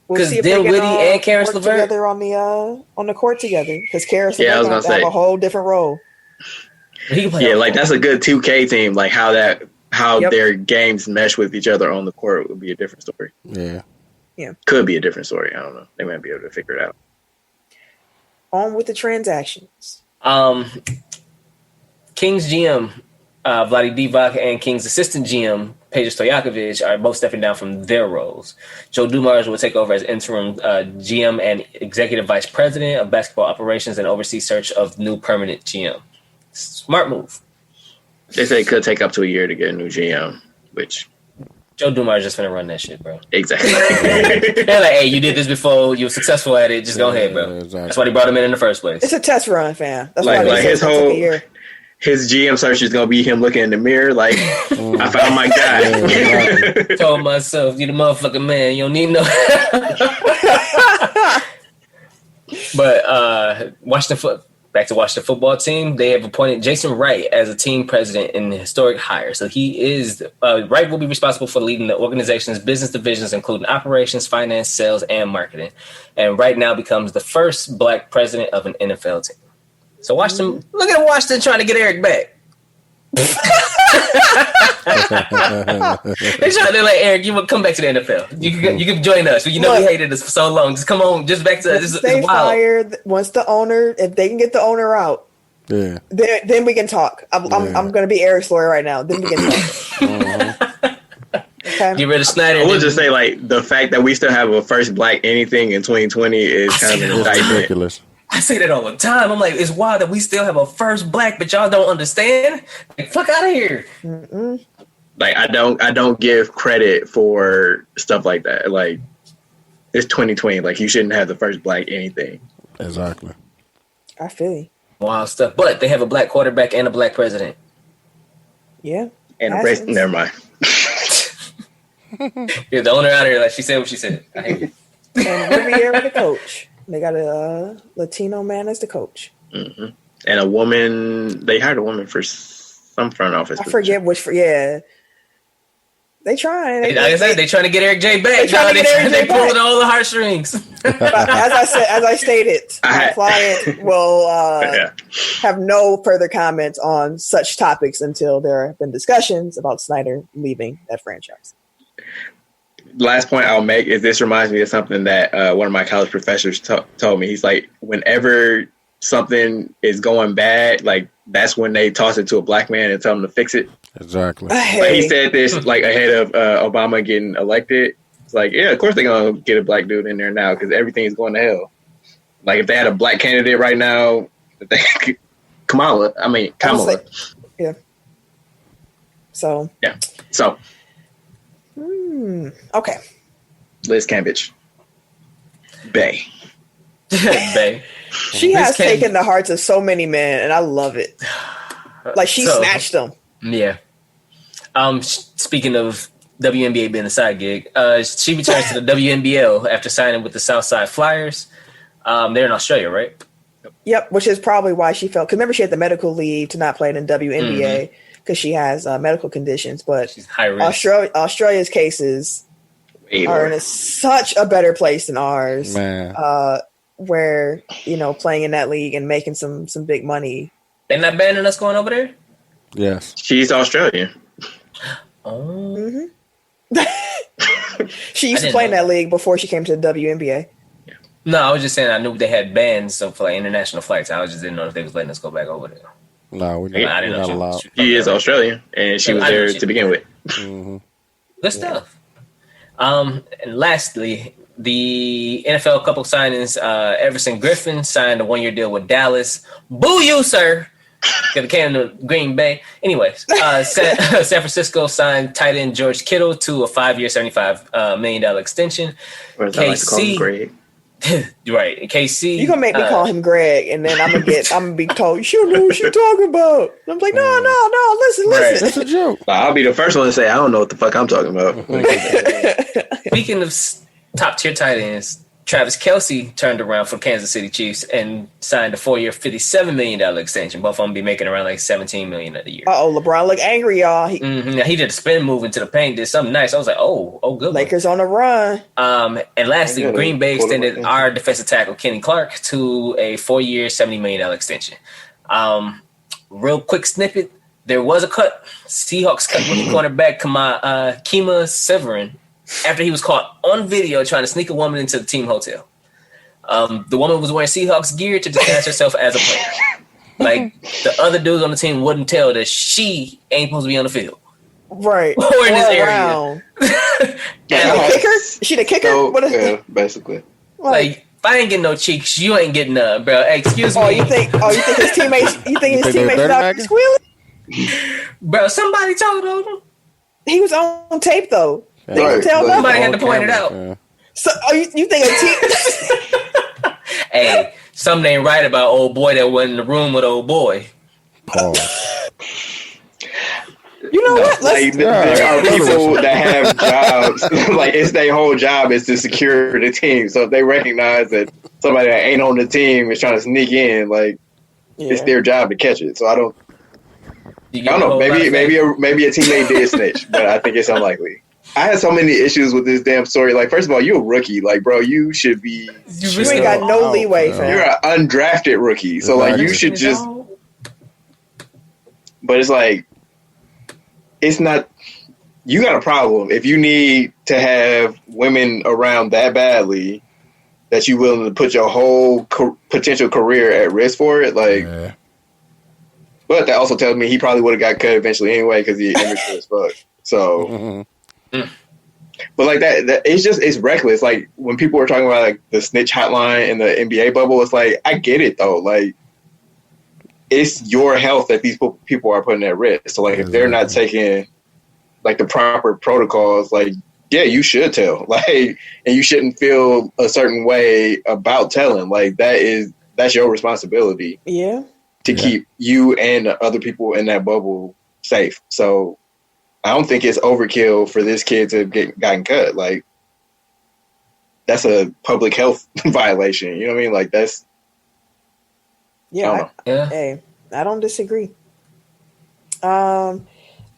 Because Dinwiddie and Karis LeVert together on the court together. Because Karis LeVert I was gonna have a whole different role. Like that's a good 2K team. Like how their games mesh with each other on the court would be a different story. Yeah. Could be a different story. I don't know. They might be able to figure it out. On with the transactions. Kings GM Vlade Divac and Kings assistant GM Peja Stojakovic are both stepping down from their roles. Joe Dumars will take over as interim GM and executive vice president of basketball operations and oversee search of new permanent GM. Smart move. They say it could take up to a year to get a new GM, which Joe Dumars just finna run that shit, bro. Exactly. They're like, hey, you did this before. You were successful at it. Just go ahead, bro. Exactly. That's why they brought him in the first place. It's a test run, fam. That's like why his whole his GM search is gonna be him looking in the mirror, like I found my guy. Told myself, you the motherfucking man. You don't need no. But back to Washington football team, they have appointed Jason Wright as a team president in the historic hire. So he is Wright will be responsible for leading the organization's business divisions, including operations, finance, sales, and marketing. And Wright now becomes the first black president of an NFL team. So Washington, look at Washington trying to get Eric back. They're like, Eric, you will come back to the NFL. You can join us. You know, we hated us for so long. Just come on, just back to us. They fired once the owner. If they can get the owner out, then we can talk. I'm going to be Eric's lawyer right now. Then we can talk. Okay. Get rid of Snyder. I would just say, like, the fact that we still have a first black anything in 2020 is kind of ridiculous. I say that all the time. I'm like, it's wild that we still have a first black, but y'all don't understand. Like, fuck out of here. Mm-mm. Like, I don't give credit for stuff like that. Like, it's 2020. Like, you shouldn't have the first black anything. Exactly. I feel you. Wild stuff. But they have a black quarterback and a black president. Yeah. And a president. Never mind. Yeah, the owner out here, like, she said what she said. I hate it. And Riviera the coach. They got a Latino man as the coach. Mm-hmm. And a woman, they hired a woman for some front office. I forget which, They trying. They trying to get Eric J back. They pulling all the heartstrings. As I stated, my client will have no further comments on such topics until there have been discussions about Snyder leaving that franchise. Last point I'll make is this reminds me of something that one of my college professors told me. He's like, whenever something is going bad, like that's when they toss it to a black man and tell him to fix it. Exactly. Like, he said this like ahead of Obama getting elected. It's like, yeah, of course they're gonna get a black dude in there now because everything is going to hell. Like if they had a black candidate right now, Kamala. Yeah. So. Yeah. So. Okay. Liz Cambridge. Bay. Bay. She has taken the hearts of so many men, and I love it. Like she snatched them. Yeah. Speaking of WNBA being a side gig, she returns to the WNBL after signing with the Southside Flyers. They're in Australia, right? Yep, which is probably why she felt. Because remember, she had the medical leave to not play in WNBA because she has medical conditions. But she's high risk. Australia's cases are in such a better place than ours. Man. Where playing in that league and making some big money. They're not banning us going over there? Yes. She's Australian. Oh. Mm-hmm. She used to play in that league before she came to the WNBA. Yeah. No, I was just saying I knew they had bans for like international flights. I just didn't know if they was letting us go back over there. No, we're not allowed. She is Australian, and she was there to begin with. Mm-hmm. Good stuff. And lastly, the NFL couple signings. Everson Griffin signed a 1-year deal with Dallas. Boo you, sir. Because came to Green Bay. Anyways, San Francisco signed tight end George Kittle to a 5-year, $75 million extension. Or as I like to call him, Greg. Right, KC. You gonna make me call him Greg, and then I'm gonna be told you don't know what you're talking about. And I'm like, no, listen. Right. That's a joke. I'll be the first one to say I don't know what the fuck I'm talking about. Speaking of top tier tight ends, Travis Kelce turned around for Kansas City Chiefs and signed a 4-year, $57 million extension. Both of them be making around like $17 million a year. LeBron look angry, y'all. Now, he did a spin move into the paint, did something nice. I was like, oh, good. Lakers on the run. And lastly, Green Bay extended our defensive tackle Kenny Clark to a 4-year, $70 million extension. Real quick snippet: there was a cut. Seahawks cut rookie cornerback Kima Severin after he was caught on video trying to sneak a woman into the team hotel. The woman was wearing Seahawks gear to disguise herself as a player. Like, the other dudes on the team wouldn't tell that she ain't supposed to be on the field. Right. Or in this area. The kicker? She the kicker? So, what is basically. Like, if I ain't getting no cheeks, you ain't getting none, bro. Hey, excuse me. You think his teammates not squealing? Bro, somebody told on him. He was on tape though. They Right. can tell Somebody nothing. had to point it out. Yeah. So you think a team? Hey, something ain't right about old boy that went in the room with old boy. Pause. You know what? There are people that have jobs. Like, it's their whole job is to secure the team. So if they recognize that somebody that ain't on the team is trying to sneak in, like, it's their job to catch it. So I don't know. Maybe a teammate did snitch, but I think it's unlikely. I had so many issues with this damn story. Like, first of all, you're a rookie. Like, bro, you should be. You ain't got no leeway, fam. You're an undrafted rookie, so like you should just. But it's like, it's not. You got a problem if you need to have women around that badly that you willing to put your whole potential career at risk for it. Like, but that also tells me he probably would have got cut eventually anyway because he immature as fuck. So. But like that it's reckless. Like, when people were talking about like the snitch hotline in the NBA bubble, it's like, I get it though. Like, it's your health that these people are putting at risk. So like, if they're not taking like the proper protocols, like, yeah, you should tell. Like, and you shouldn't feel a certain way about telling. Like, that's your responsibility. Yeah. To keep you and the other people in that bubble safe. So I don't think it's overkill for this kid to get gotten cut. Like, that's a public health violation. You know what I mean? Like, that's. Yeah. Hey, I don't disagree. A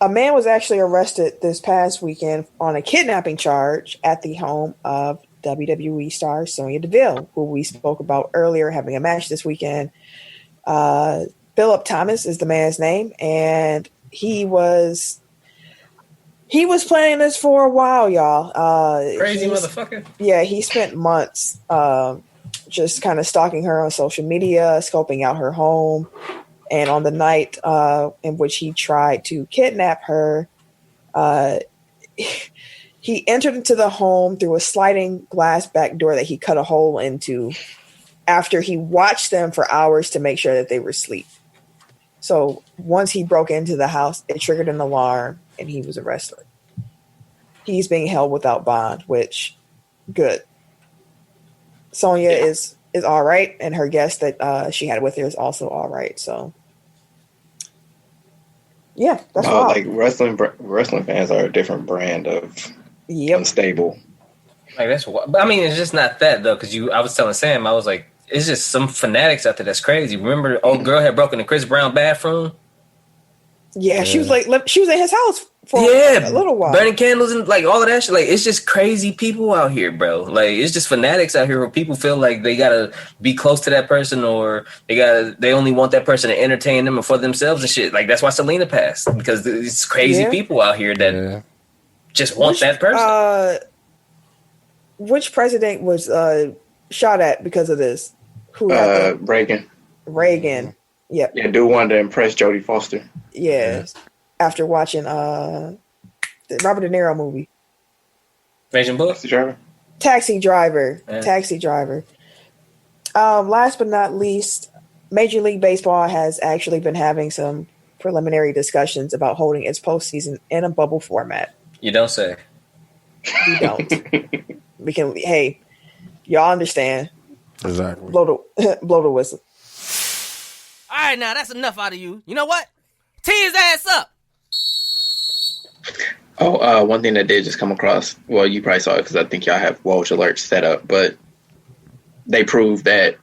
man was actually arrested this past weekend on a kidnapping charge at the home of WWE star Sonya Deville, who we spoke about earlier, having a match this weekend. Philip Thomas is the man's name, and he was planning this for a while, y'all. Crazy motherfucker. Yeah, he spent months just kind of stalking her on social media, scoping out her home. And on the night in which he tried to kidnap her, he entered into the home through a sliding glass back door that he cut a hole into after he watched them for hours to make sure that they were asleep. So once he broke into the house, it triggered an alarm and he was arrested. He's being held without bond, which, good. Sonya is all right, and her guest that she had with her is also all right. So, yeah, that's wild. Like, wrestling fans are a different brand of unstable. Like, that's what, but I mean, it's just not that though, because I was telling Sam, I was like, it's just some fanatics out there that's crazy. Remember, the old girl had broken the Chris Brown bathroom. Yeah, she was in his house for a little while, burning candles and like all of that shit. Like, it's just crazy people out here, bro. Like, it's just fanatics out here where people feel like they gotta be close to that person, or they only want that person to entertain them and for themselves and shit. Like, that's why Selena passed, because it's crazy people out here that just want that person. Which president was shot at because of this? Who Reagan. Reagan. Yep. Yeah, dude wanted to impress Jodie Foster. Yeah. After watching the Robert De Niro movie. Raging Bull? Taxi Driver. Yeah. Taxi Driver. Last but not least, Major League Baseball has actually been having some preliminary discussions about holding its postseason in a bubble format. You don't say. We don't. We can. Hey, y'all understand? Exactly. Blow the whistle. All right, now that's enough out of you. You know what? Tee his ass up. Oh, one thing that did just come across. Well, you probably saw it because I think y'all have Woj alerts set up, but they proved that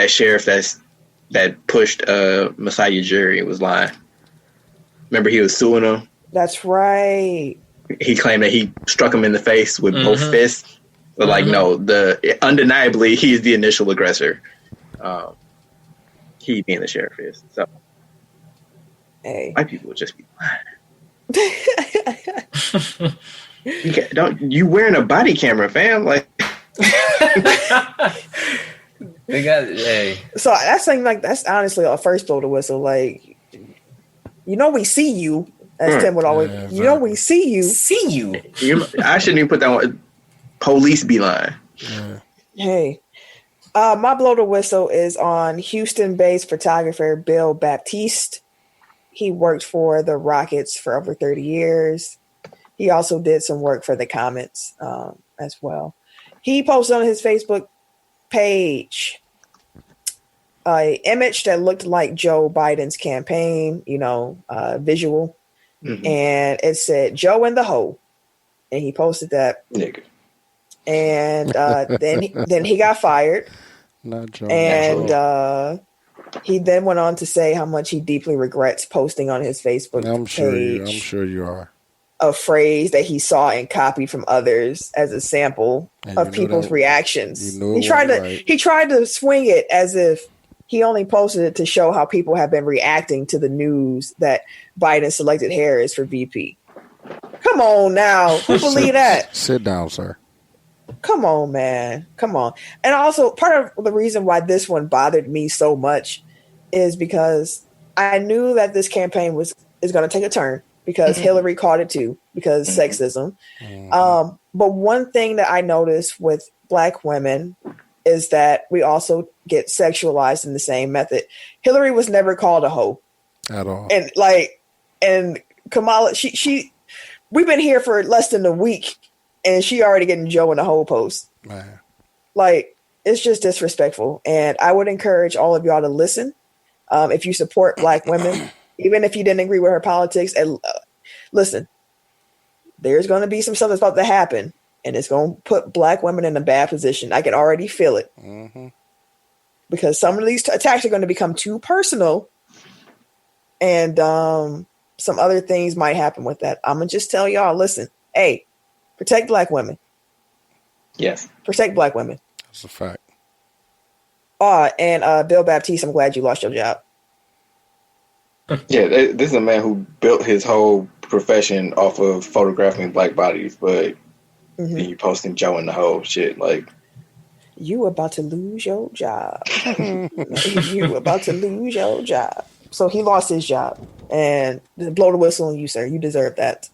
sheriff that pushed Messiah Ujiri was lying. Remember, he was suing him. That's right. He claimed that he struck him in the face with both fists. But no, undeniably he's the initial aggressor. He being the sheriff is. So, hey, white people would just be lying. You wearing a body camera, fam? Like, they got hey. So that's honestly a first blow the whistle. Like, we see you. As Tim would always, we see you. See you. I shouldn't even put that on. Police be lying. Yeah. Hey, my blow the whistle is on Houston-based photographer Bill Baptiste. He worked for the Rockets for over 30 years. He also did some work for the Comets as well. He posted on his Facebook page an image that looked like Joe Biden's campaign, visual. Mm-hmm. And it said, Joe in the hole. And he posted that. Nigga. And then he got fired. Not Joe. And he then went on to say how much he deeply regrets posting on his Facebook page. I'm sure you are. A phrase that he saw and copied from others as a sample of people's reactions. He tried to swing it as if he only posted it to show how people have been reacting to the news that Biden selected Harris for VP. Come on now. Who believe that? Sit down, sir. Come on, man. Come on. And also, part of the reason why this one bothered me so much is because I knew that this campaign is going to take a turn because Hillary caught it too, because sexism. But one thing that I noticed with Black women is that we also get sexualized in the same method. Hillary was never called a hoe. At all. And Kamala, we've been here for less than a week and she already getting Joe in the hoe post. Man. Like, it's just disrespectful. And I would encourage all of y'all to listen. If you support Black women, even if you didn't agree with her politics, and listen, there's going to be some stuff that's about to happen. And it's going to put Black women in a bad position. I can already feel it. Mm-hmm. Because some of these attacks are going to become too personal. And some other things might happen with that. I'm going to just tell y'all, listen, hey, protect Black women. Yes. Protect Black women. That's a fact. And Bill Baptiste, I'm glad you lost your job. Yeah, this is a man who built his whole profession off of photographing Black bodies, but you posting Joe in the hole shit. Like, you about to lose your job. You about to lose your job. So he lost his job. And blow the whistle on you, sir. You deserve that.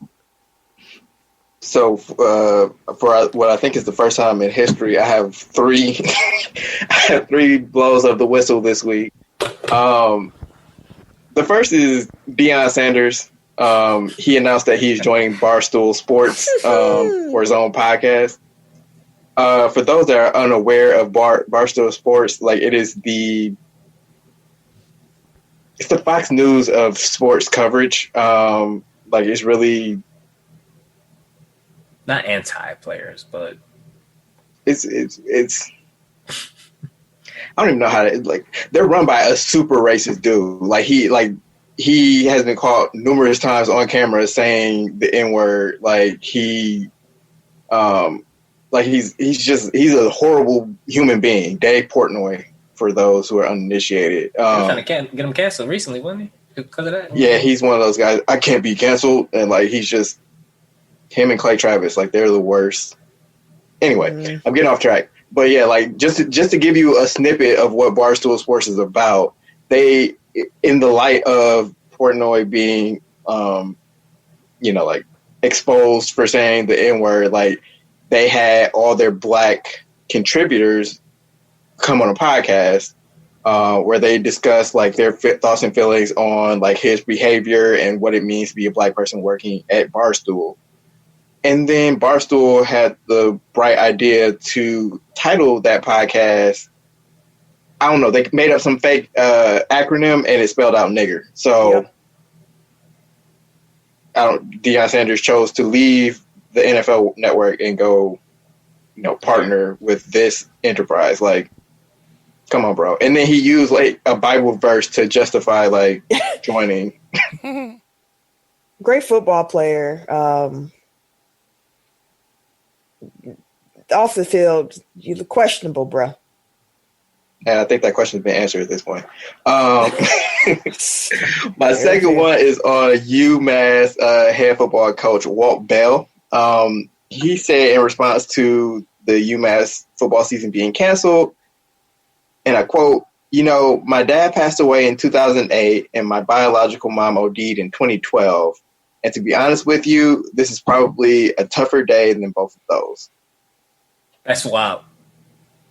So for what I think is the first time in history, I have three blows of the whistle this week. The first is Deion Sanders. He announced that he's joining Barstool Sports for his own podcast. For those that are unaware of Barstool Sports, like it's the Fox News of sports coverage. Like it's really not anti-players, but it's I don't even know how to, like, they're run by a super racist dude. He has been caught numerous times on camera saying the N-word. He's a horrible human being. Dave Portnoy, for those who are uninitiated. Trying to get him canceled recently, wasn't he? Because of that? Yeah, he's one of those guys. I can't be canceled. And he's just him and Clay Travis. They're the worst. Anyway, I'm getting off track. But yeah, like just to give you a snippet of what Barstool Sports is about, they, in the light of Portnoy being, like exposed for saying the N-word, like they had all their black contributors come on a podcast where they discuss like their thoughts and feelings on like his behavior and what it means to be a black person working at Barstool. And then Barstool had the bright idea to title that podcast, I don't know, they made up some fake acronym and it spelled out nigger. So Deion Sanders chose to leave the NFL network and go, partner with this enterprise. Like, come on, bro. And then he used like a Bible verse to justify like joining. Great football player. Off the field, you're questionable, bro. And I think that question's been answered at this point. My second one is on UMass head football coach Walt Bell. He said in response to the UMass football season being canceled, and I quote, my dad passed away in 2008 and my biological mom OD'd in 2012. And to be honest with you, this is probably a tougher day than both of those. That's wild.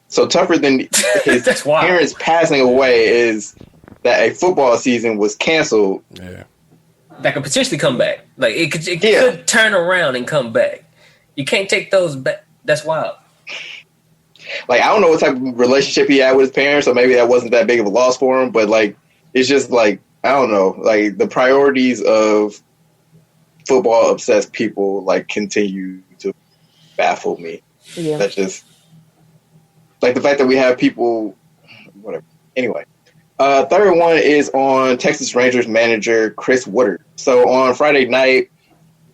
So tougher than his parents passing away is that a football season was canceled. Yeah. That could potentially come back. Like it could turn around and come back. You can't take those back. That's wild. Like, I don't know what type of relationship he had with his parents, so maybe that wasn't that big of a loss for him, but like, it's just like, I don't know, like the priorities of football obsessed people like continue to baffle me. Yeah. That's just like the fact that we have people, whatever. Anyway, third one is on Texas Rangers manager Chris Woodard. So on Friday night,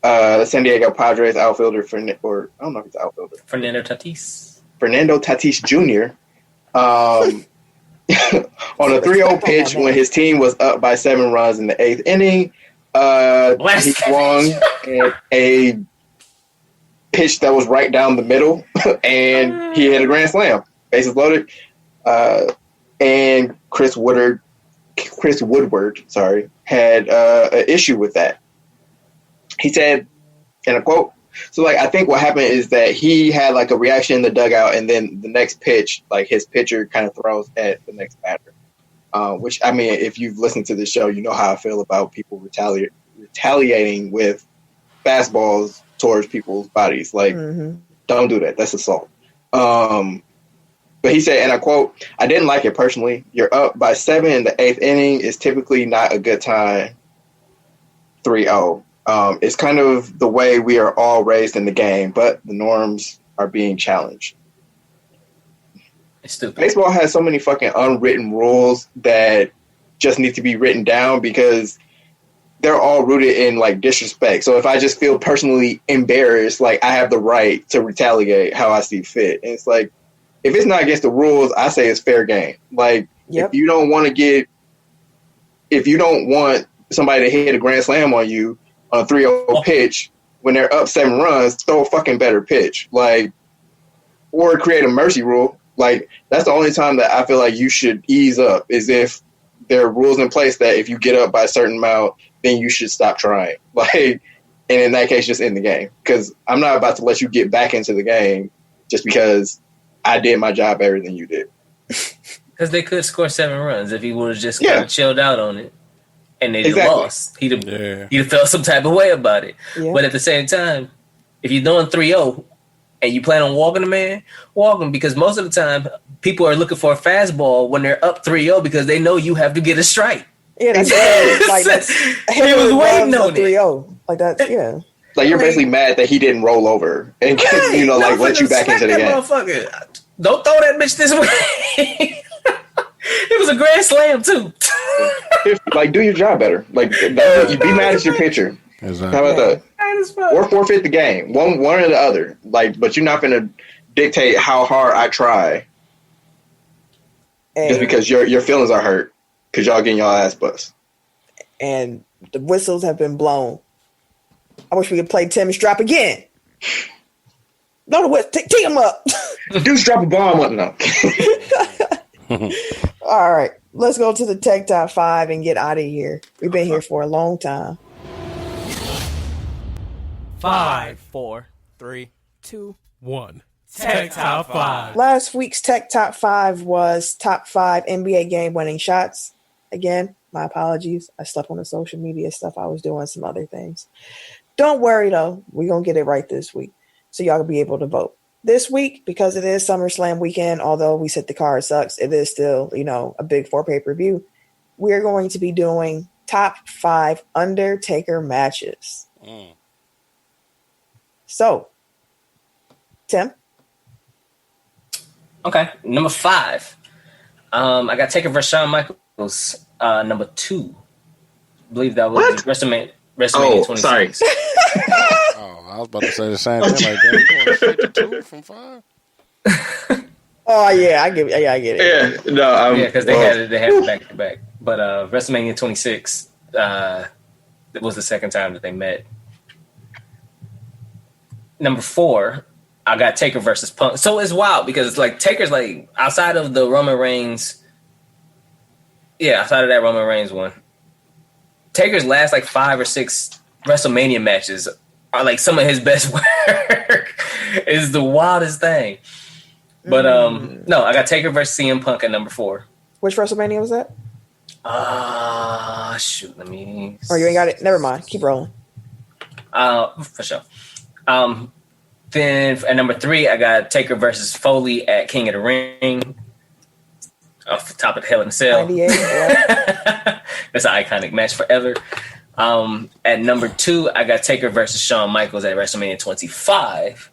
San Diego Padres outfielder I don't know if it's outfielder. Fernando Tatis Jr. On a 3-0 pitch when his team was up by 7 runs in the 8th inning, he swung a pitch that was right down the middle, and he hit a grand slam. Bases loaded. And Chris Woodward, had an issue with that. He said, in a quote, so like I think what happened is that he had like a reaction in the dugout, and then the next pitch, like his pitcher kind of throws at the next batter. Which, I mean, if you've listened to the show, you know how I feel about people retaliating with fastballs towards people's bodies. Like, don't do that. That's assault. But he said, and I quote, I didn't like it personally. You're up by 7 in the 8th inning is typically not a good time. 3-0. It's kind of the way we are all raised in the game, but the norms are being challenged. It's stupid. Baseball has so many fucking unwritten rules that just need to be written down because they're all rooted in like disrespect. So if I just feel personally embarrassed, like I have the right to retaliate how I see fit. And it's like, if it's not against the rules, I say it's fair game. Like if you don't want somebody to hit a grand slam on you on a 3-0 pitch when they're up 7 runs, throw a fucking better pitch. Like, or create a mercy rule. Like, that's the only time that I feel like you should ease up is if there are rules in place that if you get up by a certain amount, then you should stop trying. Like, and in that case, just end the game. Because I'm not about to let you get back into the game just because I did my job better than you did. Because they could score 7 runs if he would have just kind of chilled out on it. And they'd have lost. He'd have felt some type of way about it. Yeah. But at the same time, if you're doing 3-0 and you plan on walking a man, walk him. Because most of the time, people are looking for a fastball when they're up 3-0 because they know you have to get a strike. Yeah, that's he was waiting on 3-0. Like that, yeah. Like you're basically mad that he didn't roll over and let you back into the game. Motherfucker. Don't throw that bitch this way. It was a grand slam too. Like, do your job better. Like, you be mad at your pitcher. Exactly. How about that? Or forfeit the game. One or the other. Like, but you're not gonna dictate how hard I try just because your feelings are hurt because y'all getting y'all ass bust. And the whistles have been blown. I wish we could play Tim Strap again. No, what? Tee him up. Dudes drop a bomb on no. All right, let's go to the Tech Top 5 and get out of here. We've been here for a long time. 5, 4, 3, 2, 1. Tech Top 5. Last week's Tech Top 5 was top 5 NBA game-winning shots. Again, my apologies. I slept on the social media stuff. I was doing some other things. Don't worry, though. We're going to get it right this week, so y'all will be able to vote. This week, because it is Summerslam weekend, although we said the card sucks, it is still, a big 4 pay-per-view. We're going to be doing top 5 Undertaker matches. So, Tim? Okay, number 5. I got Taker versus Shawn Michaels. Number 2. I believe that was WrestleMania 26. Sorry. I was about to say the same thing. Like that. You going to 52 from 5? Oh yeah, I get it. Yeah, no, because they had it back to back. But WrestleMania 26, it was the second time that they met. Number 4, I got Taker versus Punk. So it's wild because it's like Taker's like outside of the Roman Reigns. Yeah, outside of that Roman Reigns one, Taker's last like 5 or 6 WrestleMania matches are like some of his best work. Is the wildest thing. But no, I got Taker versus CM Punk at number 4. Which WrestleMania was that? Shoot, let me. Oh, you ain't got it. Never mind. Keep rolling. For sure. Then at number 3, I got Taker versus Foley at King of the Ring. Off the top of the Hell in a Cell. 98, That's an iconic match forever. At number 2, I got Taker versus Shawn Michaels at WrestleMania 25.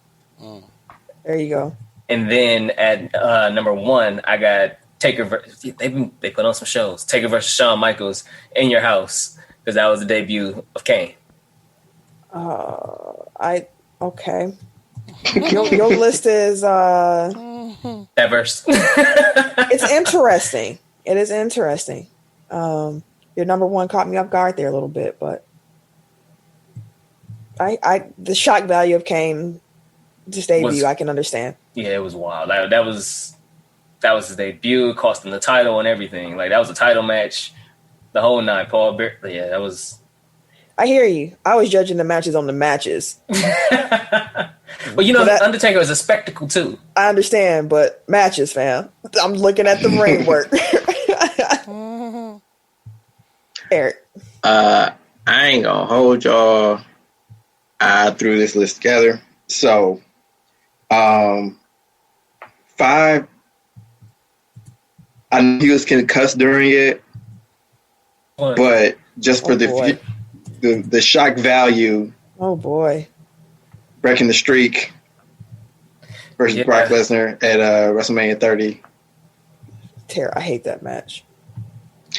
There you go. And then at number 1, I got Taker. They put on some shows. Taker versus Shawn Michaels in your house because that was the debut of Kane. Okay. Your list is diverse. It's interesting. It is interesting. Your number 1 caught me off guard there a little bit, but the shock value of Kane just debut, I can understand. Yeah, it was wild. That was his debut, cost him the title and everything. Like that was a title match, the whole night. Yeah, that was. I hear you. I was judging the matches on the matches. But Undertaker is a spectacle too. I understand, but matches, fam. I'm looking at the ring work. Eric. I ain't gonna hold y'all. I threw this list together. So, 5. I knew he was concussed during it, but just for the shock value. Oh boy. Breaking the streak versus Brock Lesnar at WrestleMania 30. I hate that match.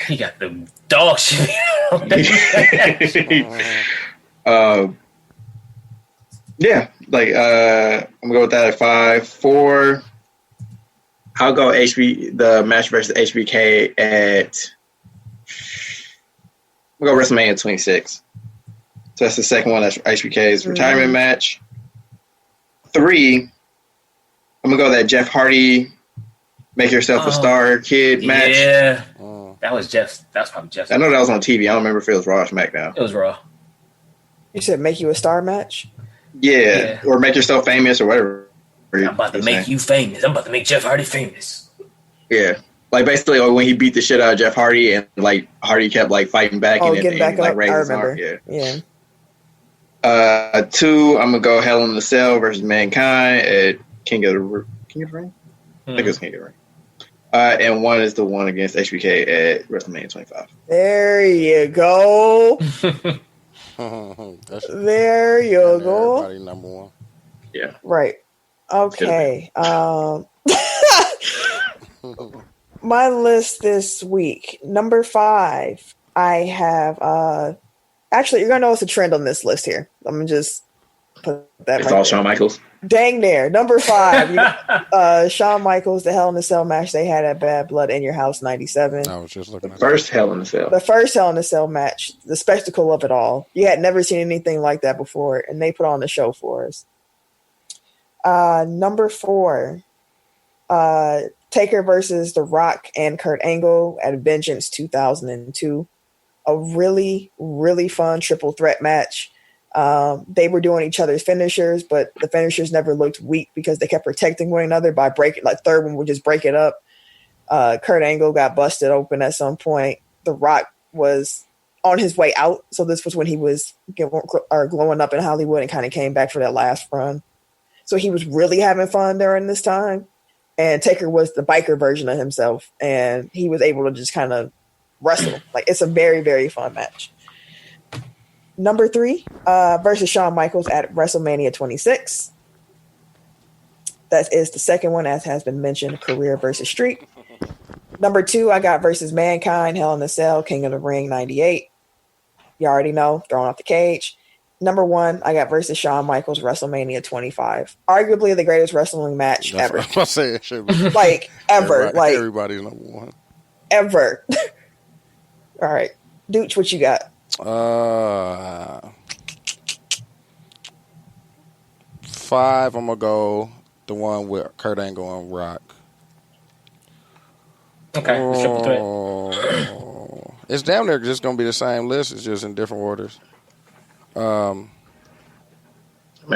He got the dog shit. Yeah, like I'm gonna go with that at 5. 4, I'll go the match versus HBK at. We'll go WrestleMania 26. So that's the second one. That's HBK's retirement match. 3, I'm gonna go that Jeff Hardy make yourself a star kid match. Yeah, that was Jeff. That's probably Jeff. I know that was on TV. I don't remember if it was Raw or SmackDown. It was Raw. You said make you a star match? Yeah, or make yourself famous or whatever. I'm about to make you famous. I'm about to make Jeff Hardy famous. Yeah. Like basically when he beat the shit out of Jeff Hardy and like Hardy kept like fighting back and getting back like up. I remember. Yeah. 2, I'm gonna go Hell in the Cell versus Mankind at King of the Ring. I think it was King of the Ring. And 1 is the one against HBK at WrestleMania 25. There you go. There you go. Everybody number 1. Yeah. Right. Okay. My list this week, number 5, I have actually you're gonna notice a trend on this list here. I'm gonna just put that. It's all Shawn Michaels. Dang there. Number 5, Shawn Michaels, the Hell in a Cell match they had at Bad Blood in Your House 97. I was just looking at First Hell in a Cell. The first Hell in a Cell match, the spectacle of it all. You had never seen anything like that before, and they put on the show for us. Number 4, Taker versus The Rock and Kurt Angle at Vengeance 2002. A really, really fun triple threat match. They were doing each other's finishers, but the finishers never looked weak because they kept protecting one another by breaking, like third one would just break it up. Kurt Angle got busted open at some point. The Rock was on his way out. So this was when he was glowing up in Hollywood and kind of came back for that last run. So he was really having fun during this time. And Taker was the biker version of himself. And he was able to just kind of wrestle. Like, it's a very, very fun match. Number 3, versus Shawn Michaels at WrestleMania 26. That is the second one, as has been mentioned, career versus streak. Number 2, I got versus Mankind, Hell in a Cell, King of the Ring 98. You already know, throwing off the cage. Number 1, I got versus Shawn Michaels, WrestleMania 25. Arguably the greatest wrestling match ever. What I'm saying, it should be. Like, ever. Everybody's number 1. Ever. All right. Dooch, what you got? 5, I'm going to go the one with Kurt Angle and Rock. Okay, triple threat. It's damn near just going to be the same list. It's just in different orders. I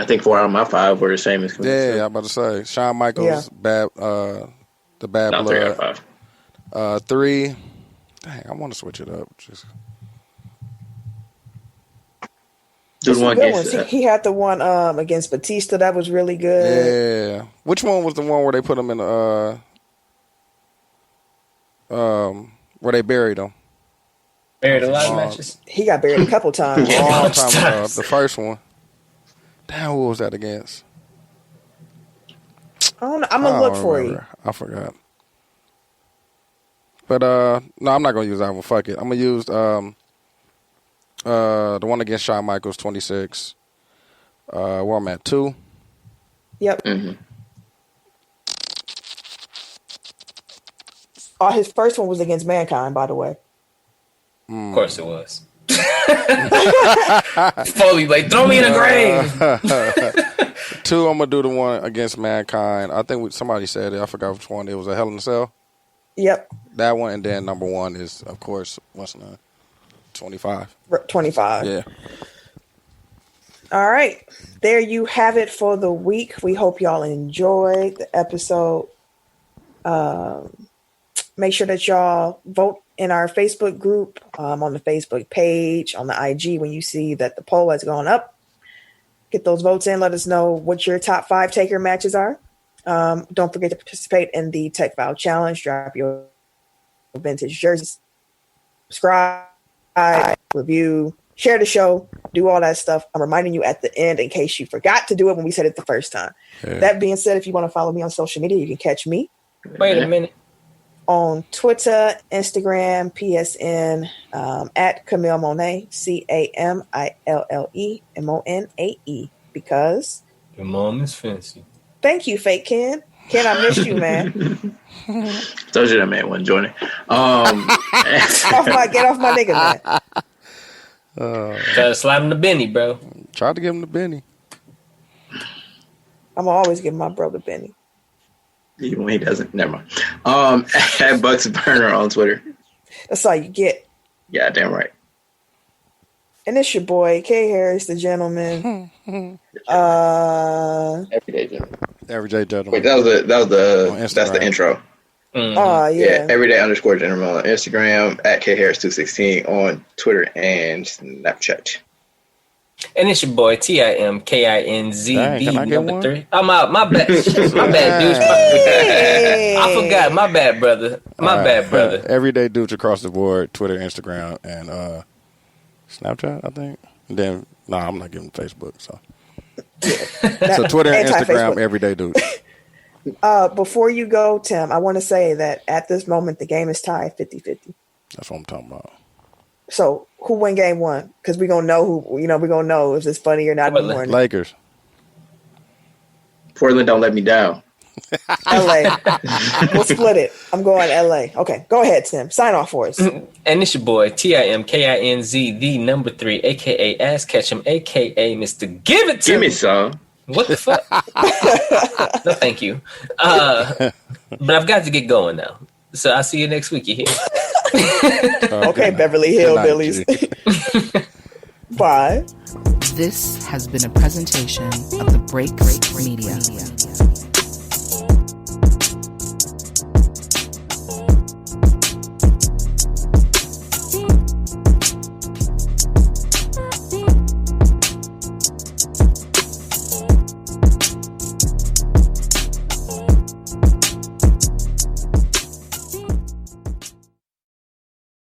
think 4 out of my 5 were the same as yeah, I'm about to say Shawn Michaels, the Bad no, Blood. 3 out of 5. 3. Dang, I want to switch it up. Just do the one against. He had the one against Batista that was really good. Yeah. Which one was the one where they put him in where they buried him? Buried a lot of matches. He got buried a couple times. Long time ago. The first one. Damn, who was that against? I don't know. I'm gonna look for you. I forgot. But no, I'm not gonna use that one. Fuck it. I'm gonna use the one against Shawn Michaels, 26. Where I'm at, 2. Yep. Mm-hmm. His first one was against Mankind, by the way. Of course it was. Foley, like, throw me in a grave. 2, I'm going to do the one against Mankind. I think somebody said it. I forgot which one. It was a Hell in a Cell. Yep. That one. And then number 1 is, of course, what's the name? 25. 25. Yeah. All right. There you have it for the week. We hope y'all enjoyed the episode. Make sure that y'all vote in our Facebook group, on the Facebook page, on the IG when you see that the poll has gone up. Get those votes in. Let us know what your top 5 Taker matches are. Don't forget to participate in the Tech File Challenge. Drop your vintage jerseys. Subscribe, review, share the show, do all that stuff. I'm reminding you at the end in case you forgot to do it when we said it the first time. Yeah. That being said, if you want to follow me on social media, you can catch me. Wait a minute. On Twitter, Instagram, PSN, at Camille Monet, CamilleMonae, because your mom is fancy. Thank you, Fake Ken. Ken, I missed you, man. Told you that man wasn't joining. Get off my nigga, man. Try to slap him to Benny, bro. Tried to give him to Benny. I'm gonna always give my brother Benny. Even when he doesn't. Never mind. At Bucks Burner on Twitter. That's all you get. Yeah, damn right. And it's your boy, K Harris, the gentleman. Everyday gentleman. Everyday gentleman. Wait, that's the intro. Mm-hmm. Oh, yeah. Everyday_gentleman on Instagram, at K Harris 216 on Twitter and Snapchat. And it's your boy TIMKINZ number 3. I'm out. My bad. My bad, dude. Hey. I forgot. My bad, brother. My bad, brother. Everyday dudes across the board: Twitter, Instagram, and Snapchat. I think. And then, I'm not giving Facebook. So, so Twitter and Instagram, everyday dude. Before you go, Tim, I want to say that at this moment the game is tied 50-50. That's what I'm talking about. So who win game 1? Because we're gonna know we're gonna know if it's funny or not. Lakers. Portland don't let me down. LA. We'll split it. I'm going LA. Okay, go ahead, Tim. Sign off for us. And it's your boy TIMKINZ, the number 3, aka Ass Ketchum, aka Mr. Give It To Give me some. What the fuck? No, thank you. But I've got to get going now. So I'll see you next week. You hear? Okay, Beverly Hillbillies. Bye. This has been a presentation of the Break Media.